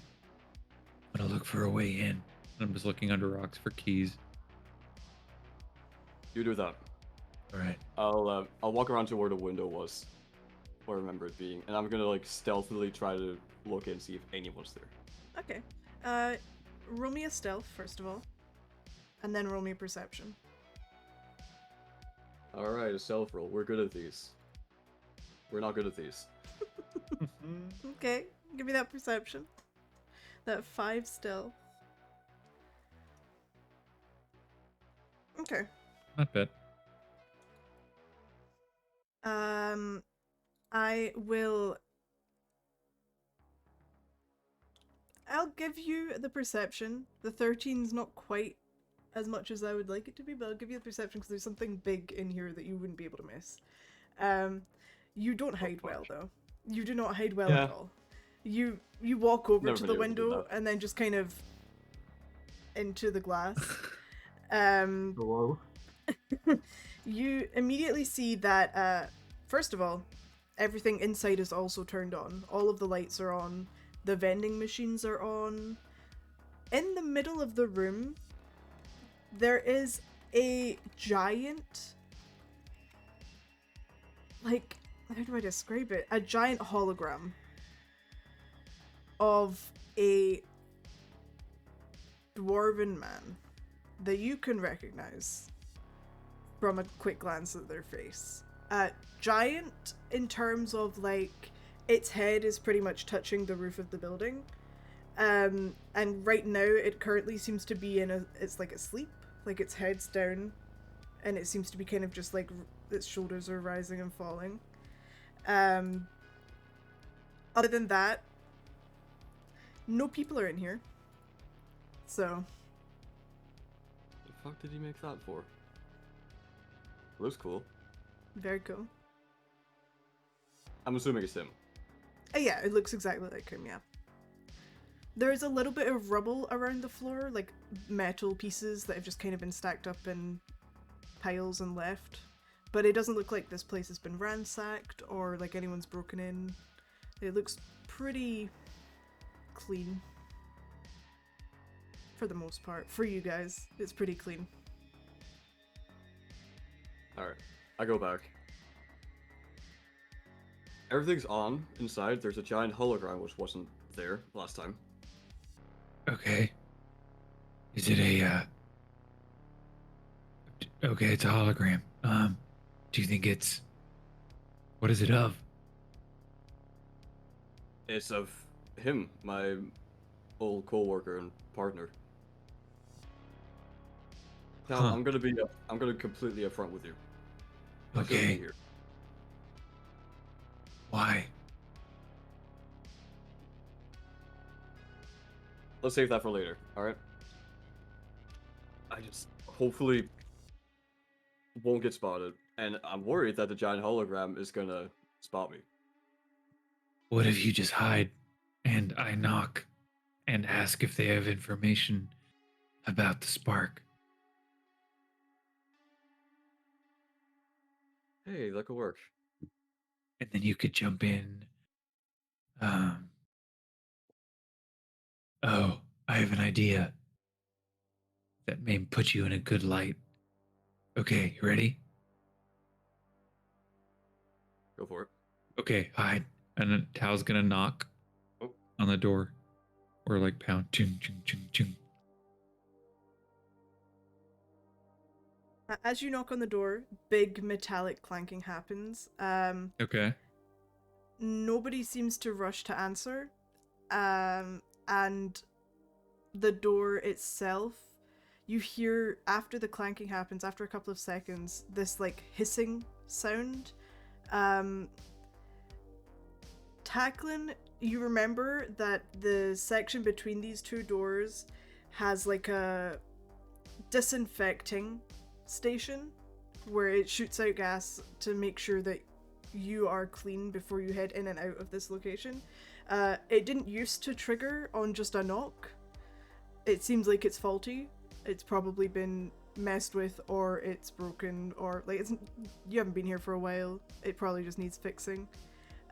I'm gonna look for a way in. I'm just looking under rocks for keys. You do that. All right. I'll walk around to where the window was, or remember it being, and I'm gonna like stealthily try to look in and see if anyone's there. Okay. Roll me a stealth first of all, and then roll me a perception. All right, a stealth roll. We're good at these. We're not good at these. Okay, give me that perception. That 5 stealth. Okay. Not bad. I'll give you the perception. The 13's not quite as much as I would like it to be, but I'll give you the perception because there's something big in here that you wouldn't be able to miss. You don't hide well though. You do not hide well Yeah. at all. You walk over Never to been the able to do window that. and then just kind of into the glass. Hello? You immediately see that, first of all, everything inside is also turned on. All of the lights are on. The vending machines are on. In the middle of the room, there is a giant, like, how do I describe it? A giant hologram of a dwarven man that you can recognize from a quick glance at their face. Giant in terms of, like, its head is pretty much touching the roof of the building. And right now it currently seems to be it's like asleep, like its head's down, and it seems to be kind of just like its shoulders are rising and falling. Other than that, no people are in here. So. The fuck did he make that for? Looks cool. Very cool. I'm assuming it's him. Yeah, it looks exactly like him, yeah. There's a little bit of rubble around the floor, like metal pieces that have just kind of been stacked up in piles and left. But it doesn't look like this place has been ransacked or like anyone's broken in. It looks pretty clean. For the most part. For you guys, it's pretty clean. Alright, I go back. Everything's on inside. There's a giant hologram which wasn't there last time. Okay. Is it a, okay, it's a hologram. Do you think it's... What is it of? It's of him, my old co-worker and partner. Now, Huh. I'm gonna completely upfront with you. I shouldn't be Okay. here. Why? Let's save that for later, alright? I just hopefully won't get spotted, and I'm worried that the giant hologram is gonna spot me. What if you just hide and I knock and ask if they have information about the spark? Hey, that could work. And then you could jump in. Oh, I have an idea that may put you in a good light. Okay, you ready? Go for it. Okay, hide. And then Tao's gonna knock Oh. on the door. Or like pound. Chung, chung, chung, chung. As you knock on the door, big metallic clanking happens. Okay. Nobody seems to rush to answer. And the door itself, you hear, after the clanking happens, after a couple of seconds, this like hissing sound. Taklinn, you remember that the section between these two doors has like a disinfecting station where it shoots out gas to make sure that you are clean before you head in and out of this location. It didn't used to trigger on just a knock. It seems like it's faulty. It's probably been messed with, or it's broken, or like you haven't been here for a while. It probably just needs fixing.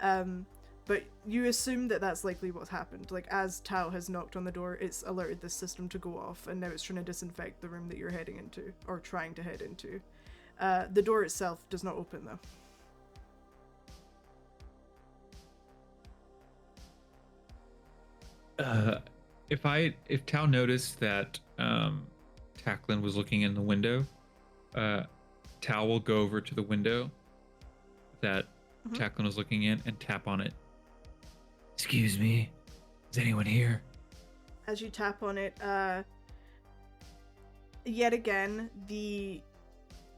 But you assume that that's likely what's happened. Like, as Tao has knocked on the door, it's alerted this system to go off, and now it's trying to disinfect the room that you're heading into, or trying to head into. The door itself does not open, though. If Tao noticed that Taklinn was looking in the window, Tao will go over to the window that Taklinn was looking in and tap on it. Excuse me, is anyone here? As you tap on it, yet again,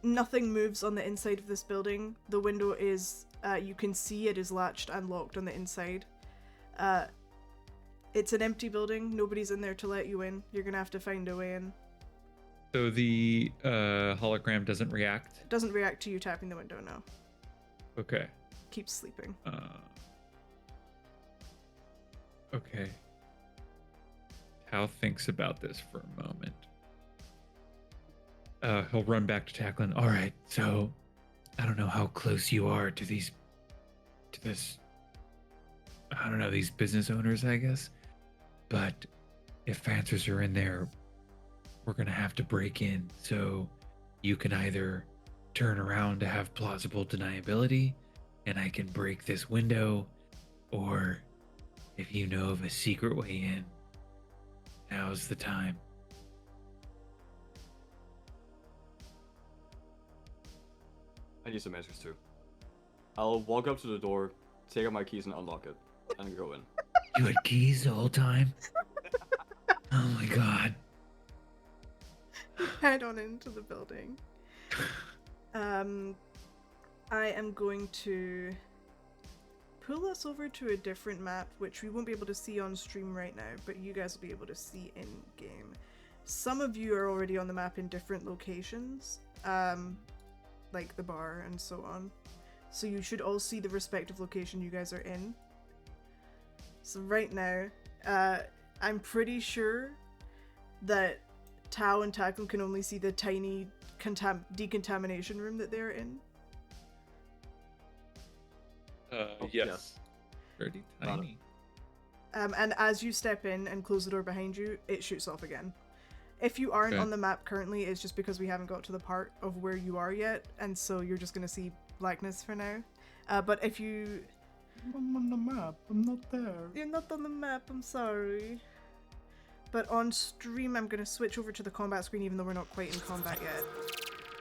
nothing moves on the inside of this building. The window is, you can see it is latched and locked on the inside. It's an empty building. Nobody's in there to let you in. You're gonna have to find a way in. So the hologram doesn't react? It doesn't react to you tapping the window, no. Okay. Keeps sleeping. Okay. Tao thinks about this for a moment. He'll run back to Taklinn. All right, so I don't know how close you are to these business owners, I guess. But if answers are in there, we're gonna have to break in. So You can either turn around to have plausible deniability, and I can break this window, or if you know of a secret way in, now's the time. I need some answers too. I'll walk up to the door, take out my keys and unlock it, and go in. You had keys the whole time? Oh my god. Head on into the building. I am going to pull us over to a different map, which we won't be able to see on stream right now, but you guys will be able to see in game. Some of you are already on the map in different locations, like the bar and so on. So you should all see the respective location you guys are in. So right now, I'm pretty sure that Tao and Taklinn can only see the tiny decontamination room that they're in. Yes. Pretty tiny. And as you step in and close the door behind you, it shoots off again. If you aren't on the map currently, it's just because we haven't got to the part of where you are yet, and so you're just going to see blackness for now. But if you... I'm on the map. I'm not there. You're not on the map, I'm sorry. But on stream, I'm going to switch over to the combat screen, even though we're not quite in combat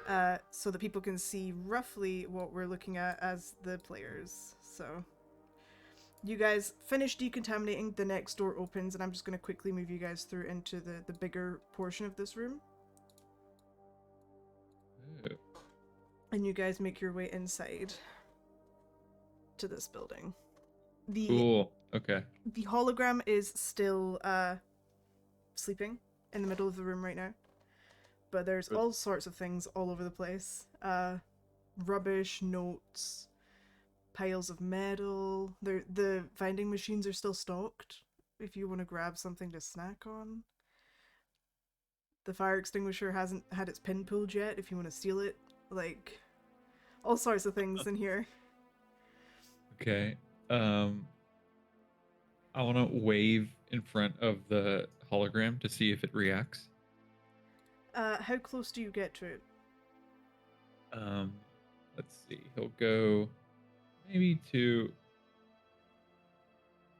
yet. So that people can see roughly what we're looking at as the players. So, you guys finish decontaminating, the next door opens, and I'm just going to quickly move you guys through into the bigger portion of this room. Ooh. And you guys make your way inside to this building. Cool. Okay. The hologram is still sleeping in the middle of the room right now. But there's all sorts of things all over the place. Rubbish, notes, piles of metal. The vending machines are still stocked if you want to grab something to snack on. The fire extinguisher hasn't had its pin pulled yet if you want to steal it. Like, all sorts of things in here. Okay. I want to wave in front of the hologram to see if it reacts. How close do you get to it? Let's see. He'll go maybe to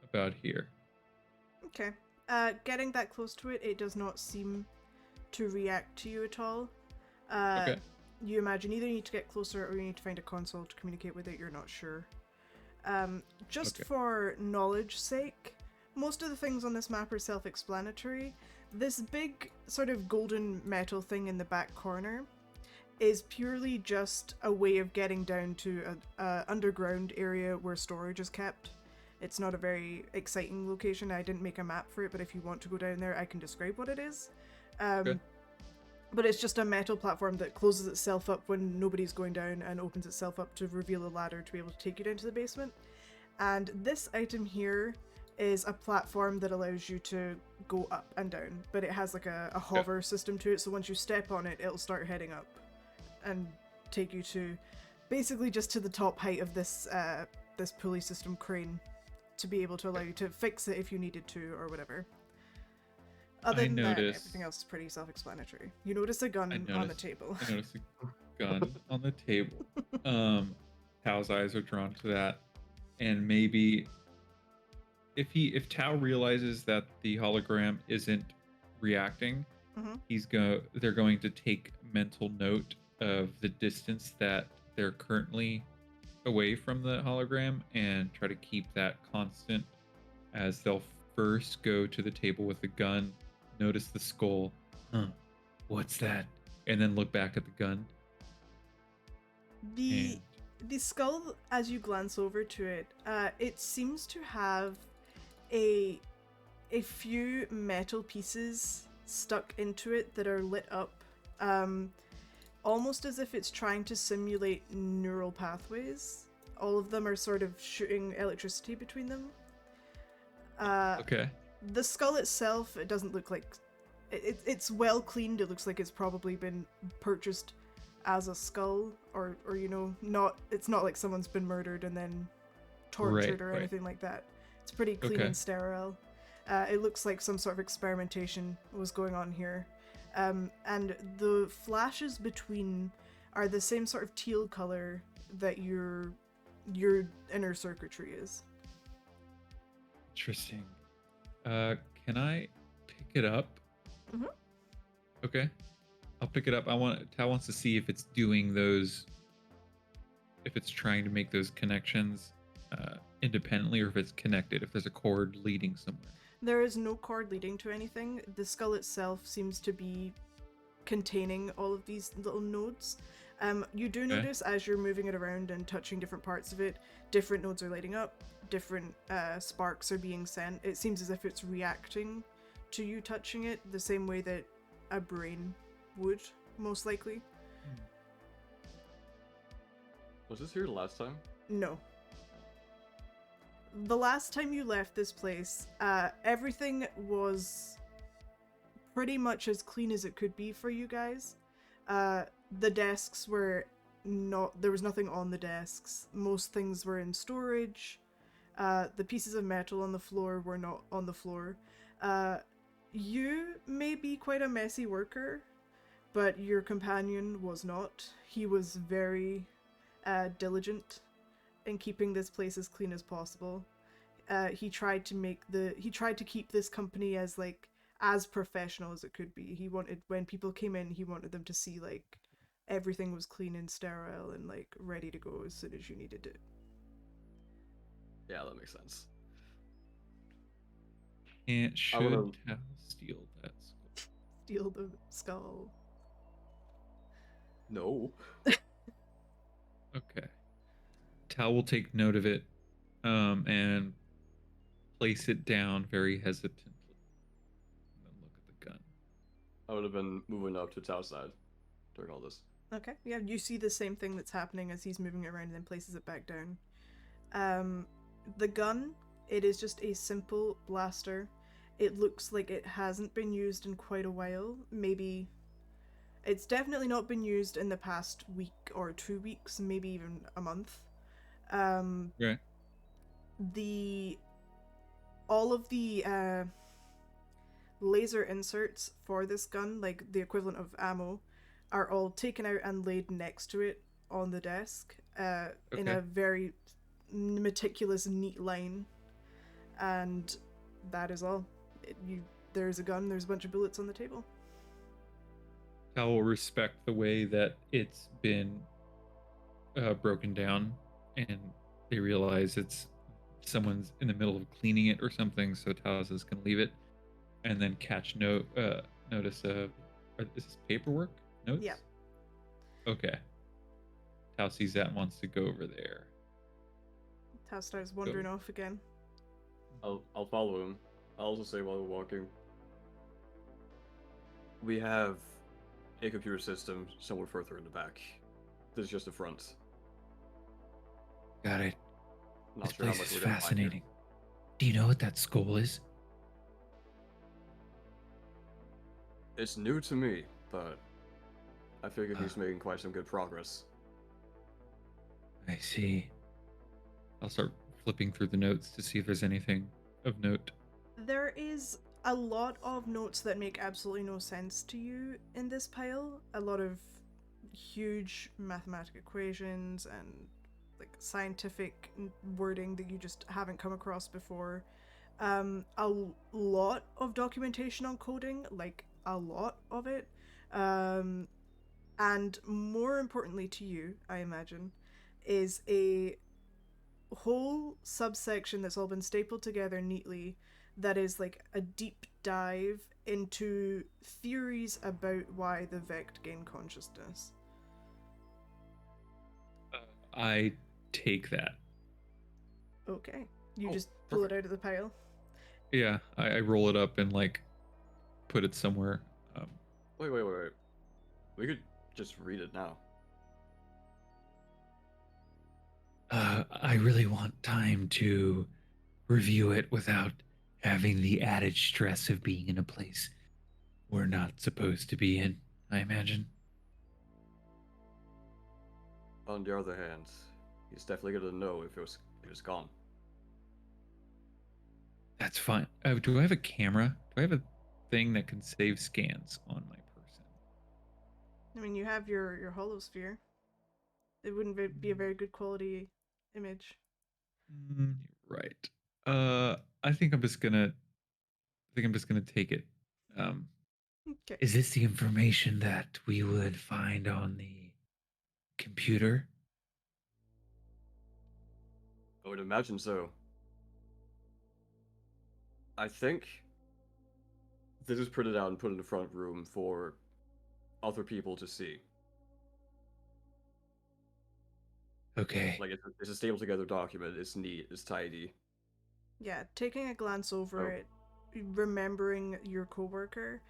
about here. Okay. Getting that close to it, it does not seem to react to you at all. Okay. You imagine either you need to get closer or you need to find a console to communicate with it, you're not sure. Just for knowledge sake, most of the things on this map are self-explanatory. This big sort of golden metal thing in the back corner is purely just a way of getting down to a underground area where storage is kept. It's not a very exciting location. I didn't make a map for it, but if you want to go down there, I can describe what it is. But it's just a metal platform that closes itself up when nobody's going down and opens itself up to reveal a ladder to be able to take you down to the basement. And this item here is a platform that allows you to go up and down, but it has like a hover system to it, so once you step on it, it'll start heading up and take you to basically just to the top height of this this pulley system crane to be able to allow you to fix it if you needed to or whatever. Other than that, everything else is pretty self-explanatory. You notice a gun on the table. I noticed a gun on the table. Tao's eyes are drawn to that, and maybe if Tao realizes that the hologram isn't reacting, they're going to take mental note of the distance that they're currently away from the hologram and try to keep that constant as they'll first go to the table with the gun, notice the skull, what's that? And then look back at the gun. The skull, as you glance over to it, it seems to have a few metal pieces stuck into it that are lit up, almost as if it's trying to simulate neural pathways. All of them are sort of shooting electricity between them. The skull itself, it doesn't look like... It's well cleaned. It looks like it's probably been purchased as a skull, or you know, it's not like someone's been murdered and then tortured or anything like that. It's pretty clean and sterile. It looks like some sort of experimentation was going on here. And the flashes between are the same sort of teal color that your inner circuitry is. Interesting. Can I pick it up? Mhm. Okay. I'll pick it up. Tao wants to see if it's doing those, if it's trying to make those connections independently, or if it's connected, if there's a cord leading somewhere. There is no cord leading to anything. The skull itself seems to be containing all of these little nodes. You do notice as you're moving it around and touching different parts of it, different nodes are lighting up, different sparks are being sent. It seems as if it's reacting to you touching it the same way that a brain would, most likely. Was this here last time? No. The last time you left this place, everything was pretty much as clean as it could be for you guys. The desks were not... There was nothing on the desks. Most things were in storage. The pieces of metal on the floor were not on the floor. You may be quite a messy worker, but your companion was not. He was very diligent in keeping this place as clean as possible. He tried to keep this company as as professional as it could be. He wanted, when people came in, he wanted them to see everything was clean and sterile and ready to go as soon as you needed it. Yeah, that makes sense. And should Tao steal that skull? Steal the skull. No. Okay. Tao will take note of it, and place it down very hesitantly. And then look at the gun. I would have been moving up to Tao's side during all this. Okay, yeah, you see the same thing that's happening as he's moving it around and then places it back down. The gun, it is just a simple blaster. It looks like it hasn't been used in quite a while. Maybe... It's definitely not been used in the past week or 2 weeks, maybe even a month. Right. All of the laser inserts for this gun, the equivalent of ammo, are all taken out and laid next to it on the desk in a very meticulous, neat line. And that is all. There's a gun, there's a bunch of bullets on the table. I will respect the way that it's been broken down, and they realize someone's in the middle of cleaning it or something, so Tao's is going to leave it, and then notice is this paperwork? Notes? Yeah. Okay. Tao sees that and wants to go over there. Tao starts wandering off again. I'll follow him. I'll also say while we're walking, we have a computer system somewhere further in the back. This is just the front. Got it. Not This sure how place much is we're gonna find here. fascinating. Do you know what that skull is? It's new to me, but I figured he's making quite some good progress. I see. I'll start flipping through the notes to see if there's anything of note. There is a lot of notes that make absolutely no sense to you in this pile. A lot of huge mathematical equations and scientific wording that you just haven't come across before. A lot of documentation on coding, a lot of it. And more importantly to you, I imagine, is a whole subsection that's all been stapled together neatly that is a deep dive into theories about why the Vect gain consciousness. I take that. Okay. You just pull it out of the pile? Yeah, I roll it up and put it somewhere. Wait. We could just read it now. I really want time to review it without having the added stress of being in a place we're not supposed to be in, I imagine. On the other hand, he's definitely gonna know if it was gone. That's fine. Do I have a camera? Do I have a thing that can save scans on my person? I mean, you have your holosphere. It wouldn't be a very good quality image. Right. I think I'm just gonna take it. Okay. Is this the information that we would find on the computer? I would imagine so. I think this is printed out and put in the front room for other people to see. Okay. Like, it's a stable together document. It's neat. It's tidy. Yeah, taking a glance over it, remembering your coworker,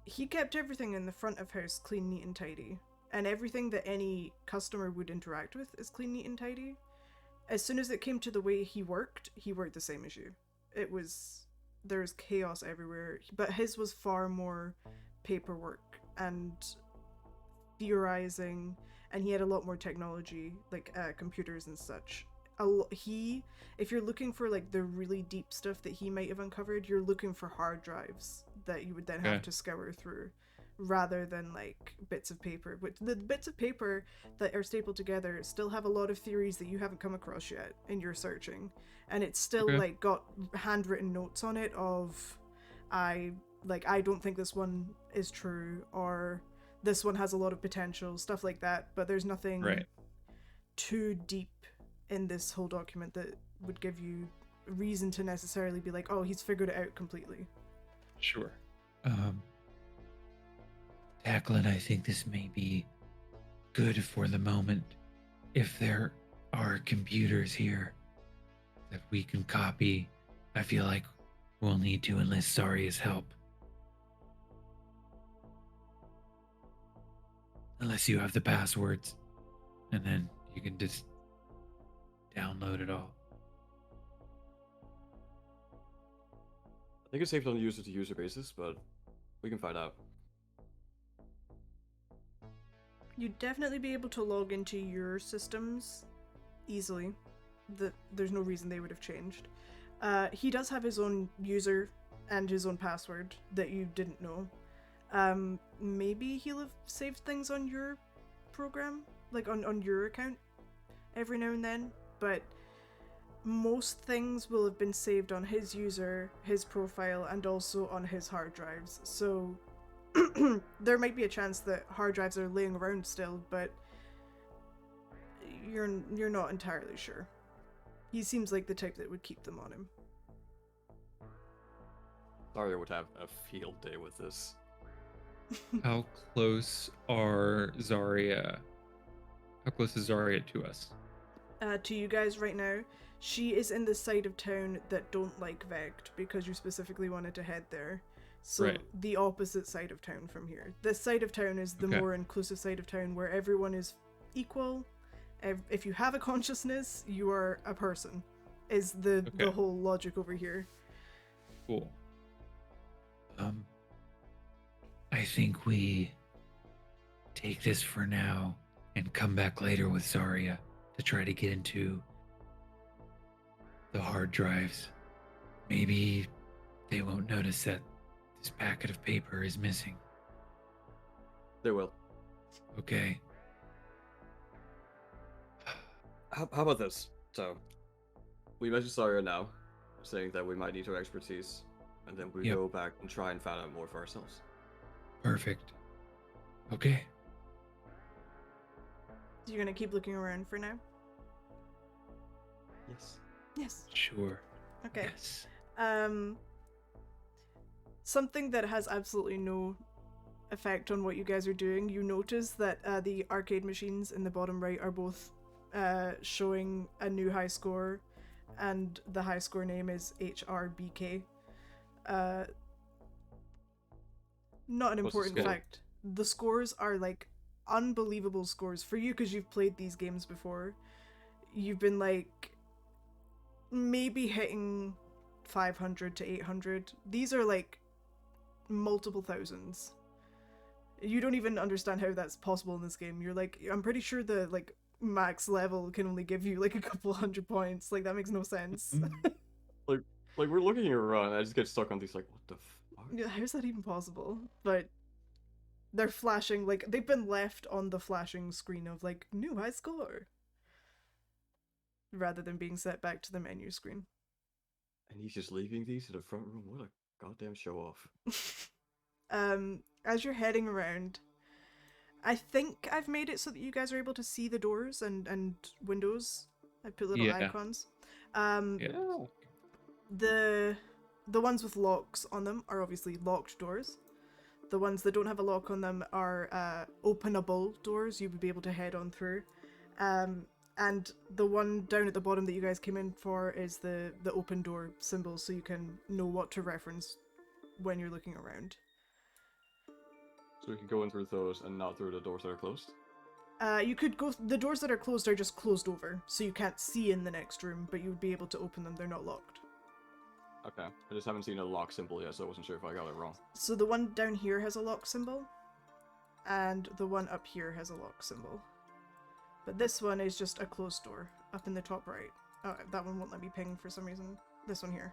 he kept everything in the front of house clean, neat, and tidy. And everything that any customer would interact with is clean, neat, and tidy. As soon as it came to the way he worked the same as you. There's chaos everywhere, but his was far more paperwork and theorizing, and he had a lot more technology, like computers and such. If you're looking for like the really deep stuff that he might have uncovered, you're looking for hard drives that you would then have to scour through, rather than like bits of paper. But the bits of paper that are stapled together still have a lot of theories that you haven't come across yet in your searching, and it's still like got handwritten notes on it of I don't think this one is true, or this one has a lot of potential, stuff like that, but there's nothing too deep in this whole document that would give you reason to necessarily be like, oh, he's figured it out completely. Sure. Taklinn, I think this may be good for the moment. If there are computers here that we can copy, I feel like we'll need to enlist Zaria's help. Unless you have the passwords, and then you can just download it all. I think it's safe on a user-to-user basis, but we can find out. You'd definitely be able to log into your systems easily. There's no reason they would have changed. He does have his own user and his own password that you didn't know. Maybe he'll have saved things on your program, like on your account every now and then, but most things will have been saved on his user, his profile, and also on his hard drives. So there might be a chance that hard drives are laying around still, but you're not entirely sure. He seems like the type that would keep them on him. Zaria would have a field day with this. How close are Zarya? How close is Zarya to us? To you guys right now, she is in the side of town that don't like Vect, because you specifically wanted to head there. So the opposite side of town from here. This side of town is the more inclusive side of town, where everyone is equal. If you have a consciousness, you are a person, is the whole logic over here. Cool. I think we take this for now and come back later with Zarya to try to get into the hard drives. Maybe they won't notice that this packet of paper is missing. They will. Okay. How about this? So, we mentioned Zaria now, saying that we might need her expertise, and then we go back and try and find out more for ourselves. Perfect. Okay. So you're gonna keep looking around for now? Yes. Yes. Sure. Okay. Yes. Something that has absolutely no effect on what you guys are doing, you notice that the arcade machines in the bottom right are both showing a new high score, and the high score name is HRBK. Not an important fact. The scores are like unbelievable scores for you because you've played these games before. You've been like maybe hitting 500 to 800. These are like multiple thousands. You don't even understand how that's possible in this game. You're like, I'm pretty sure the like max level can only give you like a couple hundred points. Like that makes no sense. like we're looking around, I just get stuck on these like, what the fuck? Yeah, how's that even possible? But They're flashing, like, they've been left on the flashing screen of, like, new high score. Rather than being set back to the menu screen. And he's just leaving these in the front room? What a goddamn show off. As you're heading around, I think I've made it so that you guys are able to see the doors and windows. I put little icons. Yeah. The ones with locks on them are obviously locked doors. The ones that don't have a lock on them are openable doors you would be able to head on through. And the one down at the bottom that you guys came in for is the open door symbol, so you can know what to reference when you're looking around. So we can go in through those and not through the doors that are closed? You could go... The doors that are closed are just closed over, so you can't see in the next room, but you would be able to open them. They're not locked. Okay. I just haven't seen a lock symbol yet, so I wasn't sure if I got it wrong. So the one down here has a lock symbol, and the one up here has a lock symbol. But this one is just a closed door, up in the top right. Oh, that one won't let me ping for some reason. This one here.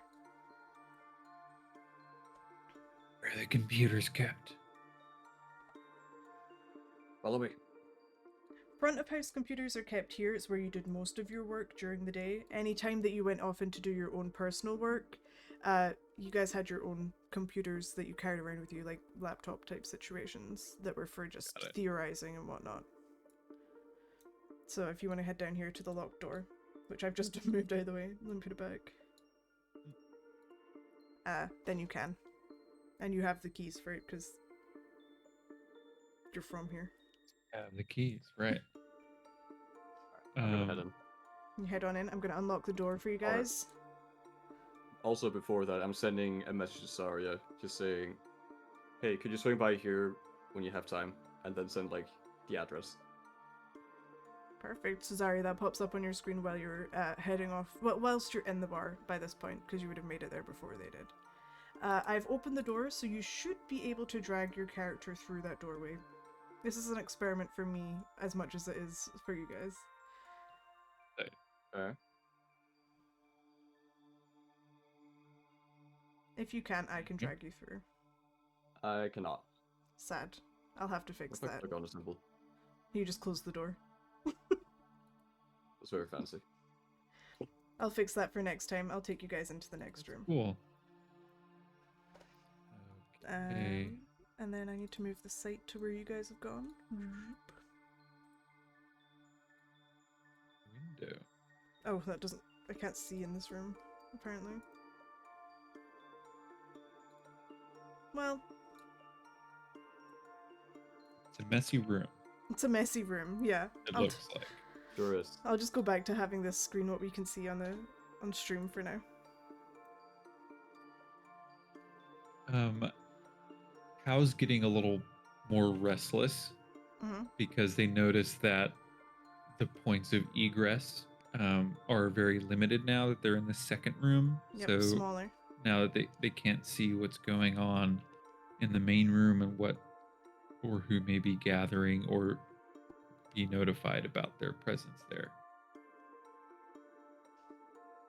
Where are the computers kept? Follow me. Front of house computers are kept here. It's where you did most of your work during the day. Any time that you went off in to do your own personal work, you guys had your own computers that you carried around with you, like laptop type situations that were for just theorizing and whatnot. So if you want to head down here to the locked door, which I've just moved out of the way, let me put it back. Then you can. And you have the keys for it because you're from here. Have the keys, right. I'm gonna head in. You head on in. I'm going to unlock the door for you guys. Also, before that, I'm sending a message to Saria, just saying, hey, could you swing by here when you have time? And then send, like, the address. Perfect. So Zari, that pops up on your screen while you're heading off. Well, whilst you're in the bar by this point, because you would have made it there before they did. I've opened the door, so you should be able to drag your character through that doorway. This is an experiment for me as much as it is for you guys. Okay. If you can, I can drag you through. I cannot. Sad. I'll have to fix that. Click on the symbol. You just close the door. It's very fancy. I'll fix that for next time. I'll take you guys into the next room. Cool. Okay. And then I need to move the site to where you guys have gone. Window. Oh, that doesn't... I can't see in this room, apparently. Well... It's a messy room. It's a messy room, yeah. It looks like. Sure is. I'll just go back to having this screen what we can see on stream for now. Cow's getting a little more restless because they notice that the points of egress are very limited now that they're in the second room. Yep, so smaller. now that they can't see what's going on in the main room and what or who may be gathering or be notified about their presence there.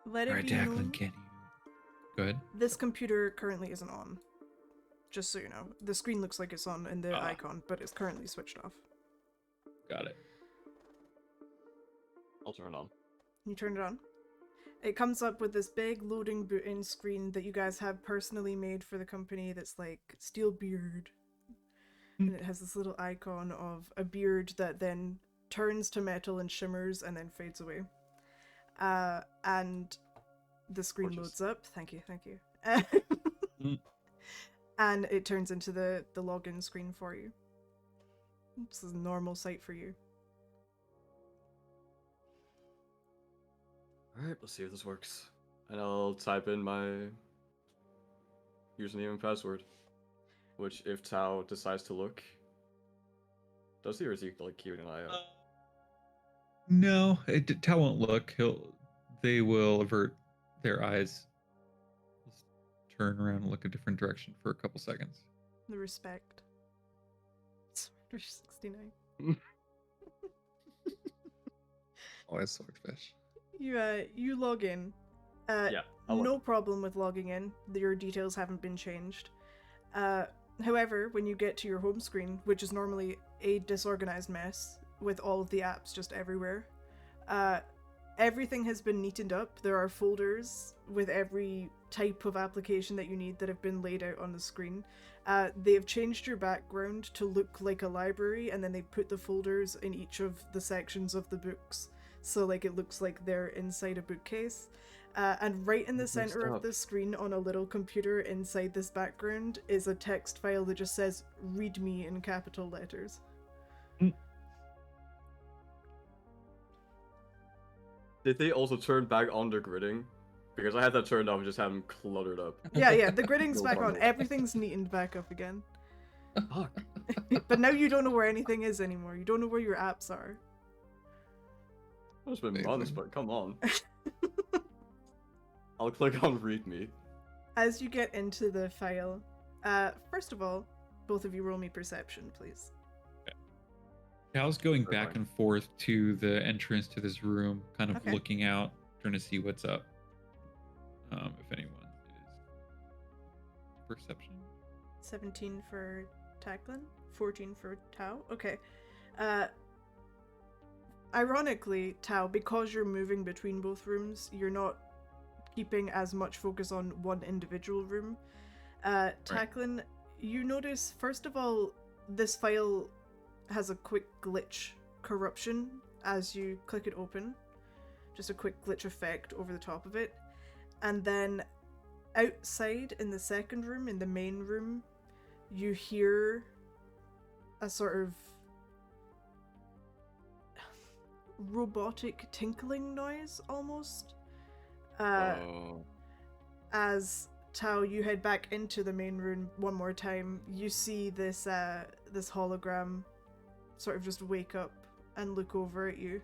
Let it All right, be Taklinn, known, can you? Go ahead. this computer currently isn't on. Just so you know. The screen looks like it's on in the icon, but it's currently switched off. Got it. I'll turn it on. You turn it on. It comes up with this big loading boot-in screen that you guys have personally made for the company that's like steel beard. And it has this little icon of a beard that then turns to metal and shimmers and then fades away. And the screen Gorgeous. loads up. Thank you. And it turns into the login screen for you. This is a normal site for you. Alright, let's see if this works. And I'll type in my username and password. Which, if Tao decides to look, does he, or is he like keeping an eye out? No, Tao won't look. They will avert their eyes. Just turn around and look a different direction for a couple seconds. The respect. Swordfish 69. Always swordfish. You log in. Yeah, I'll no problem with logging in. Your details haven't been changed. However, when you get to your home screen, which is normally a disorganized mess with all of the apps just everywhere, everything has been neatened up. There are folders with every type of application that you need that have been laid out on the screen. They have changed your background to look like a library, and then they put the folders in each of the sections of the books, so like it looks like they're inside a bookcase. And right in the center of the screen on a little computer inside this background is a text file that just says "Read me" in capital letters. Did they also turn back on the gridding? Because I had that turned off and just had them cluttered up. Yeah, the gridding's No back on. bundles. Everything's neatened back up again. Fuck. But now you don't know where anything is anymore. You don't know where your apps are. It's been Amazing. months, but come on. I'll click on read me. As you get into the file, first of all, both of you roll me perception, please. Cal's going Very back fine. and forth to the entrance to this room, kind of Okay. looking out, trying to see what's up. If anyone is perception. 17 for Taklinn, 14 for Tao. Okay. Ironically, Tao, because you're moving between both rooms, you're not keeping as much focus on one individual room. Taklinn, you notice, first of all, this file has a quick glitch corruption as you click it open. Just a quick glitch effect over the top of it. And then outside in the second room, in the main room, you hear a sort of robotic tinkling noise almost. As Tao, you head back into the main room one more time, you see this this hologram sort of just wake up and look over at you.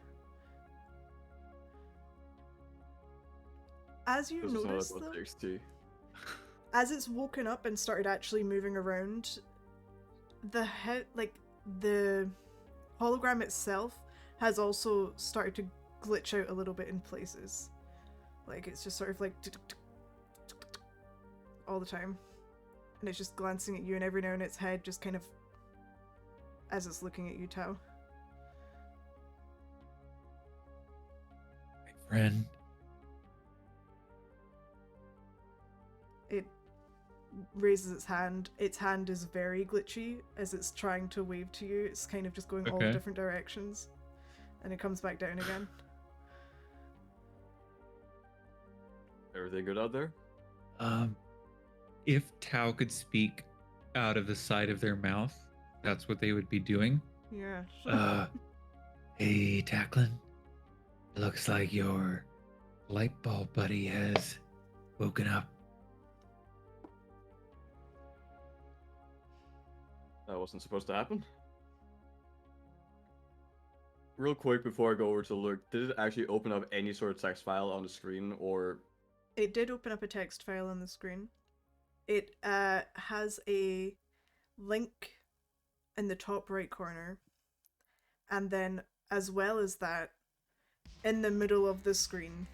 As you This is not notice, about though, TXT. as it's woken up and started actually moving around, the hologram itself has also started to glitch out a little bit in places. Like it's just sort of like all the time, and it's just glancing at you, and every now and its head just kind of as it's looking at you, Tao. My friend, It raises its hand. Its hand is very glitchy as it's trying to wave to you. It's kind of just going all Okay. different directions, and it comes back down again. Everything good out there? If Tao could speak out of the side of their mouth, that's what they would be doing. Yeah. Hey, Taklinn. Looks like your light bulb buddy has woken up. That wasn't supposed to happen. Real quick before I go over to look, did it actually open up any sort of text file on the screen, or It did open up a text file on the screen. It has a link in the top right corner, and then as well as that, in the middle of the screen,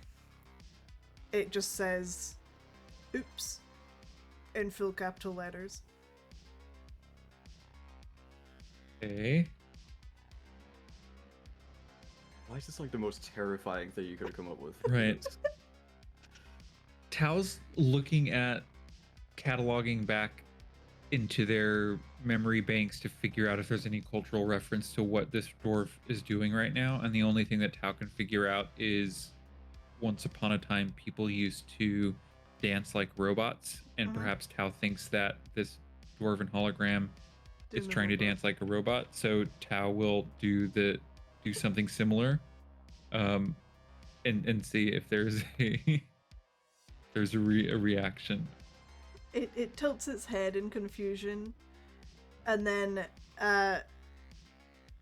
it just says "Oops" in full capital letters. Okay. why is this like the most terrifying thing you could have come up with? Right. Tao's looking at cataloging back into their memory banks to figure out if there's any cultural reference to what this dwarf is doing right now, and the only thing that Tao can figure out is once upon a time people used to dance like robots, and Mhm. perhaps Tao thinks that this dwarven hologram is Doing the trying to robot. dance like a robot, so Tao will do something similar, and see if there's a there's a reaction. It tilts its head in confusion, and then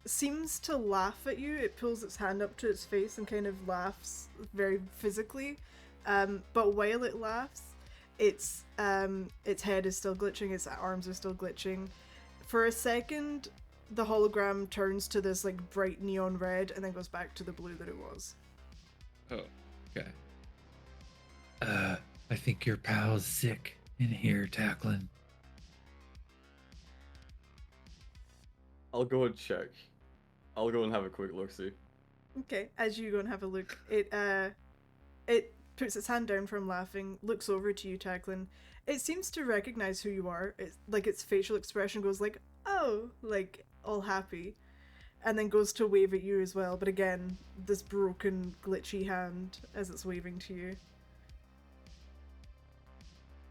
seems to laugh at you. It pulls its hand up to its face and kind of laughs very physically. But while it laughs, its head is still glitching, its arms are still glitching. For a second, the hologram turns to this like bright neon red and then goes back to the blue that it was. Oh, okay. I think your pal's sick in here, Taklinn. I'll go and check. I'll go and have a quick look, see. Okay, as you go and have a look, it puts its hand down from laughing, looks over to you, Taklinn. It seems to recognize who you are. It's like its facial expression goes like, oh, like all happy, and then goes to wave at you as well. But again, this broken, glitchy hand as it's waving to you.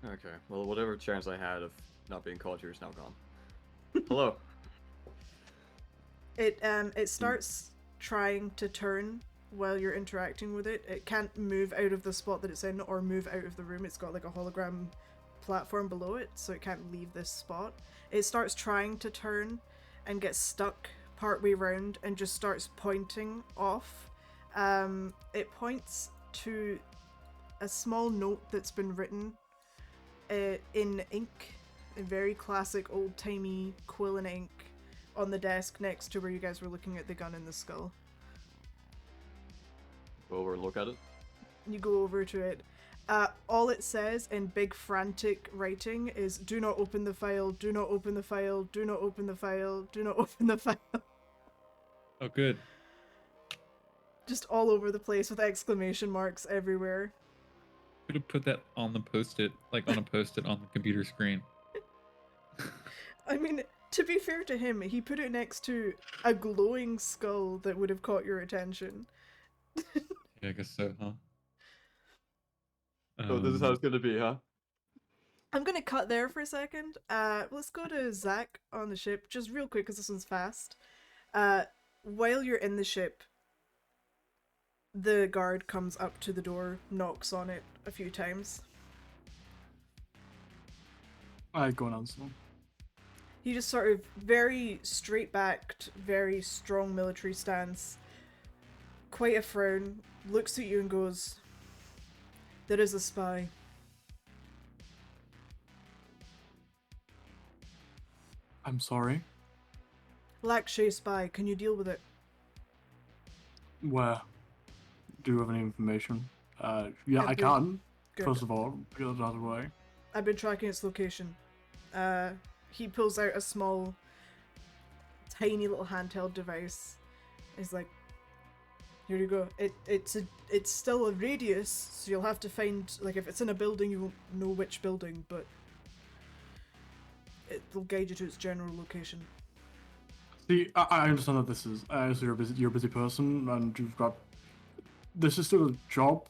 Okay, well, whatever chance I had of not being caught here is now gone. Hello. It starts trying to turn while you're interacting with it. It can't move out of the spot that it's in or move out of the room. It's got like a hologram platform below it, so it can't leave this spot. It starts trying to turn and gets stuck partway round and just starts pointing off. It points to a small note that's been written in ink, in very classic old-timey quill and ink, on the desk next to where you guys were looking at the gun and the skull. Go over and look at it. You go over to it. All it says in big frantic writing is, do not open the file, do not open the file, do not open the file, do not open the file. Oh, good. Just all over the place with exclamation marks everywhere. Could have put that on the post-it, like on a post-it on the computer screen. I mean, to be fair to him, he put it next to a glowing skull that would have caught your attention. Yeah, I guess so, huh? So this is how it's gonna be, huh? I'm gonna cut there for a second. Let's go to Zach on the ship, just real quick because this one's fast. While you're in the ship, the guard comes up to the door, knocks on it a few times. I go and answer. He just sort of very straight-backed, very strong military stance, quite a frown, looks at you and goes, "There is a spy." I'm sorry. Lakshay spy, can you deal with it? Where? Do you have any information? Yeah, I Good. can. Good. First of all, get it out of the way. I've been tracking its location. He pulls out a small, tiny little handheld device. He's like, "Here you go. It's still a radius, so you'll have to find, like, if it's in a building, you won't know which building, but it'll guide you to its general location." See, I understand that this is so you're a busy person and you've got this is still a job,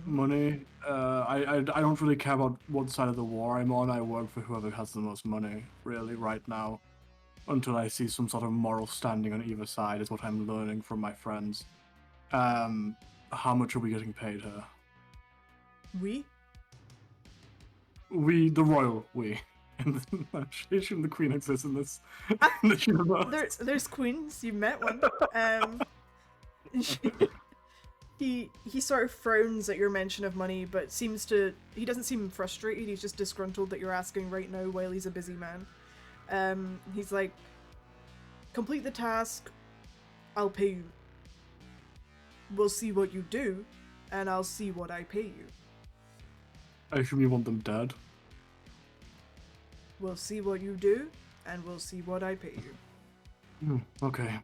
money. I don't really care about what side of the war I'm on. I work for whoever has the most money, really, right now, until I see some sort of moral standing on either side. Is what I'm learning from my friends. How much are we getting paid here? We? We, the royal we. Assume the queen exists in this, in this universe. There's queens. You met one. He sort of frowns at your mention of money, but he doesn't seem frustrated. He's just disgruntled that you're asking right now while he's a busy man. He's like, "Complete the task. I'll pay you. We'll see what you do, and I'll see what I pay you. I assume you want them dead. We'll see what you do, and we'll see what I pay you." Okay.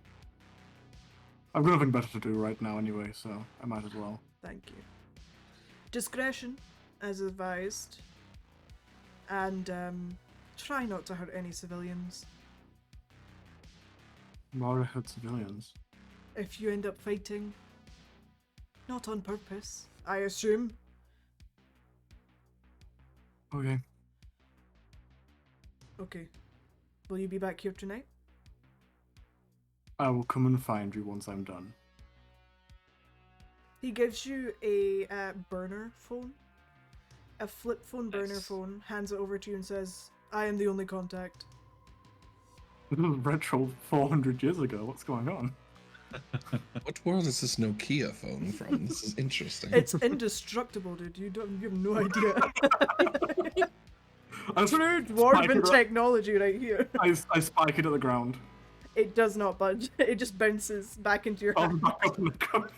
I've got nothing better to do right now anyway, so I might as well. Thank you. Discretion, as advised. And, try not to hurt any civilians. Why would I hurt civilians? If you end up fighting. Not on purpose, I assume. Okay. Okay. Will you be back here tonight? I will come and find you once I'm done. He gives you a burner phone. A flip phone burner Nice. phone, hands it over to you and says, "I am the only contact." This was retro 400 years ago. What's going on? What world is this Nokia phone from? This is interesting. It's indestructible, dude. You have no idea. I True spike dwarven it up- technology right here. I spike it at the ground. It does not budge. It just bounces back into your I'll hand. back up in the cup.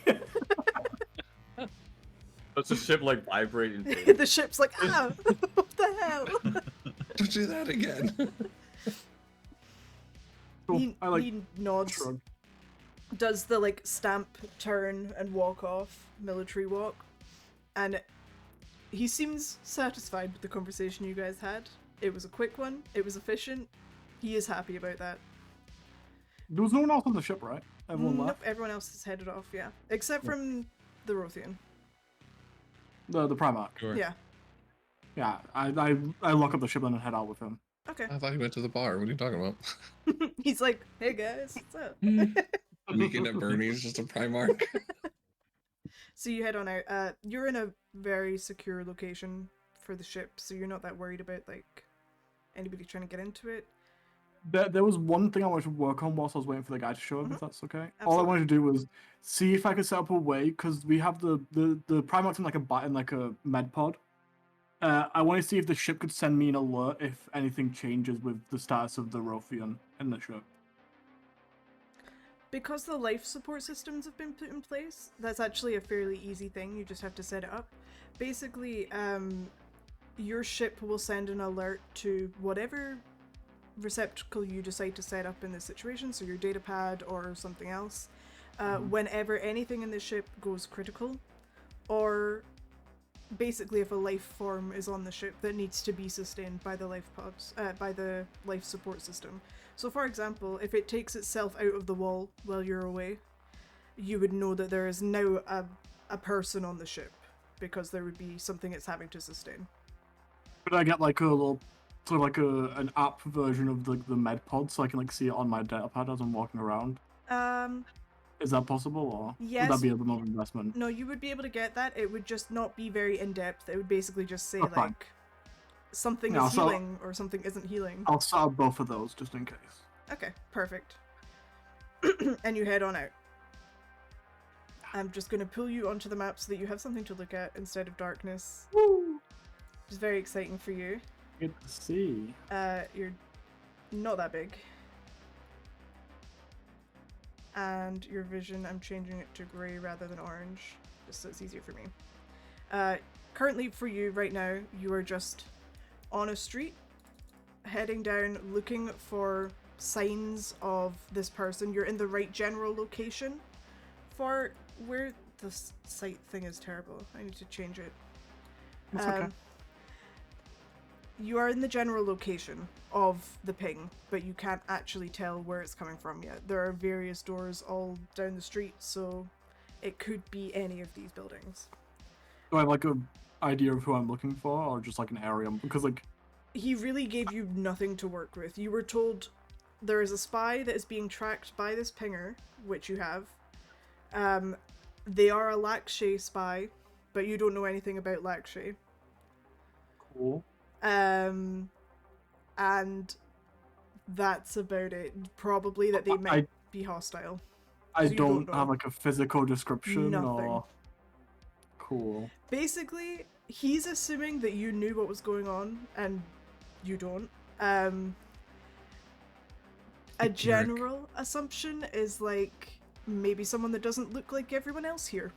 Does the ship like vibrate in pain? The ship's like, ah, what the hell? Don't do that again. Cool. He nods, shrug. does the like stamp, turn, and walk off, military walk, and he seems satisfied with the conversation you guys had. It was a quick one. It was efficient. He is happy about that. There was no one else on the ship, right? Everyone Nope, left. everyone else is headed off. Yeah, except from the Wrothian. The Primarch. Sure. Yeah. Yeah, I lock up the ship and head out with him. Okay. I thought he went to the bar. What are you talking about? He's like, hey guys, what's up? Weekend at Bernie's, just a Primarch. So you head on out. You're in a very secure location for the ship, so you're not that worried about like anybody trying to get into it. There was one thing I wanted to work on whilst I was waiting for the guy to show up, if that's okay. All I Absolutely. wanted to do was see if I could set up a way, because we have the Primarch's in like a med pod. I want to see if the ship could send me an alert if anything changes with the status of the Wrothian in the ship. Because the life support systems have been put in place, that's actually a fairly easy thing. You just have to set it up. Basically, your ship will send an alert to whatever receptacle you decide to set up in this situation, so your data pad or something else, whenever anything in the ship goes critical, or basically if a life form is on the ship that needs to be sustained by the life pods, by the life support system. So for example, if it takes itself out of the wall while you're away, you would know that there is now a person on the ship, because there would be something it's having to sustain. Could I get like a little, sort of like an app version of the med pod so I can like see it on my data pad as I'm walking around? Is that possible, or yes. would that be a bit more of an investment? No, you would be able to get that. It would just not be very in-depth. It would basically just say, fine. like, something Yeah, is so- healing or something isn't healing. I'll set up both of those just in case. Okay, perfect. And you head on out. I'm just going to pull you onto the map so that you have something to look at instead of darkness. Woo! Which is very exciting for you. Good to see. You're not that big. And your vision, I'm changing it to grey rather than orange, just so it's easier for me. Currently for you right now, you are just on a street, heading down, looking for signs of this person. You're in the right general location for where the sight thing is terrible. I need to change it. It's okay. You are in the general location of the ping, but you can't actually tell where it's coming from yet. There are various doors all down the street, so it could be any of these buildings. Do I have like a idea of who I'm looking for, or just like an area? Because like He really gave you nothing to work with. You were told there is a spy that is being tracked by this pinger, which you have. They are a Lakshay spy, but you don't know anything about Lakshay. cool. And that's about it. Probably that they might be hostile. I So you don't know. have like a physical description Nothing. or. Cool. Basically, he's assuming that you knew what was going on, and you don't. A general assumption is like maybe someone that doesn't look like everyone else here,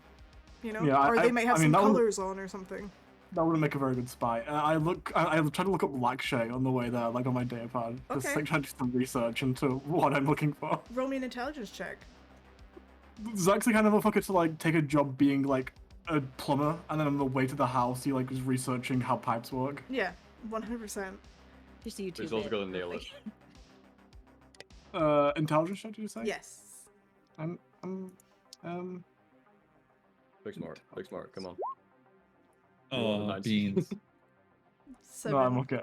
you know, Yeah, or they might have I mean, some that would- colors on or something. That would make a very good spy. I tried to look up Lakshay on the way there, like on my data pad. Just Okay. like trying to do some research into what I'm looking for. Roll me an intelligence check. Zach's the kind of motherfucker to like take a job being like a plumber, and then on the way to the house he like is researching how pipes work. Yeah, 100%. Just YouTube. He's also it. gonna nail it. Intelligence check, did you say? Yes. I'm Big smart, come on. Oh, 19. beans. 7. no, I'm okay.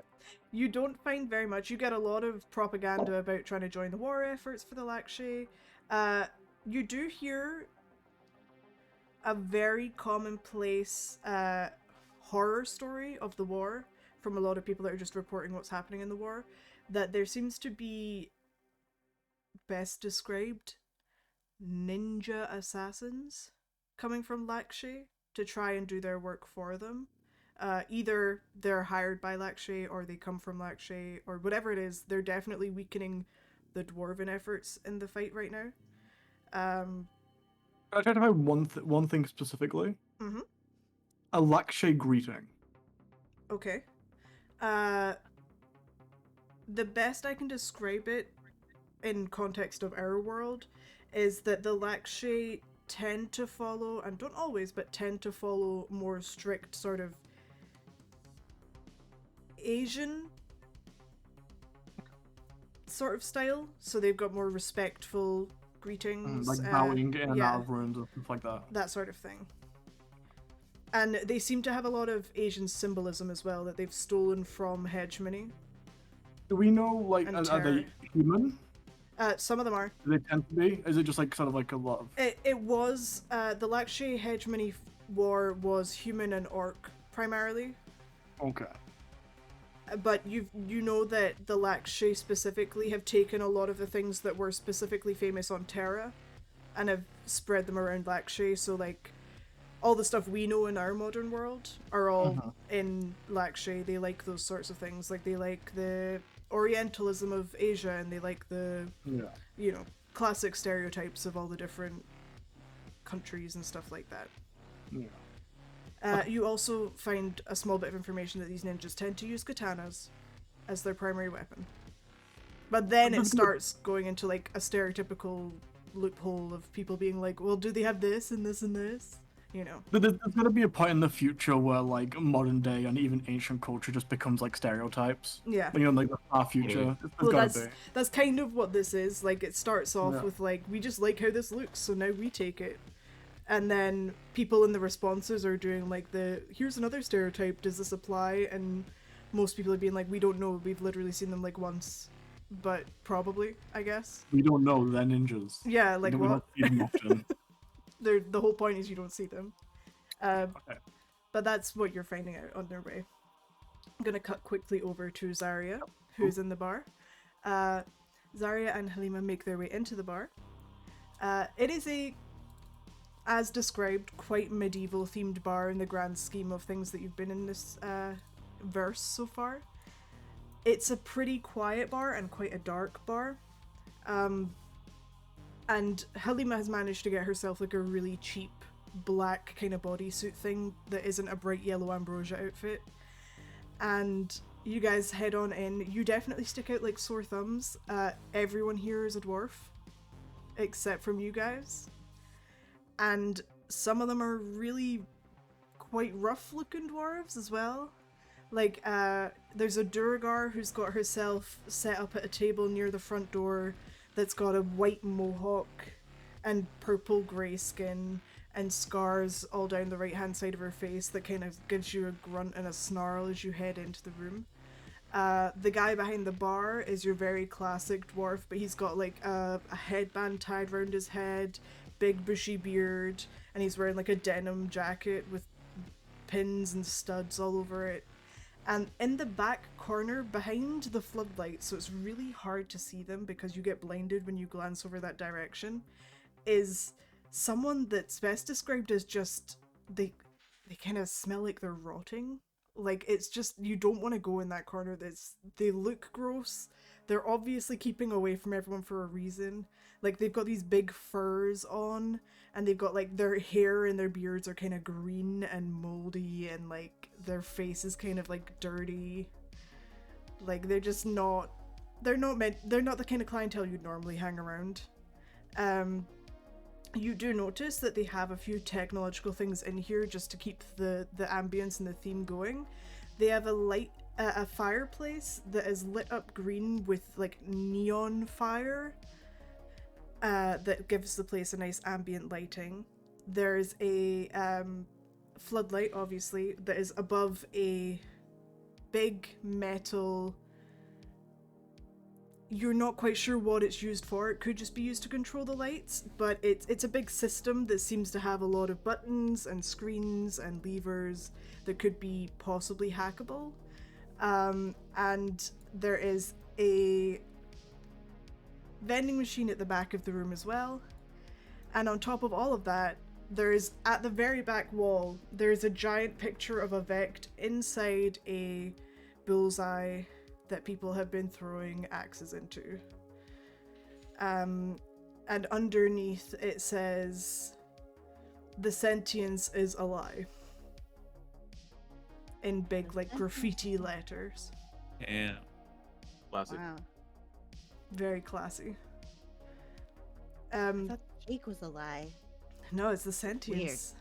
You don't find very much. You get a lot of propaganda about trying to join the war efforts for the Lakshay. You do hear a very commonplace horror story of the war from a lot of people that are just reporting what's happening in the war, that there seems to be, best described, ninja assassins coming from Lakshay to try and do their work for them. Either they're hired by Lakshay or they come from Lakshay or whatever it is. They're definitely weakening the dwarven efforts in the fight right now. I tried to find one thing specifically. Mhm. A Lakshay greeting. Okay. The best I can describe it in context of our world is that the Lakshai tend to follow, and don't always, but tend to follow more strict sort of Asian sort of style. So they've got more respectful greetings. Like bowing in and yeah, out of rooms and stuff like that. that sort of thing. And they seem to have a lot of Asian symbolism as well that they've stolen from hegemony. Do we know, like, And are terror. they human? Some of them are. Do they tend to be? Is it just like sort of like a lot of... It was, the Lakshai hegemony war was human and orc primarily. Okay. But you know that the Lakshai specifically have taken a lot of the things that were specifically famous on Terra and have spread them around Lakshai. So like all the stuff we know in our modern world are all in Lakshai. They like those sorts of things. Like they like the Orientalism of Asia, and they like the you know, classic stereotypes of all the different countries and stuff like that. Yeah. You also find a small bit of information that these ninjas tend to use katanas as their primary weapon. But then it starts going into like a stereotypical loophole of people being like, well, do they have this and this and this? You know. But there's gonna be a point in the future where like modern day and even ancient culture just becomes like stereotypes. Yeah. You know, like the far future. There's Well, gotta be. that's kind of what this is. Like, it starts off Yeah. with like, we just like how this looks, so now we take it. And then people in the responses are doing like here's another stereotype, does this apply? And most people are being like, we don't know, we've literally seen them like once. But probably, I guess. We don't know, they're ninjas. Yeah, like We what? don't see them often. The whole point is you don't see them. Okay. But that's what you're finding out on their way. I'm gonna cut quickly over to Zarya, who's in the bar. Zarya and Halima make their way into the bar. It is as described, quite medieval themed bar in the grand scheme of things that you've been in this verse so far. It's a pretty quiet bar and quite a dark bar. And Halima has managed to get herself like a really cheap black kind of bodysuit thing that isn't a bright yellow Ambrosia outfit. And you guys head on in. You definitely stick out like sore thumbs. Everyone here is a dwarf, except from you guys. And some of them are really quite rough looking dwarves as well. Like, there's a Durgar who's got herself set up at a table near the front door that's got a white mohawk and purple grey skin and scars all down the right hand side of her face that kind of gives you a grunt and a snarl as you head into the room. The guy behind the bar is your very classic dwarf, but he's got like a headband tied around his head, big bushy beard, and he's wearing like a denim jacket with pins and studs all over it. And in the back corner, behind the floodlights, so it's really hard to see them because you get blinded when you glance over that direction, is someone that's best described as just, they kind of smell like they're rotting. Like, it's just, you don't want to go in that corner. They look gross. They're obviously keeping away from everyone for a reason. Like, they've got these big furs on, and they've got, like, their hair and their beards are kind of green and moldy, and, like, their face is kind of, like, dirty. Like, they're just not... They're not the kind of clientele you'd normally hang around. You do notice that they have a few technological things in here just to keep the ambience and the theme going. They have a fireplace that is lit up green with like neon fire that gives the place a nice ambient lighting. There's a floodlight, obviously, that is above a big metal... You're not quite sure what it's used for. It could just be used to control the lights, but it's a big system that seems to have a lot of buttons and screens and levers that could be possibly hackable. And there is a vending machine at the back of the room as well. And on top of all of that, there is, at the very back wall, there is a giant picture of a Vect inside a bullseye that people have been throwing axes into. And underneath it says, "The sentience is a lie." In big, like, graffiti letters. Yeah. Classic. Wow. Very classy. I thought the cake was a lie. No, it's the sentience.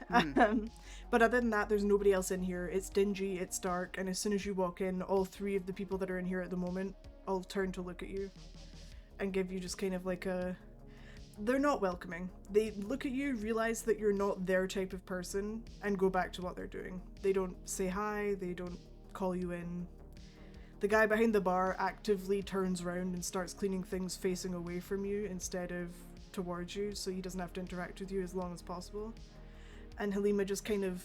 Weird. But other than that, there's nobody else in here. It's dingy, it's dark, and as soon as you walk in, all three of the people that are in here at the moment all turn to look at you and give you just kind of like a... They're not welcoming. They look at you, realize that you're not their type of person, and go back to what they're doing. They don't say hi, they don't call you in. The guy behind the bar actively turns around and starts cleaning things facing away from you instead of towards you, so he doesn't have to interact with you as long as possible. And Halima just kind of...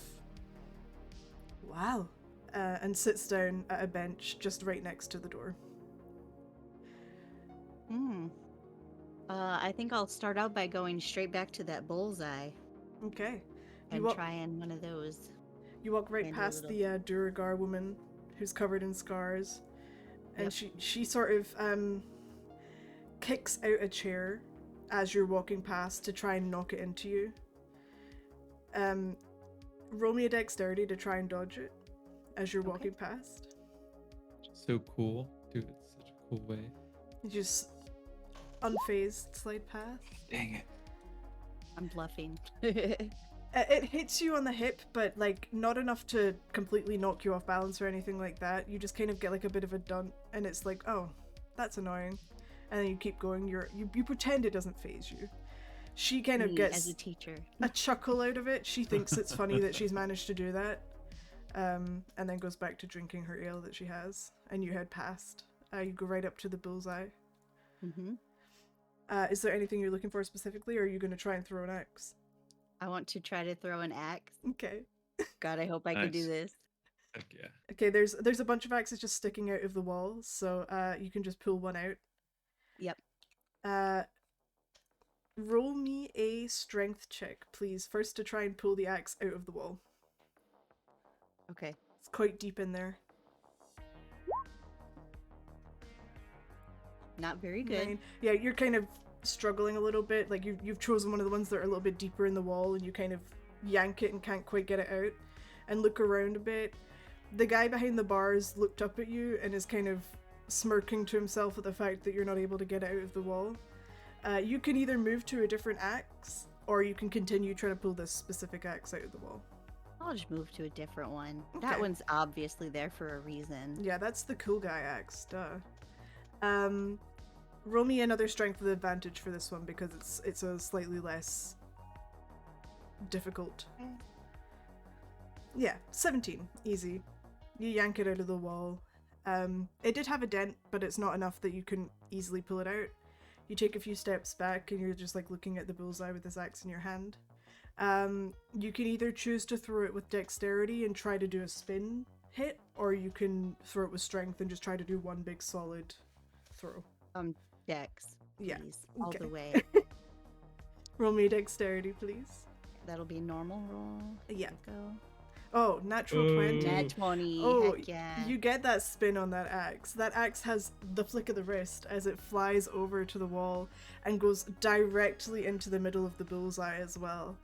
Wow. And sits down at a bench just right next to the door. I think I'll start out by going straight back to that bullseye Okay. and trying one of those. You walk right Maybe a past the little. Duragar woman who's covered in scars. And Yep. she sort of kicks out a chair as you're walking past to try and knock it into you. Roll me a dexterity to try and dodge it as you're walking past. So cool. Dude, it's such a cool way. You just unfazed slide past. Dang it. I'm bluffing. It hits you on the hip, but like not enough to completely knock you off balance or anything like that. You just kind of get like a bit of a dunt, and it's like, oh, that's annoying. And then you keep going. You pretend it doesn't faze you. She kind of Me gets as a teacher. a chuckle out of it. She thinks it's funny that she's managed to do that, and then goes back to drinking her ale that she has. And you head past. You go right up to the bullseye. Mm-hmm. Is there anything you're looking for specifically, or are you going to try and throw an axe? I want to try to throw an axe. Okay. God, I hope I can do Nice. this. Heck yeah. Okay, there's a bunch of axes just sticking out of the wall, so you can just pull one out. Yep. Roll me a strength check, please. First to try and pull the axe out of the wall. Okay. It's quite deep in there. Not very good. 9. Yeah, you're kind of struggling a little bit. Like you've chosen one of the ones that are a little bit deeper in the wall, and you kind of yank it and can't quite get it out, and look around a bit. The guy behind the bars looked up at you and is kind of smirking to himself at the fact that you're not able to get it out of the wall. You can either move to a different axe, or you can continue trying to pull this specific axe out of the wall. I'll just move to a different one. Okay. That one's obviously there for a reason. Yeah, that's the cool guy axe, duh. Roll me another strength with advantage for this one because it's a slightly less difficult. Yeah, 17. Easy. You yank it out of the wall. It did have a dent, but it's not enough that you can easily pull it out. You take a few steps back and you're just like looking at the bullseye with this axe in your hand. You can either choose to throw it with dexterity and try to do a spin hit, or you can throw it with strength and just try to do one big solid throw. Dex. Yeah, Please. All okay. the way. Roll me dexterity, please. That'll be normal roll. Yeah. There we go. Oh, natural Ooh. 20. Nat 20. Oh, Heck yeah. you get that spin on that axe. That axe has the flick of the wrist as it flies over to the wall and goes directly into the middle of the bullseye as well.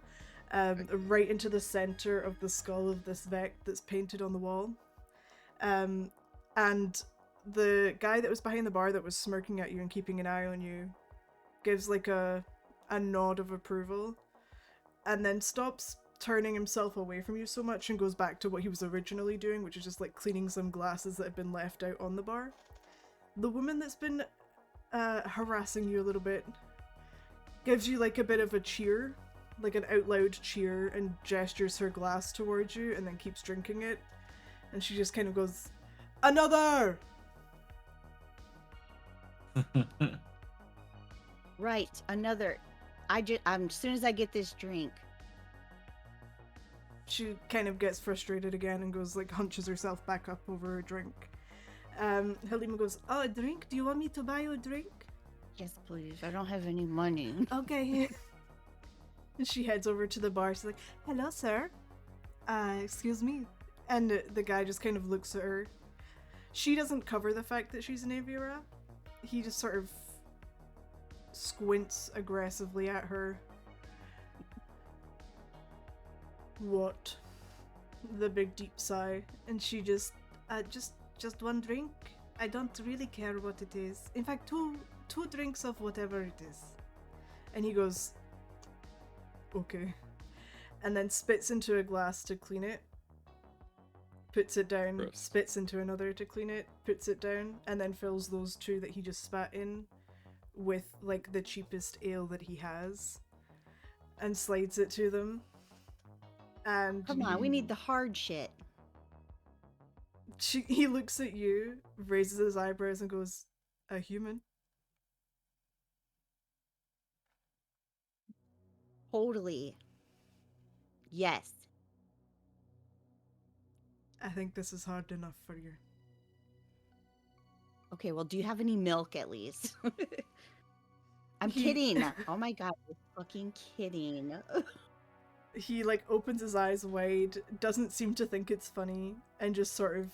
Right into the center of the skull of this Vec that's painted on the wall. And the guy that was behind the bar that was smirking at you and keeping an eye on you gives like a nod of approval and then stops turning himself away from you so much and goes back to what he was originally doing, which is just like cleaning some glasses that have been left out on the bar. The woman that's been harassing you a little bit gives you like a bit of a cheer, like an out loud cheer, and gestures her glass towards you and then keeps drinking it, and she just kind of goes, "Another!" Right, another. As soon as I get this drink. She kind of gets frustrated again and goes like hunches herself back up over a drink. Halima goes, "Oh, a drink? Do you want me to buy you a drink?" Yes, please. I don't have any money. Okay. And she heads over to the bar. She's like, "Hello, sir. Excuse me." And the guy just kind of looks at her. She doesn't cover the fact that she's an Aviara. He just sort of squints aggressively at her. "What?" The big deep sigh, and she just one drink. I don't really care what it is. In fact, two drinks of whatever it is. And he goes, okay. And then spits into a glass to clean it. Puts it down, Gross. spits into another to clean it, puts it down, and then fills those two that he just spat in with like the cheapest ale that he has and slides it to them. And Come on, we need the hard shit. he looks at you, raises his eyebrows, and goes, a human? Totally. Yes. I think this is hard enough for you. Okay, well, do you have any milk at least? I'm He- kidding. Oh my god, you're fucking kidding. He like opens his eyes wide, doesn't seem to think it's funny, and just sort of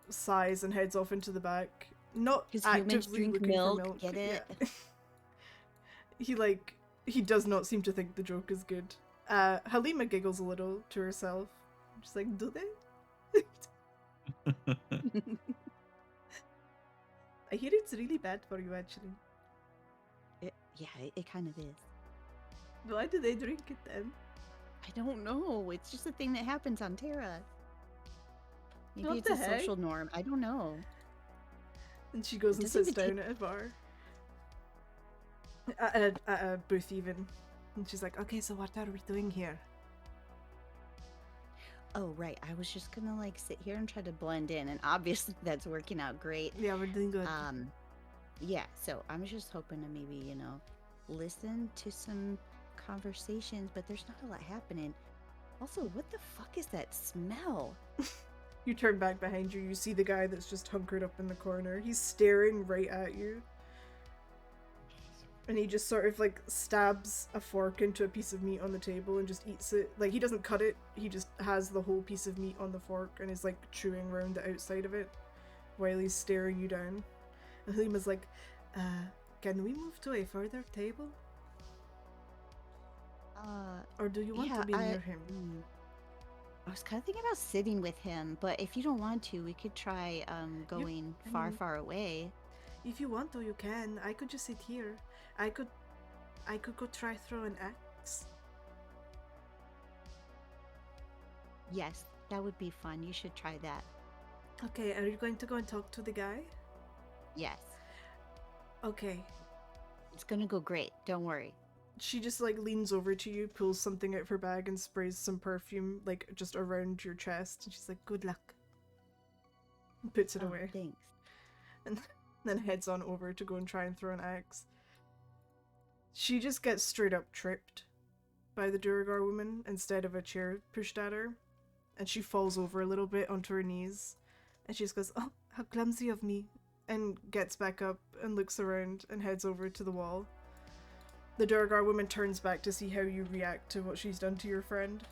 sighs and heads off into the back. Not 'Cause humans actively drink looking milk, for milk. get it? Yeah. He does not seem to think the joke is good. Halima giggles a little to herself. She's like, do they? I hear it's really bad for you, actually. It kind of is. Why do they drink it then? I don't know. It's just a thing that happens on Terra. Maybe What it's the a heck? social norm. I don't know. And she goes It and doesn't sits even down at a bar. At a booth, even. And she's like, okay, so what are we doing here? Oh, right. I was just gonna like sit here and try to blend in, and obviously that's working out great. Yeah, we're doing good. Yeah, so I'm just hoping to maybe, listen to some conversations, but there's not a lot happening. Also, what the fuck is that smell? You turn back behind you, you see the guy that's just hunkered up in the corner. He's staring right at you. And he just sort of like stabs a fork into a piece of meat on the table and just eats it. Like, he doesn't cut it, he just has the whole piece of meat on the fork and is like chewing around the outside of it while he's staring you down. And Halima's like, can we move to a further table? Or do you want to be near him? I was kind of thinking about sitting with him, but if you don't want to, we could try going far away. If you want to, you can. I could just sit here. I could go try throw an axe. Yes, that would be fun. You should try that. Okay, are you going to go and talk to the guy? Yes. Okay. It's gonna go great. Don't worry. She just like leans over to you, pulls something out of her bag and sprays some perfume like just around your chest, and she's like, good luck. And puts it Oh, away. Thanks. And then heads on over to go and try and throw an axe. She just gets straight up tripped by the Duragar woman instead of a chair pushed at her. And she falls over a little bit onto her knees. And she just goes, oh, how clumsy of me. And gets back up and looks around and heads over to the wall. The Duragar woman turns back to see how you react to what she's done to your friend.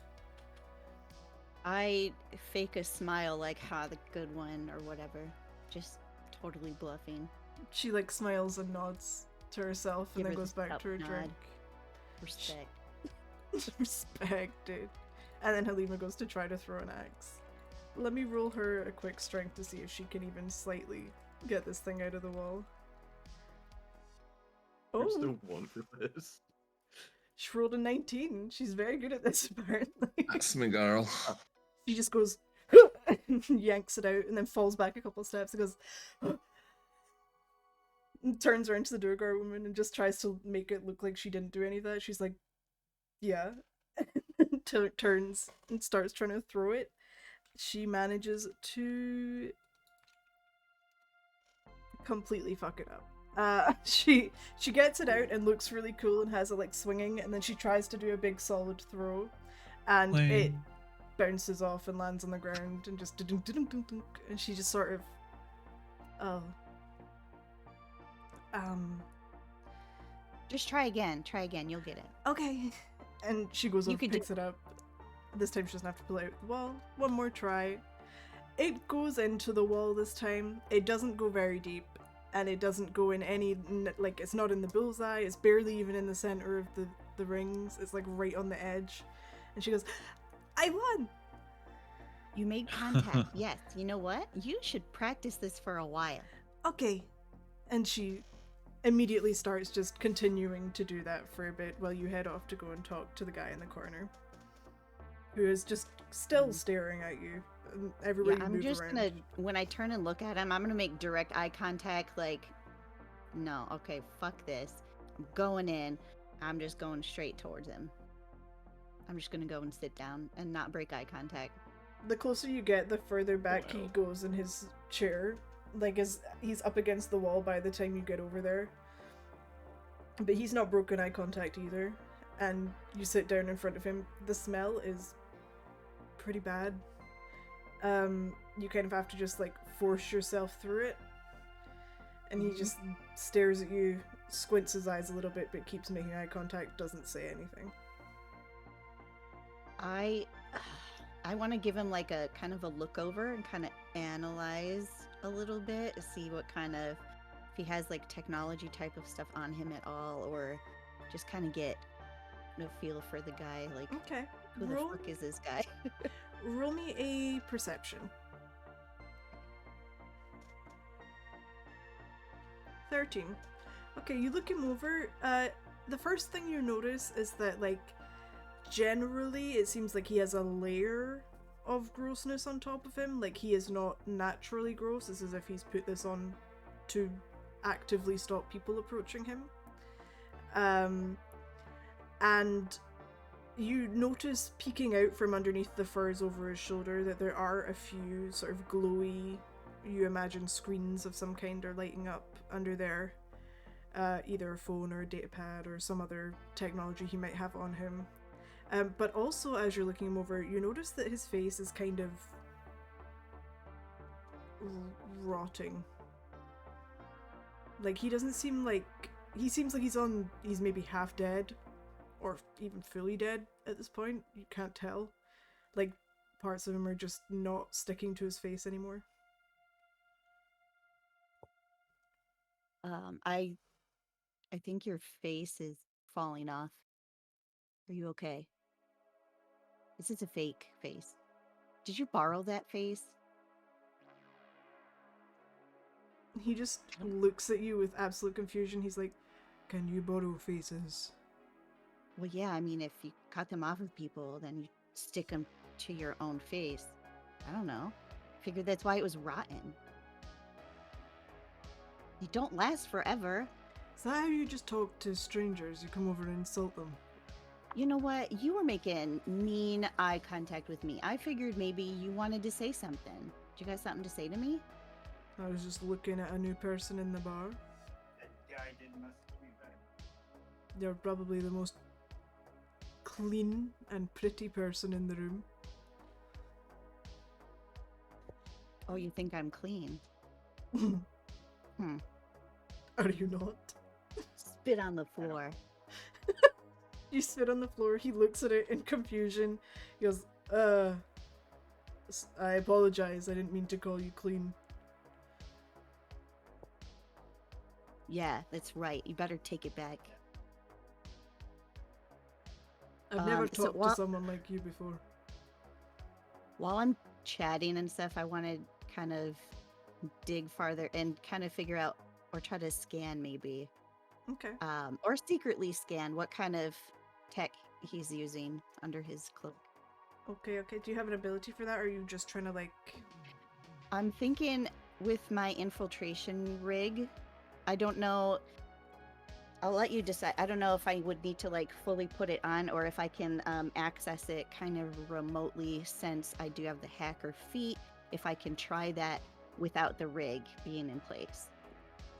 I fake a smile like, ha, the good one, or whatever. Just totally bluffing. She like smiles and nods to herself and Give then her goes the back up to her nod. drink. Respect. Respect, dude. And then Halima goes to try to throw an axe. Let me roll her a quick strength to see if she can even slightly get this thing out of the wall. There's Oh, still one for this. she rolled a 19. She's very good at this, apparently. That's me, girl. She just goes, and yanks it out, and then falls back a couple steps and goes, and turns around to the Durgar woman and just tries to make it look like she didn't do any of that. She's like, yeah. Turns and starts trying to throw it. She manages to completely fuck it up. She gets it out and looks really cool and has it like swinging, and then she tries to do a big solid throw, and it Lame. bounces off and lands on the ground and just and she just sort of Just try again. Try again. You'll get it. okay, and she goes You over, can do picks it up. This time she doesn't have to pull it out the wall. One more try. It goes into the wall this time. It doesn't go very deep, and it doesn't go in any, like, it's not in the bullseye, it's barely even in the center of the rings, it's like right on the edge. And she goes, I won! You made contact. Yes. You know what? You should practice this for a while. Okay. And she immediately starts just continuing to do that for a bit while you head off to go and talk to the guy in the corner, who is just still staring at you everywhere you I'm move just around. gonna, when I turn and look at him, I'm gonna make direct eye contact, like, no, okay, fuck this. I'm going in. I'm just going straight towards him. I'm just gonna go and sit down and not break eye contact. The closer you get, the further back he goes in his chair. Like, as he's up against the wall by the time you get over there. But he's not broken eye contact either. And you sit down in front of him. The smell is pretty bad. You kind of have to just, like, force yourself through it. And he just stares at you, squints his eyes a little bit, but keeps making eye contact, doesn't say anything. I want to give him like a kind of a look over and kind of analyze a little bit to see what kind of, if he has like technology type of stuff on him at all, or just kind of get no feel for the guy. Like, Okay. who the fuck is this guy? Roll me a perception. 13. Okay, you look him over. The first thing you notice is that, like, generally it seems like he has a layer of grossness on top of him. Like, he is not naturally gross. It's as if he's put this on to actively stop people approaching him. And you notice peeking out from underneath the furs over his shoulder that there are a few sort of glowy, you imagine, screens of some kind are lighting up under there. Either a phone or a datapad or some other technology he might have on him. But also, as you're looking him over, you notice that his face is kind of rotting. Like, he doesn't seem like... He seems like he's maybe half dead, or even fully dead at this point. You can't tell. Like, parts of him are just not sticking to his face anymore. I think your face is falling off. Are you okay? This is a fake face. Did you borrow that face? He just looks at you with absolute confusion. He's like, "Can you borrow faces?" Well, yeah, I mean, if you cut them off of people, then you stick them to your own face. I don't know. Figured that's why it was rotten. You don't last forever. Is that how you just talk to strangers? You come over and insult them? You know what? You were making mean eye contact with me. I figured maybe you wanted to say something. Do you got something to say to me? I was just looking at a new person in the bar. Yeah, I did mess with me then. They're probably the most clean and pretty person in the room. Oh, you think I'm clean? Are you not? Spit on the floor. You spit on the floor. He looks at it in confusion. He goes, I apologize. I didn't mean to call you clean. Yeah, that's right. You better take it back. I've never so talked to someone like you before. While I'm chatting and stuff, I want to kind of dig farther and kind of figure out, or try to scan maybe. Okay. Or secretly scan what kind of tech he's using under his cloak. Okay. Do you have an ability for that, or are you just trying to, like... I'm thinking with my infiltration rig, I don't know. I'll let you decide. I don't know if I would need to like fully put it on, or if I can access it kind of remotely, since I do have the hacker feat, if I can try that without the rig being in place.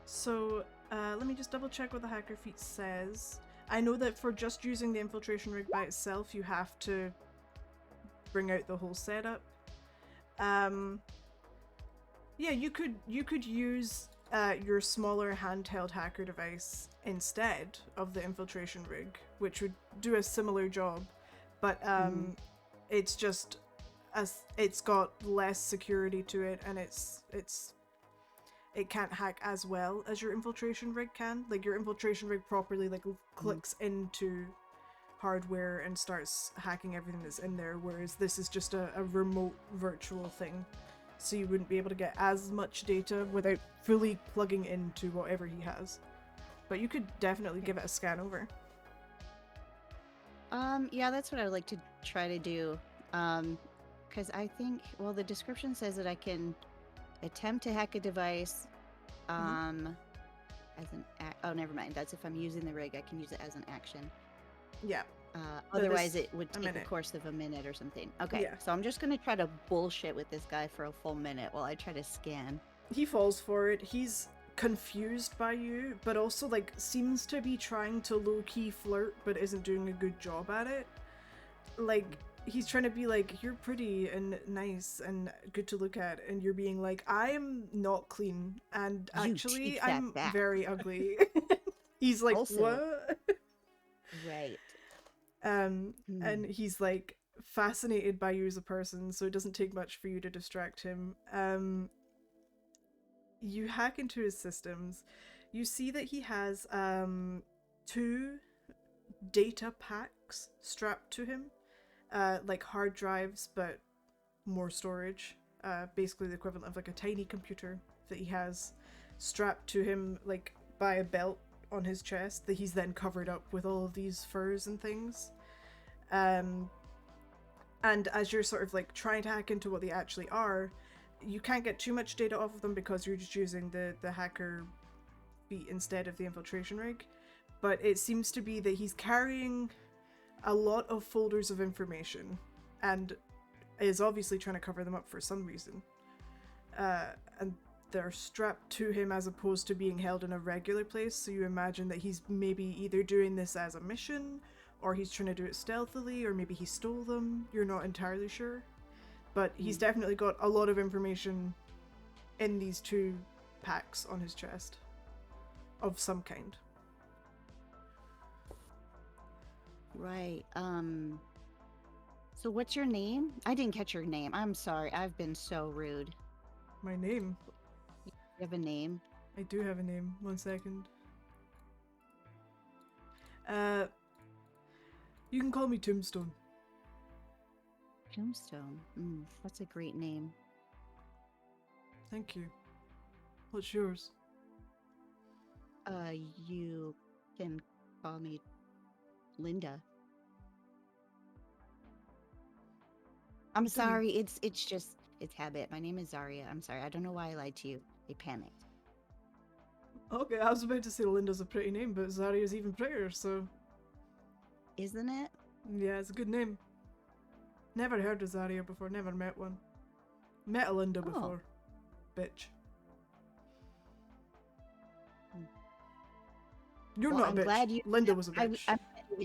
So, let me just double check what the hacker feat says. I know that for just using the infiltration rig by itself, you have to bring out the whole setup. Yeah, you could use your smaller handheld hacker device instead of the infiltration rig, which would do a similar job, but it's just it's got less security to it, and it can't hack as well as your infiltration rig can. Like, your infiltration rig properly like clicks into hardware and starts hacking everything that's in there, whereas this is just a remote virtual thing. So you wouldn't be able to get as much data without fully plugging into whatever he has. but you could definitely give it a scan over. Yeah, that's what I would like to try to do. Because I think, well, the description says that I can attempt to hack a device, as an oh, never mind. That's if I'm using the rig, I can use it as an action. Yeah. Otherwise, it would take a course of a minute or something. Okay, Yeah. so I'm just gonna try to bullshit with this guy for a full minute while I try to scan. He falls for it. He's confused by you, but also like seems to be trying to low-key flirt, but isn't doing a good job at it. Like he's trying to be like, you're pretty and nice and good to look at, and you're being like, I'm not clean, and You actually take that I'm back. very ugly. He's like, Also- what? Right. And he's like fascinated by you as a person, so it doesn't take much for you to distract him. You hack into his systems. You see that he has 2 data packs strapped to him, like hard drives, but more storage. Basically the equivalent of like a tiny computer that he has strapped to him like by a belt on his chest that he's then covered up with all of these furs and things. And as you're sort of like trying to hack into what they actually are, you can't get too much data off of them because you're just using the hacker feat instead of the infiltration rig. But it seems to be that he's carrying a lot of folders of information and is obviously trying to cover them up for some reason. And they're strapped to him as opposed to being held in a regular place, so you imagine that he's maybe either doing this as a mission, or he's trying to do it stealthily, or maybe he stole them. You're not entirely sure. But he's definitely got a lot of information in these 2 packs on his chest. Of some kind. Right. So what's your name? I didn't catch your name. I'm sorry. I've been so rude. My name? You have a name? I do have a name. 1 second. You can call me Tombstone. Tombstone. That's a great name. Thank you. What's yours? You can call me Linda. I'm sorry. It's habit. My name is Zarya. I'm sorry. I don't know why I lied to you. I panicked. Okay, I was about to say Linda's a pretty name, but Zarya's even prettier, so... Isn't it? Yeah, it's a good name. Never heard of Zarya before, never met one. Met a Linda before. Bitch. You're Well, not I'm a bitch. glad you- Linda was a bitch. I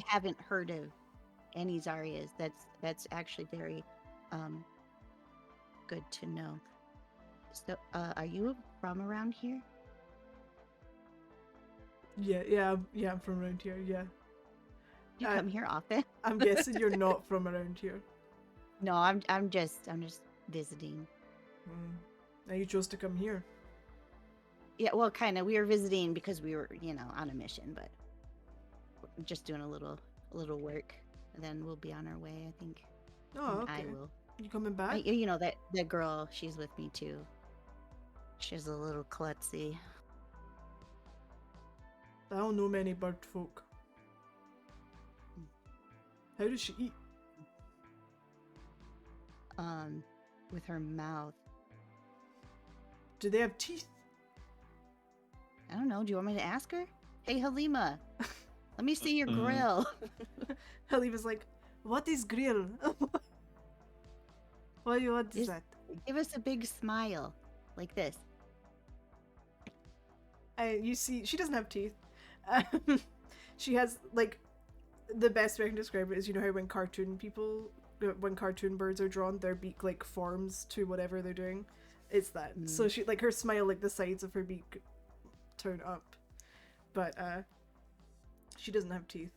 haven't heard of any Zaryas. That's actually very good to know. So, are you from around here? Yeah, I'm from around here, yeah. You come here often? I'm guessing you're not from around here. No, I'm just visiting. Now you chose to come here. Yeah, well, kind of. We were visiting because we were, on a mission, but just doing a little work, and then we'll be on our way. I think. Oh, And okay. I will. You coming back? That girl. She's with me too. She's a little klutzy. I don't know many bird folk. How does she eat? With her mouth. Do they have teeth? I don't know. Do you want me to ask her? Hey, Halima, let me see your grill. Halima's like, what is grill? What is that? Give us a big smile, like this. You see, she doesn't have teeth. She has, like, the best way I can describe it is, how when cartoon birds are drawn, their beak, like, forms to whatever they're doing. It's that. So she, like, her smile, like, the sides of her beak turn up. But, she doesn't have teeth.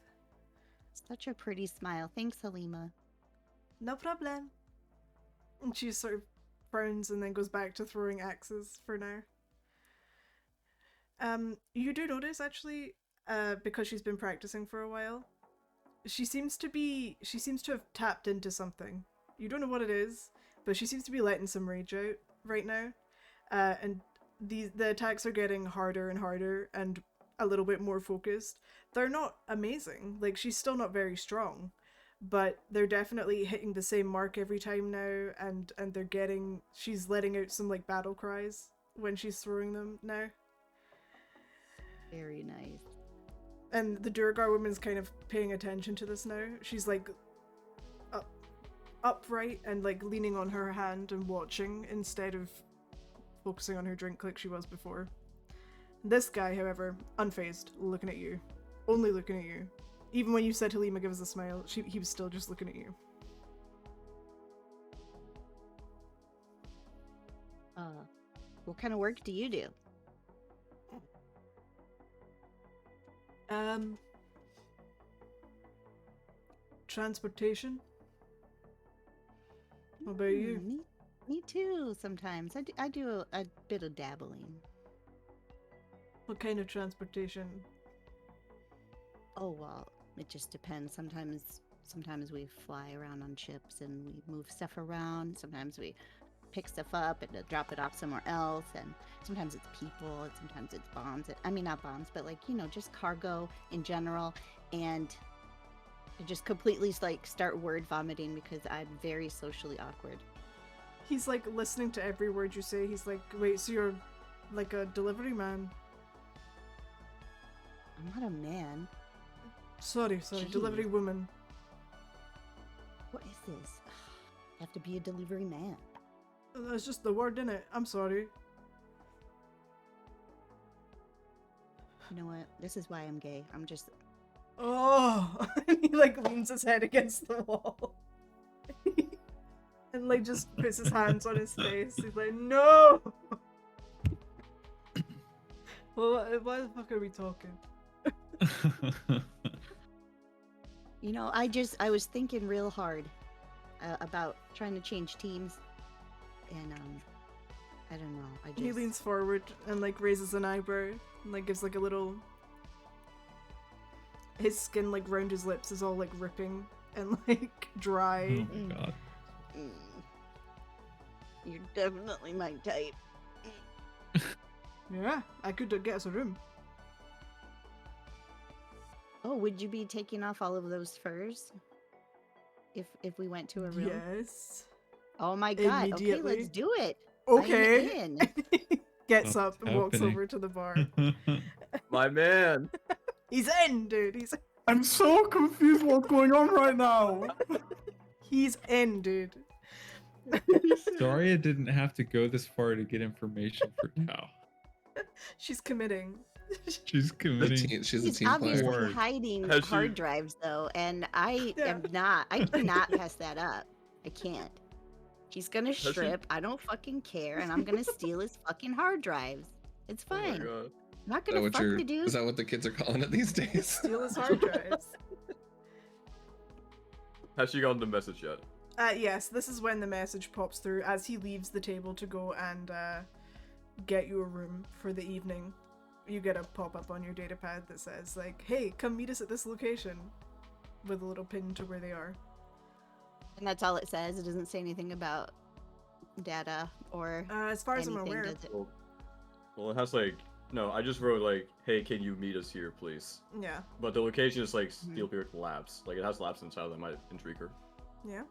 Such a pretty smile. Thanks, Halima. No problem. And she sort of frowns and then goes back to throwing axes for now. You do notice, actually, because she's been practicing for a while, she seems to have tapped into something. You don't know what it is, but she seems to be letting some rage out right now. And the attacks are getting harder and harder, and a little bit more focused. They're not amazing. Like, she's still not very strong, but they're definitely hitting the same mark every time now, and she's letting out some like battle cries when she's throwing them now. Very nice. And the Durgar woman's kind of paying attention to this now. She's like upright and like leaning on her hand and watching instead of focusing on her drink like she was before. This guy, however, unfazed, looking at you. Only looking at you. Even when you said Halima give us a smile, he was still just looking at you. What kind of work do you do? Transportation. What about you? Me too, sometimes. I do a bit of dabbling. What kind of transportation? Oh, well, it just depends. Sometimes we fly around on ships and we move stuff around. Sometimes we pick stuff up and drop it off somewhere else. And sometimes it's people, and sometimes it's bombs. I mean, not bombs, but like, just cargo in general. And I just completely like start word vomiting because I'm very socially awkward. He's like listening to every word you say. He's like, wait, so you're like a delivery man? I'm not a man. Sorry, Jeez. delivery woman. What is this? I have to be a delivery man. That's just the word, innit? I'm sorry. You know what? This is why I'm gay. I'm just... Oh! He like leans his head against the wall. And like just puts his hands on his face. He's like, no! Well, why the fuck are we talking? I was thinking real hard about trying to change teams, and I don't know. He leans forward and like raises an eyebrow and like gives like a little. His skin like round his lips is all like ripping and like dry. Oh my god. You're definitely my type. Yeah, I could get us a room. Oh, would you be taking off all of those furs? If we went to a room? Yes. Oh my god. Okay, Immediately. let's do it. Okay. I'm in. Gets What's up and walks happening? over to the bar. My man. He's in, dude. I'm so confused what's going on right now. He's in, dude. Sorry I didn't have to go this far to get information for Tao. She's committing. She's committing. She's a He's team obviously player. Word. hiding Has she- hard drives though, and I Yeah. am not. I cannot pass that up. I can't. He's gonna she- strip. I don't fucking care, and I'm gonna steal his fucking hard drives. It's Oh my fine. god. I'm not Is that gonna what fuck the dude. is that what the kids are calling it these days? Steal his hard drives. Has she gotten the message yet? Yes, this is when the message pops through as he leaves the table to go and get you a room for the evening. You get a pop-up on your datapad that says like, hey, come meet us at this location, with a little pin to where they are. And that's all it says. It doesn't say anything about data or As far as I'm anything, aware. does it? Well, it has like, no, I just wrote like, hey, can you meet us here, please? Yeah. But the location is like Steelbeard Labs. Like it has labs inside that might intrigue her. Yeah.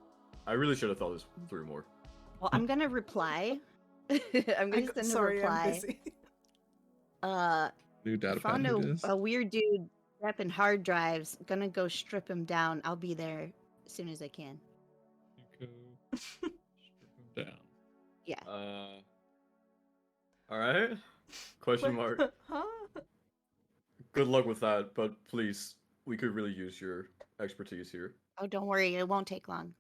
I really should have thought this through more. Well, I'm gonna reply. I'm gonna send a Sorry, I'm reply. busy. New data Found pad it is. a weird dude repping hard drives. Gonna go strip him down. I'll be there as soon as I can. You go strip him down. Yeah. All right. Question mark. Huh? Good luck with that, but please, we could really use your expertise here. Oh, don't worry. It won't take long.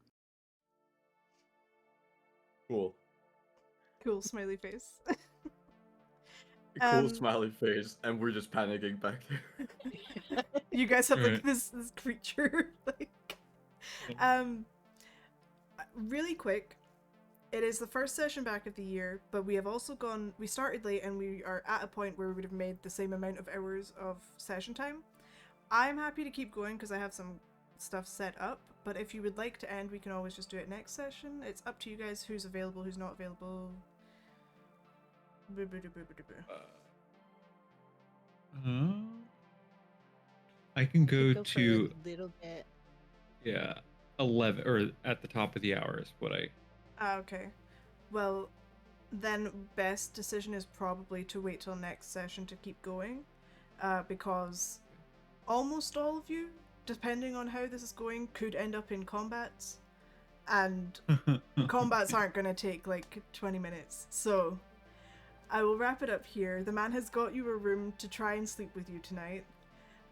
Cool. Cool smiley face. Cool smiley face, and we're just panicking back there. You guys have like Right. this creature like really quick. It is the first session back of the year, but we have also we started late and we are at a point where we would have made the same amount of hours of session time. I'm happy to keep going because I have some stuff set up, but if you would like to end, we can always just do it next session. It's up to you guys who's available, who's not available. Uh, I can go Go for to a little bit. 11 or at the top of the hour is what I. Okay. Well, then best decision is probably to wait till next session to keep going, because almost all of you, depending on how this is going, could end up in combats, and combats aren't going to take like 20 minutes. So I will wrap it up here. The man has got you a room to try and sleep with you tonight,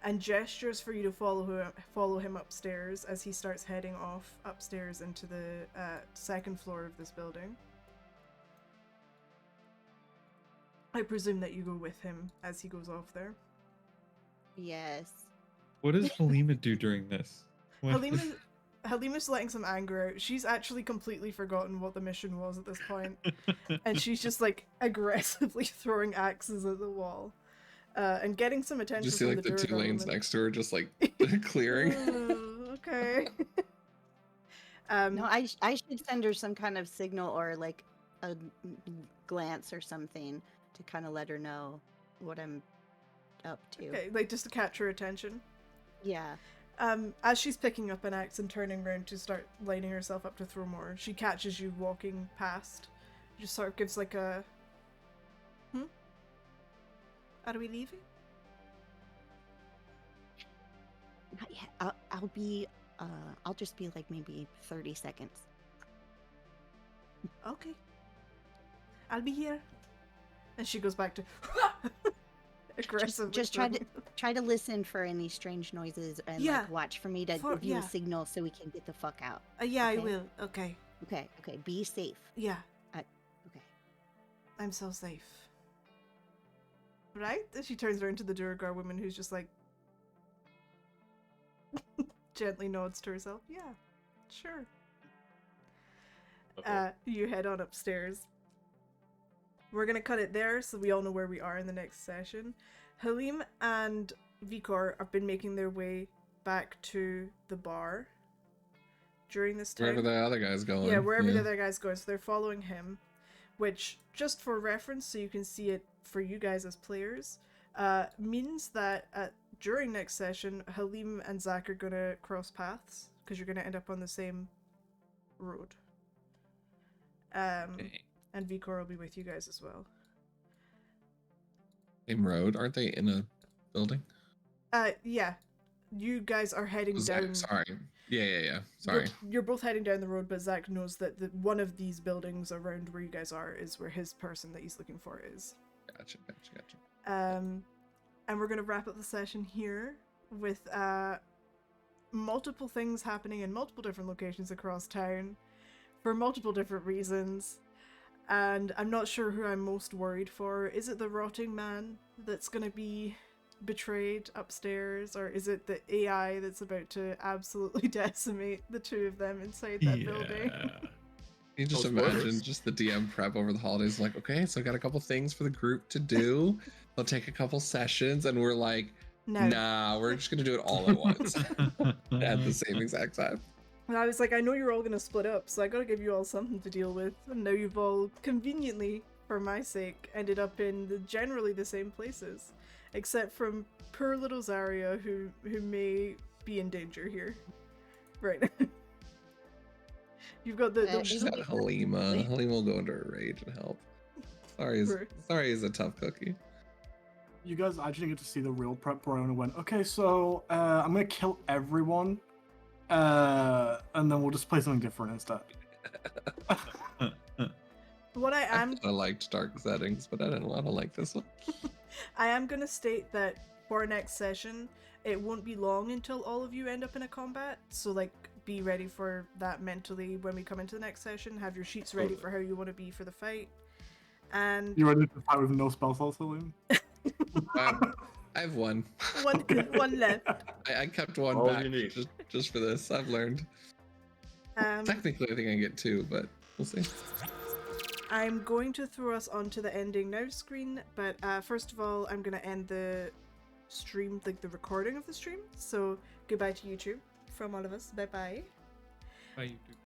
and gestures for you to follow him upstairs as he starts heading off upstairs into the second floor of this building. I presume that you go with him as he goes off there. Yes. What does Halima do during this? What- Halima's letting some anger out. She's actually completely forgotten what the mission was at this point, and she's just like aggressively throwing axes at the wall, and getting some attention Just see from like the the two lanes woman. next to her, just like clearing. Okay. No, I should send her some kind of signal or like a glance or something to kind of let her know what I'm up to. Okay, like just to catch her attention. Yeah. As she's picking up an axe and turning around to start lining herself up to throw more, she catches you walking past. Just sort of gives like a... Are we leaving? Not yet. I'll be. I'll just be like maybe 30 seconds. Okay. I'll be here. And she goes back to aggressively. Just try to listen for any strange noises and Yeah. like watch for me to give you a signal so we can get the fuck out. Yeah, Okay? I will. Okay. Okay. Be safe. Yeah, Okay. I'm so safe. Right? And she turns around to the Durgar woman who's just like gently nods to herself. Yeah, sure. You head on upstairs. We're gonna cut it there so we all know where we are in the next session. Halim and Vikor have been making their way back to the bar during this time. Wherever the other guy's going. Yeah, wherever the other guy's going. So they're following him, which, just for reference, so you can see it for you guys as players, means that during next session, Halim and Zach are going to cross paths, because you're going to end up on the same road. And Vikor will be with you guys as well. Same road, aren't they in a building? Yeah. You guys are heading down... Sorry. Yeah. Sorry. You're both heading down the road, but Zach knows that one of these buildings around where you guys are is where his person that he's looking for is. Gotcha. And we're going to wrap up the session here with multiple things happening in multiple different locations across town for multiple different reasons. And I'm not sure who I'm most worried for. Is it the rotting man that's going to be betrayed upstairs, or is it the AI that's about to absolutely decimate the two of them inside that building? You just imagine just the DM prep over the holidays, like, okay, so I got a couple things for the group to do. They'll take a couple sessions, and we're like, nah, we're just gonna do it all at once at the same exact time. And I was like, I know you're all gonna split up, so I gotta give you all something to deal with. And now you've all conveniently, for my sake, ended up in generally the same places, except from poor little Zarya, who may be in danger here. Right. You've got She's got Halima. Halima will go into a rage and help. Sorry is a tough cookie. You guys actually get to see the real prep where I only went, okay, so I'm gonna kill everyone, and then we'll just play something different instead. What I liked dark settings, but I didn't want to like this one. I am gonna state that for next session, it won't be long until all of you end up in a combat, so like be ready for that mentally when we come into the next session. Have your sheets ready for how you want to be for the fight. And you ready to fight with no spell slots, Halim? I have one. One left. I kept one back just for this. I've learned. Technically, I think I get two, but we'll see. I'm going to throw us onto the ending now screen, but first of all, I'm going to end the stream, like the recording of the stream. So goodbye to YouTube from all of us. Bye-bye. Bye, YouTube.